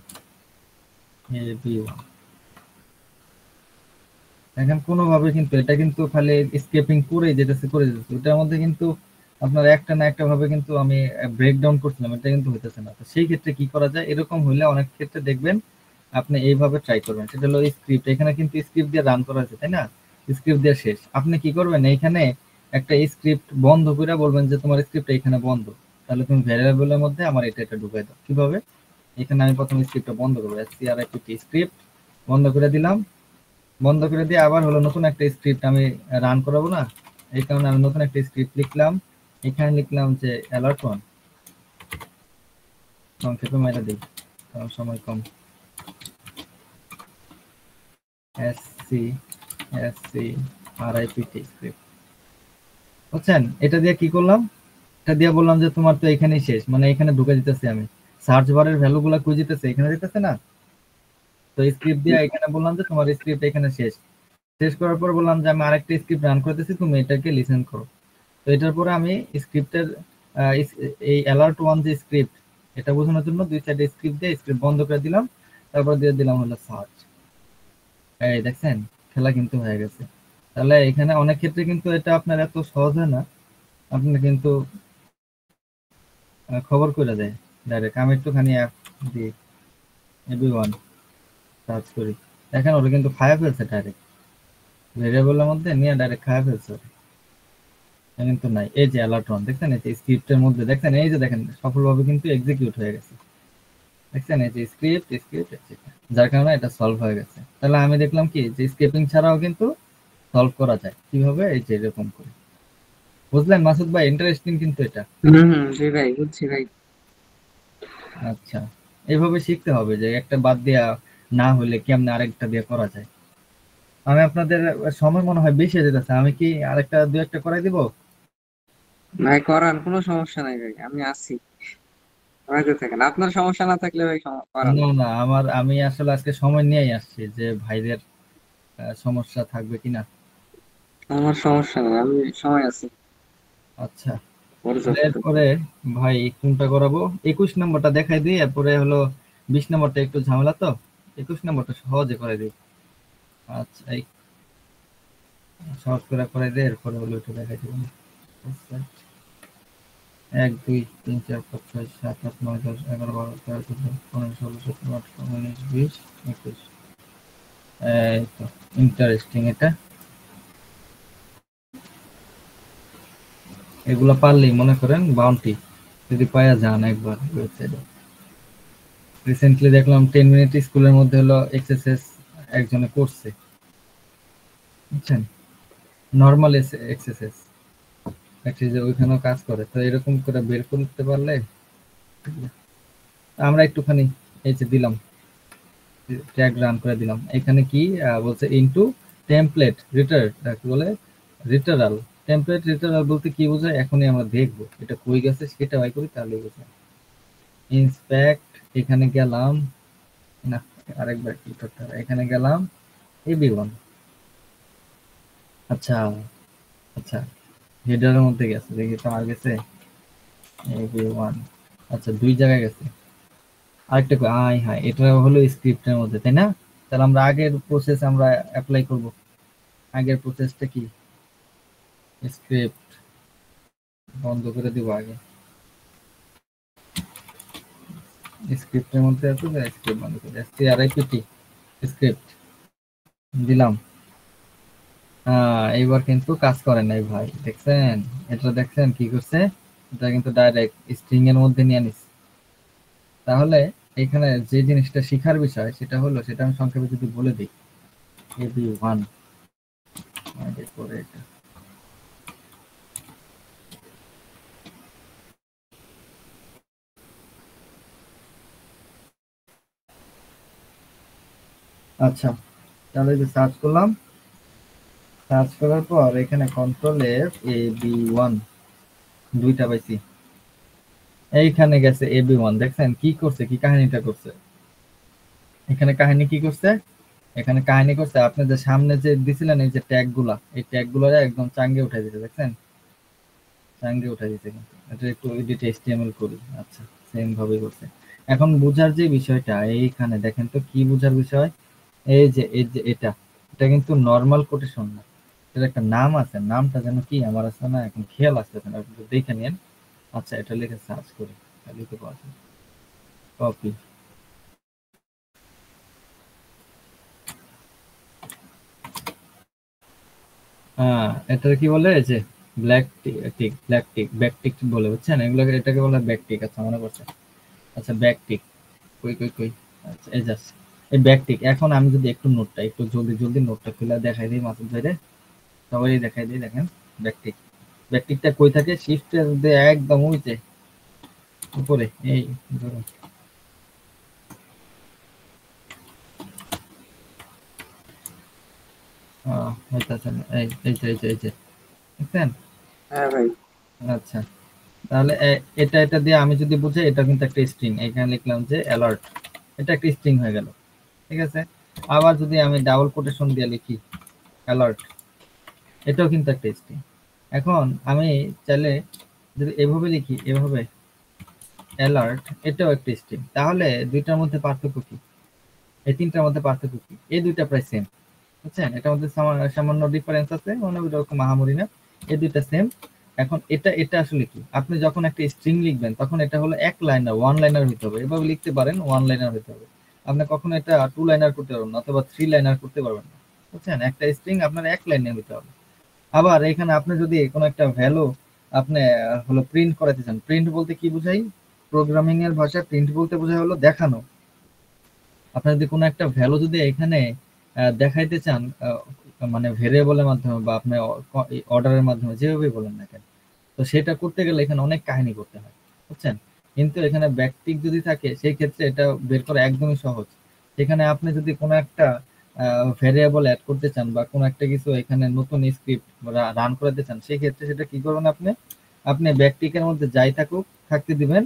A: এবি1 দেখেন কোনোভাবে কিন্তু এটা কিন্তু খালি স্কেপিং করে যেতেছে করে যেতেছে, ওটার মধ্যে কিন্তু আপনার একটা না একটা ভাবে কিন্তু আমি ব্রেকডাউন করছিলাম, এটা কিন্তু হইতেছে না। তো সেই ক্ষেত্রে কি করা যায়, এরকম হইলে অনেক ক্ষেত্রে দেখবেন আপনি এইভাবে ট্রাই করবেন, সেটা হলো স্ক্রিপ্ট, এখানে কিন্তু স্ক্রিপ্ট দিয়ে রান করা আছে তাই না, স্ক্রিপ্ট দিয়ে শেষ। আপনি কি করবেন, এইখানে একটা স্ক্রিপ্ট বন্ধ করে বলবেন যে তোমার স্ক্রিপ্ট এখানে বন্ধ, তাহলে তুমি ভ্যারিয়েবলের মধ্যে আমার এটা ঢুকাই দাও। কিভাবে, এখানে আমি প্রথম স্ক্রিপ্টটা বন্ধ করবো, এসসিআরআইপিটি স্ক্রিপ্ট বন্ধ করে দিলাম, বন্ধ করে দিয়ে আবার হলো নতুন একটা স্ক্রিপ্ট আমি রান করাবো না, এই কারণে আমি নতুন একটা স্ক্রিপ্ট লিখলাম, এখানে লিখলাম যে অ্যালার্ট ওয়ান, সংক্ষেপে মাইরা দিই। সময় কম। এসসি এসসি আরআইপিটি স্ক্রিপ্ট বুঝছেন? এটা দিয়ে কি করলাম, এটা দিয়ে বললাম যে তোমার তো এখানেই শেষ, মানে এখানে ঢুকে দিতেছি আমি, সার্চ বারের ভ্যালুগুলো খুঁজিতেছে এখানে দিতেছে না, তো স্ক্রিপ্ট দিয়ে এখানে বললাম যে তোমার স্ক্রিপ্ট এখানে শেষ। শেষ করার পর বললাম যে আমি আরেকটা স্ক্রিপ্ট রান করতেছি, তুমি এটাকে লিসেন করো। তো এটার পরে আমি স্ক্রিপ্টের এই অ্যালার্ট ওয়ান যে স্ক্রিপ্ট, এটা বোঝানোর জন্য দুই সাইডে স্ক্রিপ্ট দিয়ে স্ক্রিপ্ট বন্ধ করে দিলাম, তারপর দিয়ে দিলাম হলো সার্চ। এই দেখছেন খেলা কিন্তু হয়ে গেছে। তাহলে এখানে অনেক ক্ষেত্রে কিন্তু এটা আপনার এত সহজ হয় না, আপনার কিন্তু খবর করে দেয় ডাইরেক্ট। আমি একটুখানি অ্যাপ দিই, এভরিওয়ান সার্চ করি, দেখেন ওরা কিন্তু খায়া ফেলছে ডাইরেক্ট, ভেরিয়েবলের মধ্যে নিয়ে ডাইরেক্ট খায়া ফেলছে ওরা। কিন্তু নাই, এই যে অ্যালার্ট ওয়ান দেখছেন, এই যে স্ক্রিপ্টের মধ্যে দেখছেন, এই যে দেখেন সফলভাবে কিন্তু এক্সিকিউট হয়ে গেছে, দেখছেন এই যে স্ক্রিপ্ট স্ক্রিপ্ট, যার কারণে এটা সলভ হয়ে গেছে। তাহলে আমি দেখলাম কি যে স্ক্রিপিং ছাড়াও কিন্তু সলভ করা যায় কিভাবে, এই যে এরকম করে। বুঝলেন মাসুদ ভাই? ইন্টারেস্টিং কিন্তু এটা।
B: জি ভাই, বুঝছি ভাই।
A: আচ্ছা, এইভাবে শিখতে হবে যে একটা বাদ দেয়া না হলে কেমনে আরেকটা দিয়ে করা যায়। আমি আপনাদের সময় মনে হয় বেশি হয়ে যেতেছে, আমি কি আরেকটা দু একটা করাই দিব?
B: ভাই করান, কোনো সমস্যা নাই ভাই, আমি আছি, করাইতে থাকেন, আপনার সমস্যা না থাকলে ভাই করান।
A: না না, আমি আসলে আজকে সময় নিয়েই আসছি যে ভাইদের সমস্যা থাকবে কিনা।
B: আমার সমস্যা নেই, আমি সময় আছি
A: আচ্ছা, তাহলে
B: পর্যাপ্ত।
A: এরপরে ভাই কোনটা করাবো? 21 নম্বরটা দেখাই দিই, এরপরে হলো 20 নম্বরটা একটু ঝামেলা, তো 21 নম্বরটা সহজে করে দিই। আচ্ছা, এই সহজ করে করাই দিই, এরপরে হলো একটু দেখাই দিব। আচ্ছা, 1 2 3 4 5 6 7 8 9 10 11 12 13 14 15 16 17 18 19 20 এই তো ইন্টারেস্টিং এটা। এগুলো পারলেই মনে করেন বাউন্টি যদি পাওয়া যান একবার ওয়েবসাইটে। রিসেন্টলি দেখলাম 10 মিনিট স্কুলের মধ্যে হলো এক্সারসাইজ একজনে করছে, বুঝছেন, নর্মাল এক্সারসাইজ, যে ওইখানেও কাজ করে, তো এরকম করে বের করতে পারলে আমরা একটুখানি এই যে দিলাম, ট্যাগ রান করে দিলাম। এখানে কি বলছে, ইনটু টেমপ্লেট রিটার, কি বলে, রিটারাল। টেমপ্লেট রিটারাল বলতে কি বোঝায় এখনই আমরা দেখবো, এটা কই গেছে সেটা বাই করি তাহলে বোঝায়। ইন্সপেক্ট, এখানে গেলাম, না আরেকবার কি করতে হবে, এখানে গেলাম এবি1। আচ্ছা আচ্ছা, হেডারের মধ্যে গেছে, দেখি তো আর গেছে এবি1। আচ্ছা, দুই জায়গায় গেছে। আরেকটা আই হ্যাঁ, এটা হলো স্ক্রিপ্টের মধ্যে, তাই না? তাহলে আমরা আগের প্রসেস আমরা অ্যাপ্লাই করব। আগের প্রসেসটা কি, স্ক্রিপ্ট বন্ধ করে দিব আগে, স্ক্রিপ্টের মধ্যে আছে, স্ক্রিপ্ট বন্ধ করে এসটিআরআইপিটি স্ক্রিপ্ট দিলাম। এইবার কিন্তু কাজ করে নাই ভাই, দেখছেন? এটা দেখছেন কি করছে, এটা কিন্তু ডাইরেক্ট স্ট্রিং এর মধ্যে নিয়ে নিস। তাহলে এখানে যে জিনিসটা শিখার বিষয় সেটা হলো, সেটা আমি সংক্ষেপে যদি বলে দিই, এবি1 আগে করে এটা। আচ্ছা, তাহলে যে সার্চ করলাম, সার্চ করার পর এখানে কন্ট্রোল এফ এবি1 দুইটা পাইছি, এইখানে গেছে এবি1। দেখছেন কি করছে, কি কাহিনীটা করছে এখানে, কাহিনী কি করছে, এখানে কাহিনী করছে আপনি যে সামনে যে দিছিলেন এই যে ট্যাগ গুলা, এই ট্যাগ গুলারে একদম চাঙ্গে উঠাই দিতে, দেখছেন চাঙ্গে উঠাই দিতে। কিন্তু এটা একটু এডিট এইচটিএমএল করি। আচ্ছা, সেম ভাবে করছে। এখন বুঝার যে বিষয়টা এইখানে দেখেন তো, কি বুঝার বিষয়, এই যে এটা, এটা কিন্তু নর্মাল কোটেশন না, এটার একটা নাম আছে, নামটা যেন কি আমার আছে না, এখন খেয়াল আসছে না, আপনি দেখে নিন। আচ্ছা, এটা লিখে সার্চ করি, লিখে পাওয়া যায়, কপি। হ্যাঁ, এটা কি বলে, এই যে black tick, black tick, back tick বলে, বুঝছেন এগুলো, এটাকে বলে ব্যাক টিক। আচ্ছা, মনে করছে। আচ্ছা, ব্যাক টিক, কই কই কই, আচ্ছা এই জাস্ট এই ব্যাক টিক। এখন আমি যদি একটু নোটটা একটু জলদি জলদি নোটটা খুলে দেখাই দিই মাসুদ ভাইরে, সবাই দেখাই দিই, দেখেন ব্যাক টিক। ব্যাক টিকটা কই থাকে, শিফটের দিয়ে একদম ওই যে উপরে, এই ধরুন হইতাছে না। এই যে দেখছেন?
B: হ্যাঁ ভাই।
A: আচ্ছা, তাহলে এটা এটা দিয়ে আমি যদি বুঝাই, এটা কিন্তু একটা স্ট্রিং, এখানে লিখলাম যে অ্যালার্ট, এটা একটা স্ট্রিং হয়ে গেল। ঠিক আছে, আবার যদি আমি ডাবল কোটেশন দিয়ে লিখি অ্যালার্ট, এটাও কিন্তু একটা স্ট্রিং। এখন আমি চাইলে যদি এভাবে লিখি, এভাবে অ্যালার্ট, এটাও একটা স্ট্রিং। তাহলে দুইটার মধ্যে পার্থক্য কি? এই তিনটার মধ্যে পার্থক্য কি? এই দুইটা প্রায় সেম, বুঝছেন? এটার মধ্যে সামান্য ডিফারেন্স আছে, মানে ওইরকম মাহামুরি না, এই দুইটা সেম। এখন এটা এটা আসলে কি? আপনি যখন একটা স্ট্রিং লিখবেন তখন এটা হলো এক লাইনার, ওয়ান লাইনার হইতে হবে, এভাবে লিখতে পারেন, ওয়ান লাইনার হইতে হবে। আপনি কখনো এটা টু লাইনার করতে পারবেন না, অথবা থ্রি লাইনার করতে পারবেন না, বুঝছেন? একটা স্ট্রিং আপনার এক লাইনে হইতে হবে। আবার এখানে আপনি যদি কোনো একটা ভ্যালু আপনি হলো প্রিন্ট করাতে চান, প্রিন্ট বলতে কি বোঝাই? প্রোগ্রামিং এর ভাষায় প্রিন্ট বলতে বোঝায় হলো দেখানো। আপনি যদি কোনো একটা ভ্যালু যদি এখানে দেখাইতে চান, মানে ভেরিয়েবলের মাধ্যমে বা আপনি অর্ডারের মাধ্যমে, যেভাবে বলেন না কেন, তো সেটা করতে গেলে এখানে অনেক কাহিনী করতে হয়, বুঝছেন? কিন্তু এখানে ব্যাকটিক যদি থাকে, সেই ক্ষেত্রে এটা বের করা একদমই সহজ। সেখানে আপনি যদি কোনো একটা ভেরিয়েবল অ্যাড করতে চান বা কোনো একটা কিছু এখানে নতুন স্ক্রিপ্ট রান করাতে চান, সেই ক্ষেত্রে সেটা কি করবেন? আপনি আপনি ব্যাকটিকের মধ্যে যাই থাকুক থাকতে দিবেন,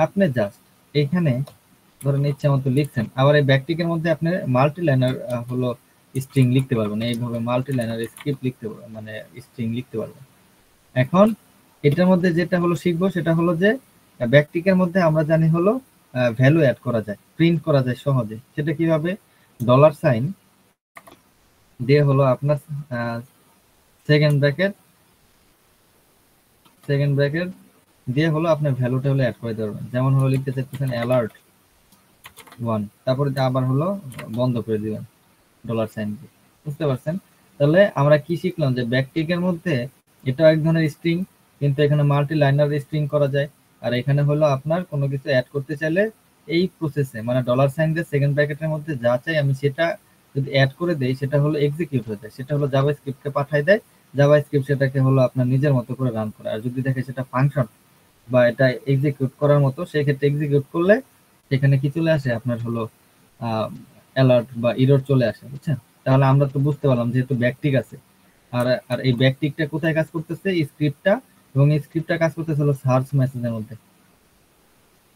A: আপনি জাস্ট এখানে ধরেন ইচ্ছা মতো লিখছেন। আবার এই ব্যাকটিকের মধ্যে আপনি মাল্টি লাইনার হলো স্ট্রিং লিখতে পারবেন, এইভাবে মাল্টি লাইনার স্ক্রিপ্ট লিখতে পারবেন, মানে স্ট্রিং লিখতে পারবেন। এখন এটার মধ্যে যেটা হলো শিখবো, সেটা হলো যে ব্যাকটিকের মধ্যে আমরা জানি হলো ভ্যালু অ্যাড করা যায়, প্রিন্ট করা যায় সহজে। সেটা কিভাবে? ডলার সাইন দিয়ে হলো আপনার সেকেন্ড ব্র্যাকেট, সেকেন্ড ব্র্যাকেট দিয়ে হলো আপনার ভ্যালুটা হলো অ্যাড করে দিতে পারবেন। যেমন হলো লিখতে চাচ্ছেন অ্যালার্ট 1, তারপরে আবার হলো বন্ধ করে দিবেন ডলার সাইন দিয়ে। বুঝতে পারছেন? তাহলে আমরা কি শিখলাম? যে ব্যাকটিকের মধ্যে এটাও এক ধরনের স্ট্রিং, কিন্তু এখানে মাল্টি লাইনার স্ট্রিং করা যায়। আর এখানে হলো আপনার কোনো কিছু অ্যাড করতে চাইলে এই প্রসেসে, মানে ডলার সাইন দিয়ে সেকেন্ড ব্র্যাকেটের মধ্যে যা চাই আমি সেটা যদি অ্যাড করে দেই, সেটা হলো এক্সিকিউট হয়ে যায়, সেটা হলো জাভা স্ক্রিপ্টকে পাঠায় দেয়। জাভা স্ক্রিপ্ট সেটাকে হলো আপনার নিজের মতো করে রান করে। আর যদি দেখে সেটা ফাংশন বা এটা এক্সিকিউট করার মতো, সেই ক্ষেত্রে এক্সিকিউট করলে সেখানে কি চলে আসে? আপনার হলো অ্যালার্ট বা ইরর চলে আসে, বুঝছেন? তাহলে আমরা তো বুঝতে পারলাম যেহেতু ব্যাকটিক আছে, আর আর এই ব্যাকটিকটা কোথায় কাজ করতেছে? স্ক্রিপ্টটা, এবং এই স্ক্রিপ্টটা কাজ করতেছে হলো সার্চ মেসেজের মধ্যে,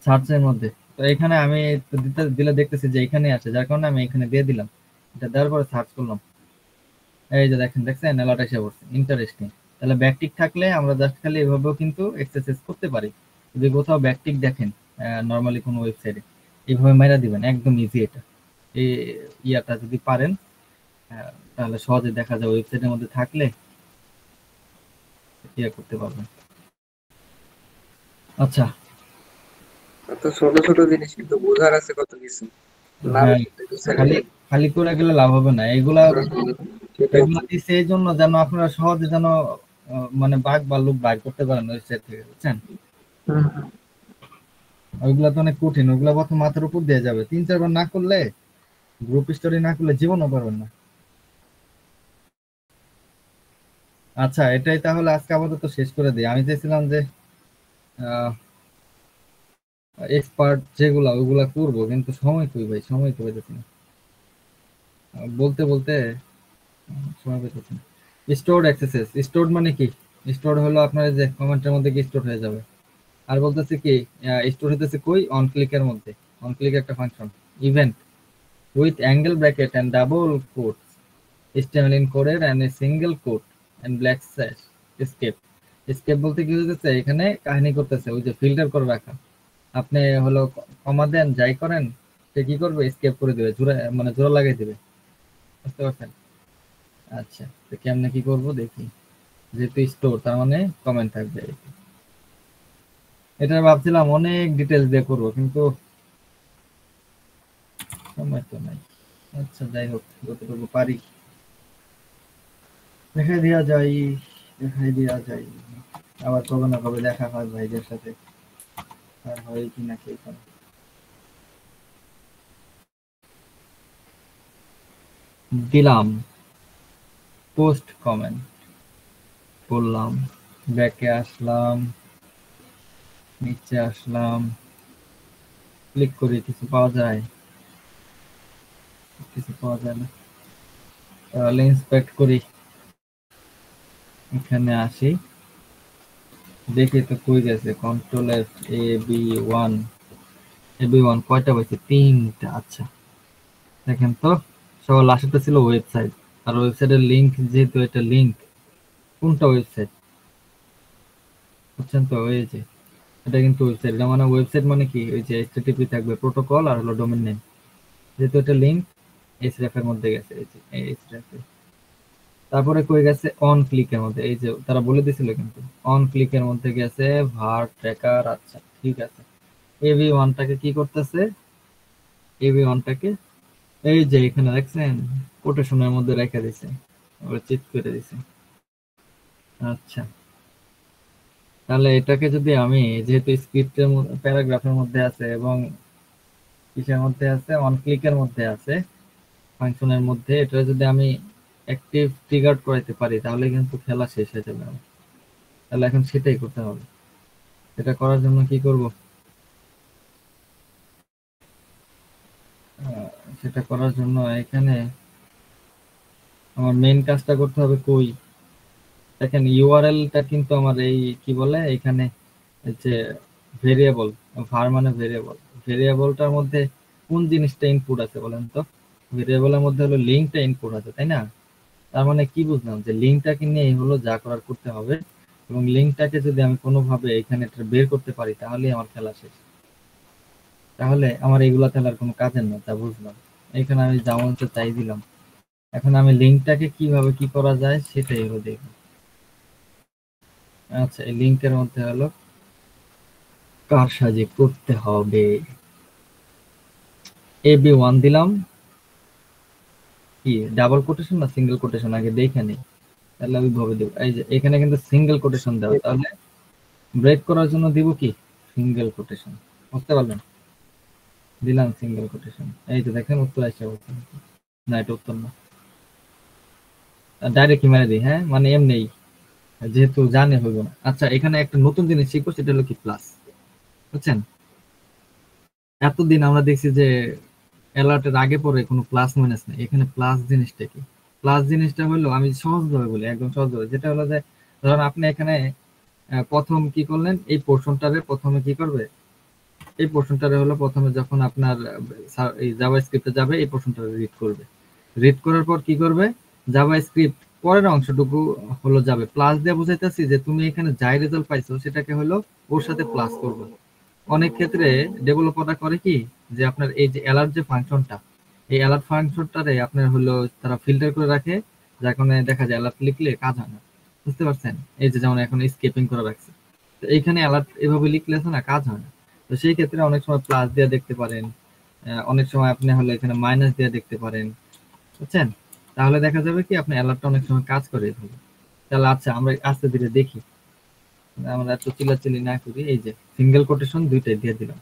A: সার্চের মধ্যে। তো এখানে আমি দিলে দেখতেছি যে এখানে আছে, যার কারণে আমি এখানে দিয়ে দিলাম। এটা দেওয়ার পরে সার্চ করলাম, এই যে দেখছেন অ্যালার্ট এসে পড়ছে। ইন্টারেস্টিং। তাহলে ব্যাকটিক থাকলে আমরা জাস্ট খালি এভাবেও কিন্তু এক্সারসাইজ করতে পারি। যদি কোথাও ব্যাকটিক দেখেন নর্মালি কোনো ওয়েবসাইটে, এইভাবে মেরা দিবেন, একদম ইজি এটা। এই ইয়াটা যদি পারেন, তাহলে সহজে দেখা যায় ওয়েবসাইটের মধ্যে থাকলে ইয়া করতে পারবেন। আচ্ছা।
B: তো ছোট ছোট জিনিস কিন্তু বোঝার আছে কত কিছু, না
A: হ্যাঁ,
B: বুঝতে কিছু
A: খালি
B: নেই।
A: খালি করে গেলে লাভ হবে না। এগুলা
B: সেটাই
A: এগুলা
B: তো।
A: দিচ্ছে এই জন্য যেন আপনারা সহজে যেন মানে বাঘ ভাল্লুক বাইর করতে পারেন ওয়েবসাইট থেকে, বুঝছেন?
B: হুম, হুম।
A: ওইগুলা তো অনেক কঠিন, ওইগুলা প্রথম মাথার উপর দিয়ে যাবে, 3-4 বার না করলে, গ্রুপ স্টোরি না করলে জীবনও পারবেন না। আচ্ছা, এটাই তাহলে আজকে আপাতত শেষ করে দিই। আমি চাইছিলাম যে এক্সপার্ট যেগুলা ওইগুলা করবো, কিন্তু সময় কই ভাই, সময় তো পেতেছি না। বলতে বলতে সময় পেতেছি না। স্টোরড অ্যাক্সেসেস, স্টোরড মানে কি? স্টোরড হলো আপনার যে কমেন্টের মধ্যে কি স্টোর হয়ে যাবে। আর বলতেছে কি, স্টোর হইতেছে কই? অন ক্লিকের মধ্যে। অন ক্লিক একটা function, event with angle bracket and double quotes, HTML encoded and a single quote and black slash escape. escape বলতে কি হইতেছে? এখানে কাহিনী করতেছে, ওই যে ফিল্টার করে রাখা। আপনি হলো কমা দেন, যাই করেন, সে কি করবে? escape করে দিবে, জোড়া মানে জোড়া লাগাই দিবে। বুঝতে পারছেন? আচ্ছা, তো কেমনে কি করব দেখি। যেহেতু স্টোর, তার মানে কমেন্ট থাকবে। এটা ভাবছিলাম অনেক ডিটেলস দিয়ে করবো, কিন্তু সময় তো নাই। আচ্ছা, যাই হোক, যতটুকু পারি দেখাই দেওয়া যায়, দেখাই দেওয়া যায়। আবার কবে না কবে দেখা হয় ভাইদের সাথে, আর হয় কি না কে জানে। দিলাম পোস্ট কমেন্ট, করলাম, ব্যাকে আসলাম, নিচে আসলাম, ক্লিক করি, কিছু পাওয়া যায়? কিছু পাওয়া যায় না। তাহলে ইন্সপেক্ট করি, এখানে আসি, দেখি তো কই গেছে। Control F, A B one, A B one কয়টা পাইছে? 3টা। আচ্ছা দেখেন তো, সবার লাস্টটা ছিল ওয়েবসাইট, আর ওয়েবসাইটের লিংক, যেহেতু এটা লিংক, কোনটা ওয়েবসাইট বুঝছেন তো? ওই যে এটা কিন্তু ওয়েবসাইট, এটা মানে ওয়েবসাইট মানে কি, ওই যে এইচটিটিপি থাকবে, প্রোটোকল আর হলো ডোমেন নেম, যেহেতু এটা লিংক এইচরেফ এর মধ্যে গেছে, এই যে এইচরেফ। তারপরে কই গেছে? অন ক্লিকের মধ্যে, এই যে তারা বলে দিছিল কিন্তু অন ক্লিকের মধ্যে গেছে ভার ট্র্যাকার। আচ্ছা ঠিক আছে, এবি ওয়ানটাকে কি করতেছে? এবি ওয়ানটাকে এই যে এখানে দেখছেন কোটেশনের মধ্যে রেখে দিছে, ওরা চিট করে দিছে। আচ্ছা তাহলে এটাকে যদি আমি, যেহেতু স্ক্রিপ্টের প্যারাগ্রাফের মধ্যে আছে এবং কিসের মধ্যে আছে, অন ক্লিকের মধ্যে আছে, ফাংশনের মধ্যে, এটা যদি আমি অ্যাক্টিভ ট্রিগার করাইতে পারি তাহলে কিন্তু খেলা শেষ হয়ে যাবে আমার। তাহলে এখন সেটাই করতে হবে। এটা করার জন্য কি করব? আহ, সেটা করার জন্য এখানে আমার মেইন কাজটা করতে হবে। কই দেখেন ইউআরএলটা কিন্তু আমার এই কি বলে এখানে, এই যে ভেরিয়েবল, var মানে ভেরিয়েবল, ভেরিয়েবলটার মধ্যে কোন জিনিসটা ইনপুট আছে বলেন তো? ভেরিয়েবলের মধ্যে হলো লিঙ্কটা ইনপুট আছে, তাই না? তার মানে কি বুঝলাম, যে লিঙ্কটাকে নিয়ে হলো যা করার করতে হবে, এবং লিঙ্কটাকে যদি আমি কোনোভাবে এখানে একটা বের করতে পারি তাহলেই আমার খেলা শেষ। তাহলে আমার এগুলা খেলার কোনো কাজের না, তা বুঝলাম। এখানে আমি যেমন চাই দিলাম। এখন আমি লিঙ্কটাকে কিভাবে কি করা যায় সেটাই হলো দেখব। আচ্ছা এই লিঙ্কের মধ্যে হলো কারসাজি করতে হবে। এবি ওয়ান দিলাম, কি ডাবল কোটেশন না সিঙ্গেল কোটেশন আগে দেখে নেই, তাহলে আমি ভাবে দেবো। এই যে এখানে কিন্তু সিঙ্গেল কোটেশন দেওয়া, তাহলে ব্রেক করার জন্য দিব কি সিঙ্গেল কোটেশন, বুঝতে পারলেন? দিলাম সিঙ্গেল কোটেশন, এই যে দেখেন উত্তর আসছে বলছে। না এটা উত্তর না, ডাইরেক্ট মেরে দিই, হ্যাঁ মানে এমনি, যেহেতু জানে হইব না। আচ্ছা এখানে একটা নতুন জিনিস শিখবো, সেটা হলো কি প্লাস, বুঝছেন? এতদিন আমরা দেখছি যে অ্যালার্টের আগে পরে কোনো প্লাস মাইনাস নেই, এখানে প্লাস জিনিসটা কি? প্লাস জিনিসটা হলো, আমি সহজভাবে বলি, একদম সহজভাবে, যেটা হলো যে ধরুন আপনি এখানে প্রথম কি করলেন, এই পোর্শনটারে প্রথমে কি করবে, এই পোর্শনটারে হলো প্রথমে যখন আপনার এই জাভা স্ক্রিপ্টে যাবে, এই পোর্শনটা রিড করবে, রিড করার পর কি করবে, জাভা স্ক্রিপ্ট পরের অংশটুকু হলো যাবে, প্লাস দিয়ে বুঝাইতেছি যে তুমি এখানে যাই রেজাল্ট পাইছো সেটাকে হলো ওর সাথে প্লাস করবে। অনেক ক্ষেত্রে ডেভেলপাররা করে কি, যে আপনার এই যে অ্যালার্ট যে ফাংশনটা, এই অ্যালার্ট ফাংশনটারে আপনার হলো তারা ফিল্টার করে রাখে, যার কারণে দেখা যায় অ্যালার্ট লিখলে কাজ হয় না, বুঝতে পারছেন? এই যে যেমন এখন স্কেপিং করে রাখছে, তো এইখানে অ্যালার্ট এভাবে লিখলে আছে না, কাজ হয় না। তো সেই ক্ষেত্রে অনেক সময় প্লাস দিয়ে দেখতে পারেন, অনেক সময় আপনি হলো এখানে মাইনাস দিয়ে দেখতে পারেন, বুঝছেন? তাহলে দেখা যাবে কি আপনার অ্যালার্টটা অনেক সময় কাজ করে এভাবে। তাহলে আচ্ছা আমরা আস্তে ধীরে দেখি, আমরা এত চিল্লাচিল্লি না করি। এই যে সিঙ্গেল কোটেশন দুইটাই দিয়ে দিলাম,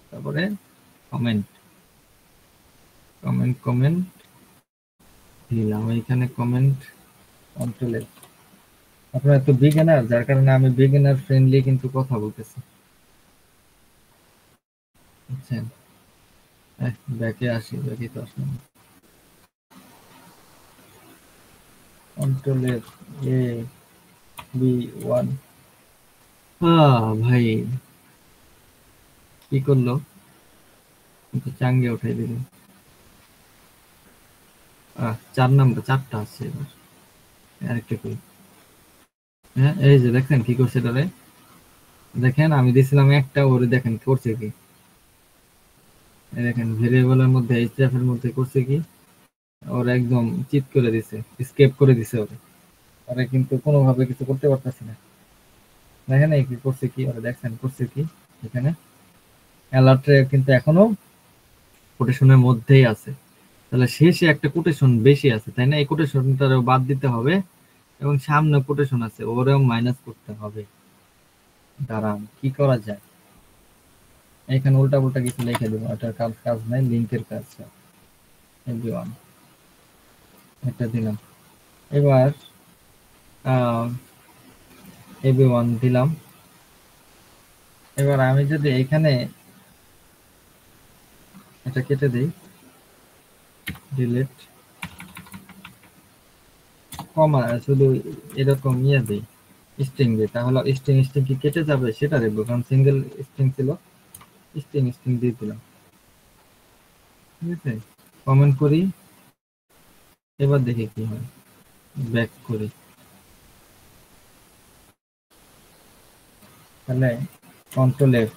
A: তারপরে কমেন্ট, কমেন্ট কমেন্ট দিলাম, এইখানে কমেন্ট কন্ট্রোল। আপনারা তো বিগিনার, যার কারণে আমি বিগিনার ফ্রেন্ডলি কিন্তু কথা বলতেছি, বুঝছেন? ব্যাকে আসি, ব্যাকে তো আসলাম, কন্ট্রোল এ বি ওয়ান। ভাই কি করলো, কিন্তু চাঙ্গে উঠাই দিল। 4 নাম্বার, 4টা আছে এবার, আরেকটা করি। হ্যাঁ এই যে দেখেন কি করছে এটারে, দেখেন আমি দিছিলাম একটা, ওরে দেখেন করছে কি, এই দেখেন ভেরিয়েবলের মধ্যে এইচএফ এর মধ্যে করছে কি, ওরা একদম চিট করে দিছে, স্কেপ করে দিছে ওরে। ওরা কিন্তু কোনোভাবে কিছু করতে পারতেছে না। দেখেন এই কি করছে কি, ওরা দেখছেন করছে কি, এখানে অ্যালার্টে কিন্তু এখনো কোটেশনের মধ্যেই আছে, তাহলে শেষে একটা কোটেশন বেশি আছে, তাই না? এই কোটেশনটারও বাদ দিতে হবে, এবং সামনে কোটেশন আছে ওরেও মাইনাস করতে হবে। দাঁড়ান কি করা যায়, এখানে উল্টা উল্টা কিছু লিখে দেবো, এটার কাজ কাজ নাই, লিঙ্কের কাজ। এভরিওয়ান এটা দিলাম, এবার এভরিওয়ান দিলাম। এবার আমি যদি এখানে এটা কেটে দিই, ডিলিট, কমা শুধু এরকম ইয়ে দেই স্ট্রিং দিই, তাহলে স্ট্রিং স্ট্রিং কি কেটে যাবে সেটা দেখবো, কারণ সিঙ্গেল স্ট্রিং ছিল, স্ট্রিং স্ট্রিং দিয়ে দিলাম। ঠিক আছে, কমেন্ট করি, এবার দেখি কি হয়, ব্যাক করি। তাহলে কন্ট্রোল এফ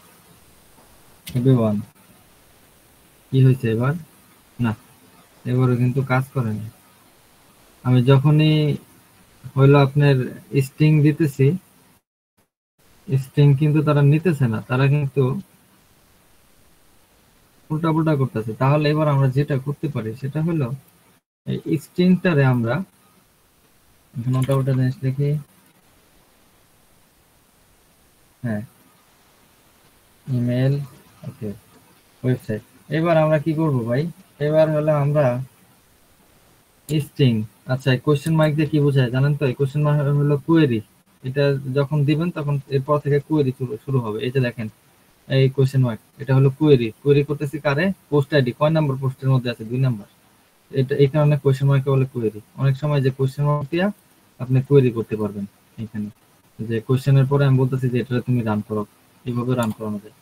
A: এভরিওয়ান, কি হয়েছে এবার? না, এবারও কিন্তু কাজ করেনি। আমি যখনই হইলো আপনার স্ট্রিং দিতেছি, স্ট্রিং কিন্তু তারা নিতেছে না, তারা কিন্তু উল্টা পুল্টা করতেছে। তাহলে এবার আমরা যেটা করতে পারি সেটা হলো এই স্ট্রিংটারে আমরা এখন উল্টা পুল্টা জিনিস লিখি। হ্যাঁ, ইমেল, ওকে, ওয়েবসাইট। এবার আমরা কি করব ভাই, এবার হলো আমরা স্ট্রিং, আচ্ছা এই কোশ্চেন মার্ক দিয়ে কি বোঝায় জানেন তো? এই কোশ্চেন মার্ক হলো কোয়েরি, এটা যখন দিবেন তখন এরপর থেকে কোয়েরি শুরু হবে। এই যে দেখেন এই কোশ্চেন মার্ক, এটা হলো কোয়েরি, কোয়েরি করতেছি কারে? পোস্ট আইডি, কয় নাম্বার পোস্টের মধ্যে আছে? 2 নাম্বার। এটা এই কারণে কোশ্চেন মার্কে বলে কোয়েরি। অনেক সময় যে কোশ্চেন মার্ক দিয়া আপনি কোয়েরি করতে পারবেন এখানে, যে কোশ্চেনের পরে আমি বলতেছি যে এটা তুমি রান করো, এইভাবে রান করানো যায়।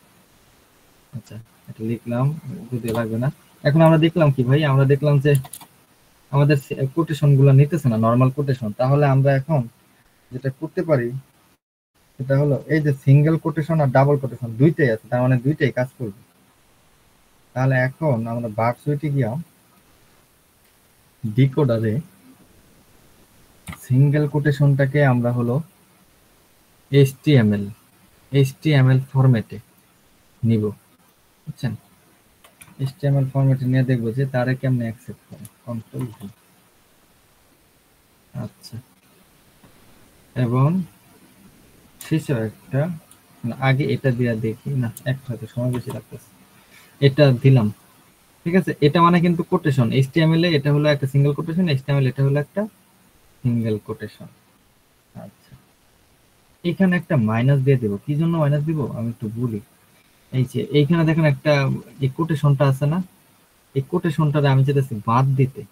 A: আচ্ছা, এটা লিখলাম, যদি লাগবে না। এখন আমরা দেখলাম কি ভাই, আমরা দেখলাম যে আমাদের কোটেশন গুলো নিতেছে না, নরমাল কোটেশন। তাহলে আমরা এখন যেটা করতে পারি সেটা হলো এই যে সিঙ্গেল কোটেশন আর ডাবল কোটেশন দুইটাই আছে, তার মানে দুইটাই কাজ করবে। তাহলে এখন আমরা বাক সুইটে গিয়া ডিকোডারে সিঙ্গেল কোটেশনটাকে আমরা হলো এইচটিএমএল ফরম্যাটে নিব, বুঝছেন? এইচটিএমএল ফরম্যাটে নিয়ে দেখবো যে তারে কেমনে অ্যাকসেপ্ট করে। কন্ট্রোল ভি, আচ্ছা, এবং শেষে একটা, আগে এটা দিয়ে দেখি, না একটা হয়তো সময় বেশি লাগতেছে, এটা দিলাম। ঠিক আছে, এটা মানে কিন্তু কোটেশন, এইচটিএমএল এ এটা হলো একটা সিঙ্গেল কোটেশন, এইচটিএমএল এটা হলো একটা সিঙ্গেল কোটেশন। আচ্ছা, এখানে একটা মাইনাস দিয়ে দেব। কি জন্য মাইনাস দিব আমি একটু বলি। এই যে এইখানে দেখেন একটা এই কোটেশনটা আছে না, এই কোটেশনটারে আমি চাইতেছি বাদ দিতে,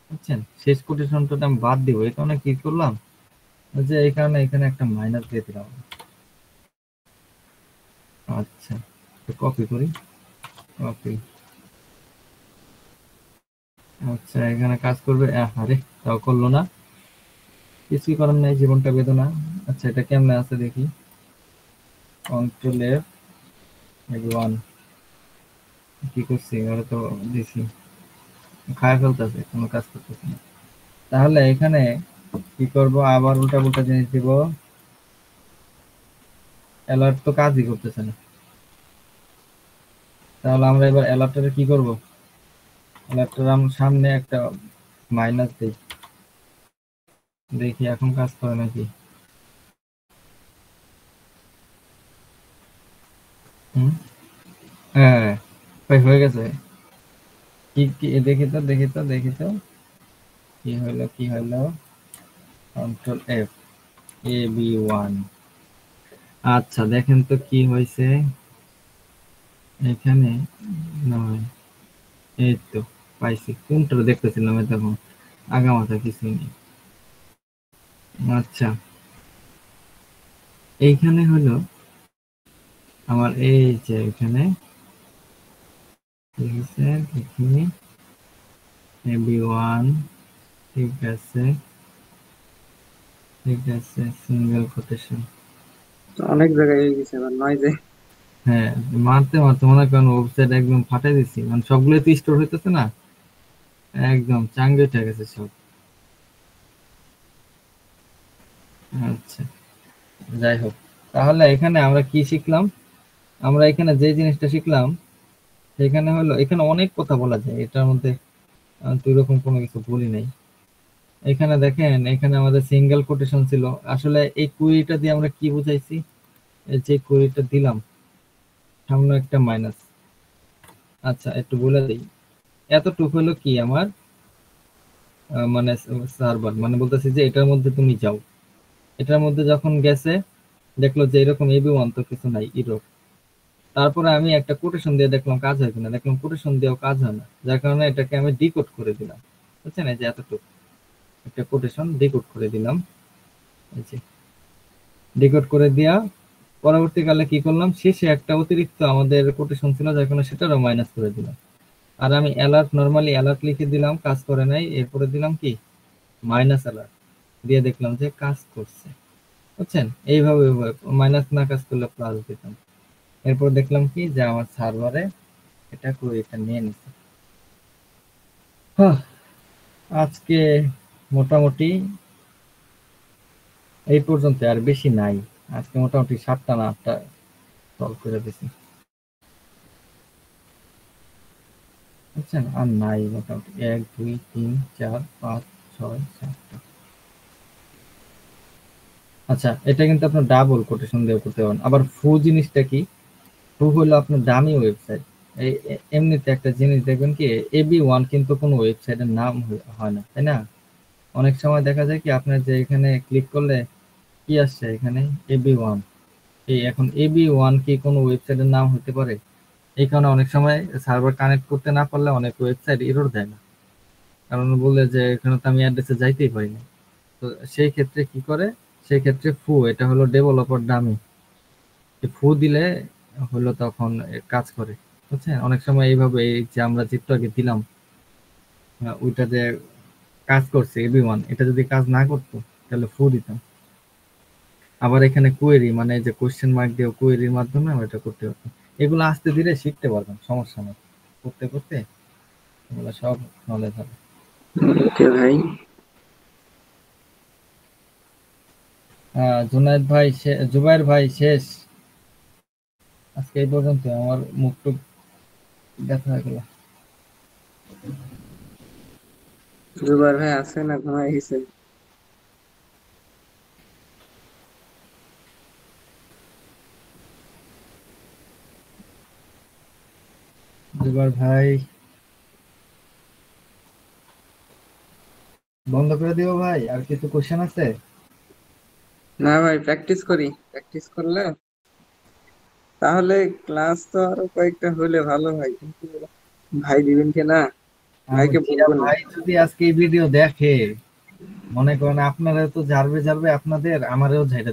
A: বুঝছেন? শেষ কোটেশনটা আমি বাদ দিব, এই কারণে কি করলাম যে এই কারণে এখানে একটা মাইনাস দিয়ে দিলাম। আচ্ছা, কপি করি, কপি। আচ্ছা, এখানে কাজ করবে, আরে তাও করলো না, কিছুই করার নাই, জীবনটা বেদনা। আচ্ছা, এটা কেমনে আছে দেখি, কন্ট্রোল এফ ওয়ান, কি করছি ওরা তো দিছি, খায় ফেলতেছে, কোনো কাজ করতেছে না। তাহলে এখানে কি করব, আবার উল্টা পুল্টা জিনিস দিব, অ্যালার্ট তো কাজই করতেছে না। তাহলে আমরা এবার অ্যালার্টটারে কি করব, অ্যালার্টটার আমরা সামনে একটা মাইনাস দিই, দেখি এখন কাজ করে নাকি। হুম, হ্যাঁ ভাই হয়ে গেছে। কি কি দেখি তো, দেখি তো, দেখি তো, কি হলো, কি হলো, control F A B one. আচ্ছা, দেখেন তো কি হয়েছে এখানে, নয়, এই তো পাইছি, কোনটা দেখতেছিলাম তখন, আগা মাথা কিছুই নেই। আচ্ছা, এইখানে হলো আমার এই যে এখানে দেখি এবি ওয়ান, ঠিক আছে, ঠিক আছে, সিঙ্গেল কোটেশন।
B: অনেক জায়গায় হয়ে গেছে আবার নয়।
A: হ্যাঁ, মারতে মারতে মনে করেন ওয়েবসাইট একদম ফাটাই দিছি, মানে সবগুলো তো স্টোর হইতেছে না, একদম চাঙ্গে উঠে গেছে সব। আচ্ছা, যাই হোক, তাহলে এখানে আমরা কি শিখলাম, আমরা এখানে যে জিনিসটা শিখলাম সেখানে হলো, এখানে অনেক কথা বলা যায় এটার মধ্যে, তো এরকম কোনো কিছু বলি নাই। এখানে দেখেন, এখানে আমাদের সিঙ্গেল কোটেশন ছিল, আসলে এই কুইরিটা দিয়ে আমরা কি বুঝাইছি, এই যে কুইরিটা দিলাম সামনে একটা মাইনাস। আচ্ছা, একটু বলে দিই, এতটুকু হলো কি আমার মানে সার্ভার, মানে বলতেছি যে এটার মধ্যে তুমি যাও, এটার মধ্যে যখন গেছে দেখলো যে এরকম এবি ওয়ান তো কিছু নাই, ইরোর। তারপরে আমি একটা কোটেশন দিয়ে দেখলাম কাজ হয় কিনা, দেখলাম কোটেশন দিয়েও কাজ হয় না, যার কারণে এটাকে আমি ডিকোড করে দিলাম, বুঝছেন? এই যে এতটুকু, একটা কোটেশন ডিকোড করে দিলাম। এই যে ডিকোড করে দিয়া পরবর্তীকালে কি করলাম, শেষে একটা অতিরিক্ত আমাদের কোটেশন ছিল যার কারণে সেটারও মাইনাস করে দিলাম। আর আমি অ্যালার্ট, নরমালি অ্যালার্ট লিখে দিলাম, কাজ করে নাই। এরপরে দিলাম কি মাইনাস অ্যালার্ট দিয়ে দেখলাম যে কাজ করছে, বুঝছেন? এইভাবে মাইনাস না কাজ করলে প্লাস দিতাম। এরপর দেখলাম কি যে আমার সার্ভারে এটা কোয়েরিটা নিয়ে নিছে। আজকে মোটামুটি এই পর্যন্ত, আর বেশি নাই। আজকে মোটামুটি 7টা না 8টা সলভ করে দিছি, বুঝছেন? আর নাই মোটামুটি 1 2 3 4 5 6 7টা। আচ্ছা, এটা কিন্তু আপনার ডাবল কোটেশন দিয়ে করতে পারেন। আবার ফু জিনিসটা কি? ফু হলো আপনার দামি ওয়েবসাইট। এমনিতে একটা জিনিস দেখবেন কি, AB1 কিন্তু কোনো ওয়েবসাইটের নাম হয় না, তাই না? অনেক সময় দেখা যায় কি আপনার যে এখানে ক্লিক করলে কি আসছে, এখানে AB1। এখন AB1 কি কোনো ওয়েবসাইটের নাম হতে পারে? এই কারণে অনেক সময় সার্ভার কানেক্ট করতে না পারলে অনেক ওয়েবসাইট এরর দেয় না, কারণ বলে যে এখানে তো আমি অ্যাড্রেসে যাইতেই পারি না। তো সেই ক্ষেত্রে কি করে, সেই ক্ষেত্রে ফু, এটা হলো ডেভেলপার ডামি, ফু দিলে হলো তখন কাজ করে, বুঝছেন? অনেক সময় এইভাবে এই যে আমরা যেটা আগে দিলাম ওইটা যে কাজ করছে AB1, এটা যদি কাজ না করতো তাহলে ফু দিতাম। আবার এখানে কোয়েরি, মানে যে কোশ্চেন মার্ক দিয়ে কোয়েরির মাধ্যমে আমরা এটা করতে পারতাম। এগুলো আস্তে ধীরে শিখতে পারবেন, সমস্যা নেই, করতে করতে এগুলো সব নলেজ হবে।
B: ওকে ভাই।
A: জুনায়েদ ভাই, জুবাইর ভাই শেষ। আজকে এই পর্যন্ত, আমার মুখ টুক ব্যথা হয়ে গেল।
B: জুবার ভাই আছে না ঘুমাই গেছে?
A: জুবাইর ভাই বন্ধ করে দিও ভাই, আর কিছু কোশ্চেন আছে?
B: না ভাই, প্র্যাকটিস করি। প্র্যাকটিস করলে তাহলে ক্লাস তো আরো কয়েকটা হলে ভালো হয়, কিন্তু ভাই দিবেন কি না? ভাইকে বলবো না।
A: ভাই যদি আজকে এই ভিডিও দেখে, মনে করেন আপনারা তো জারবে জারবে আপনাদের, আমারও ঝাইটা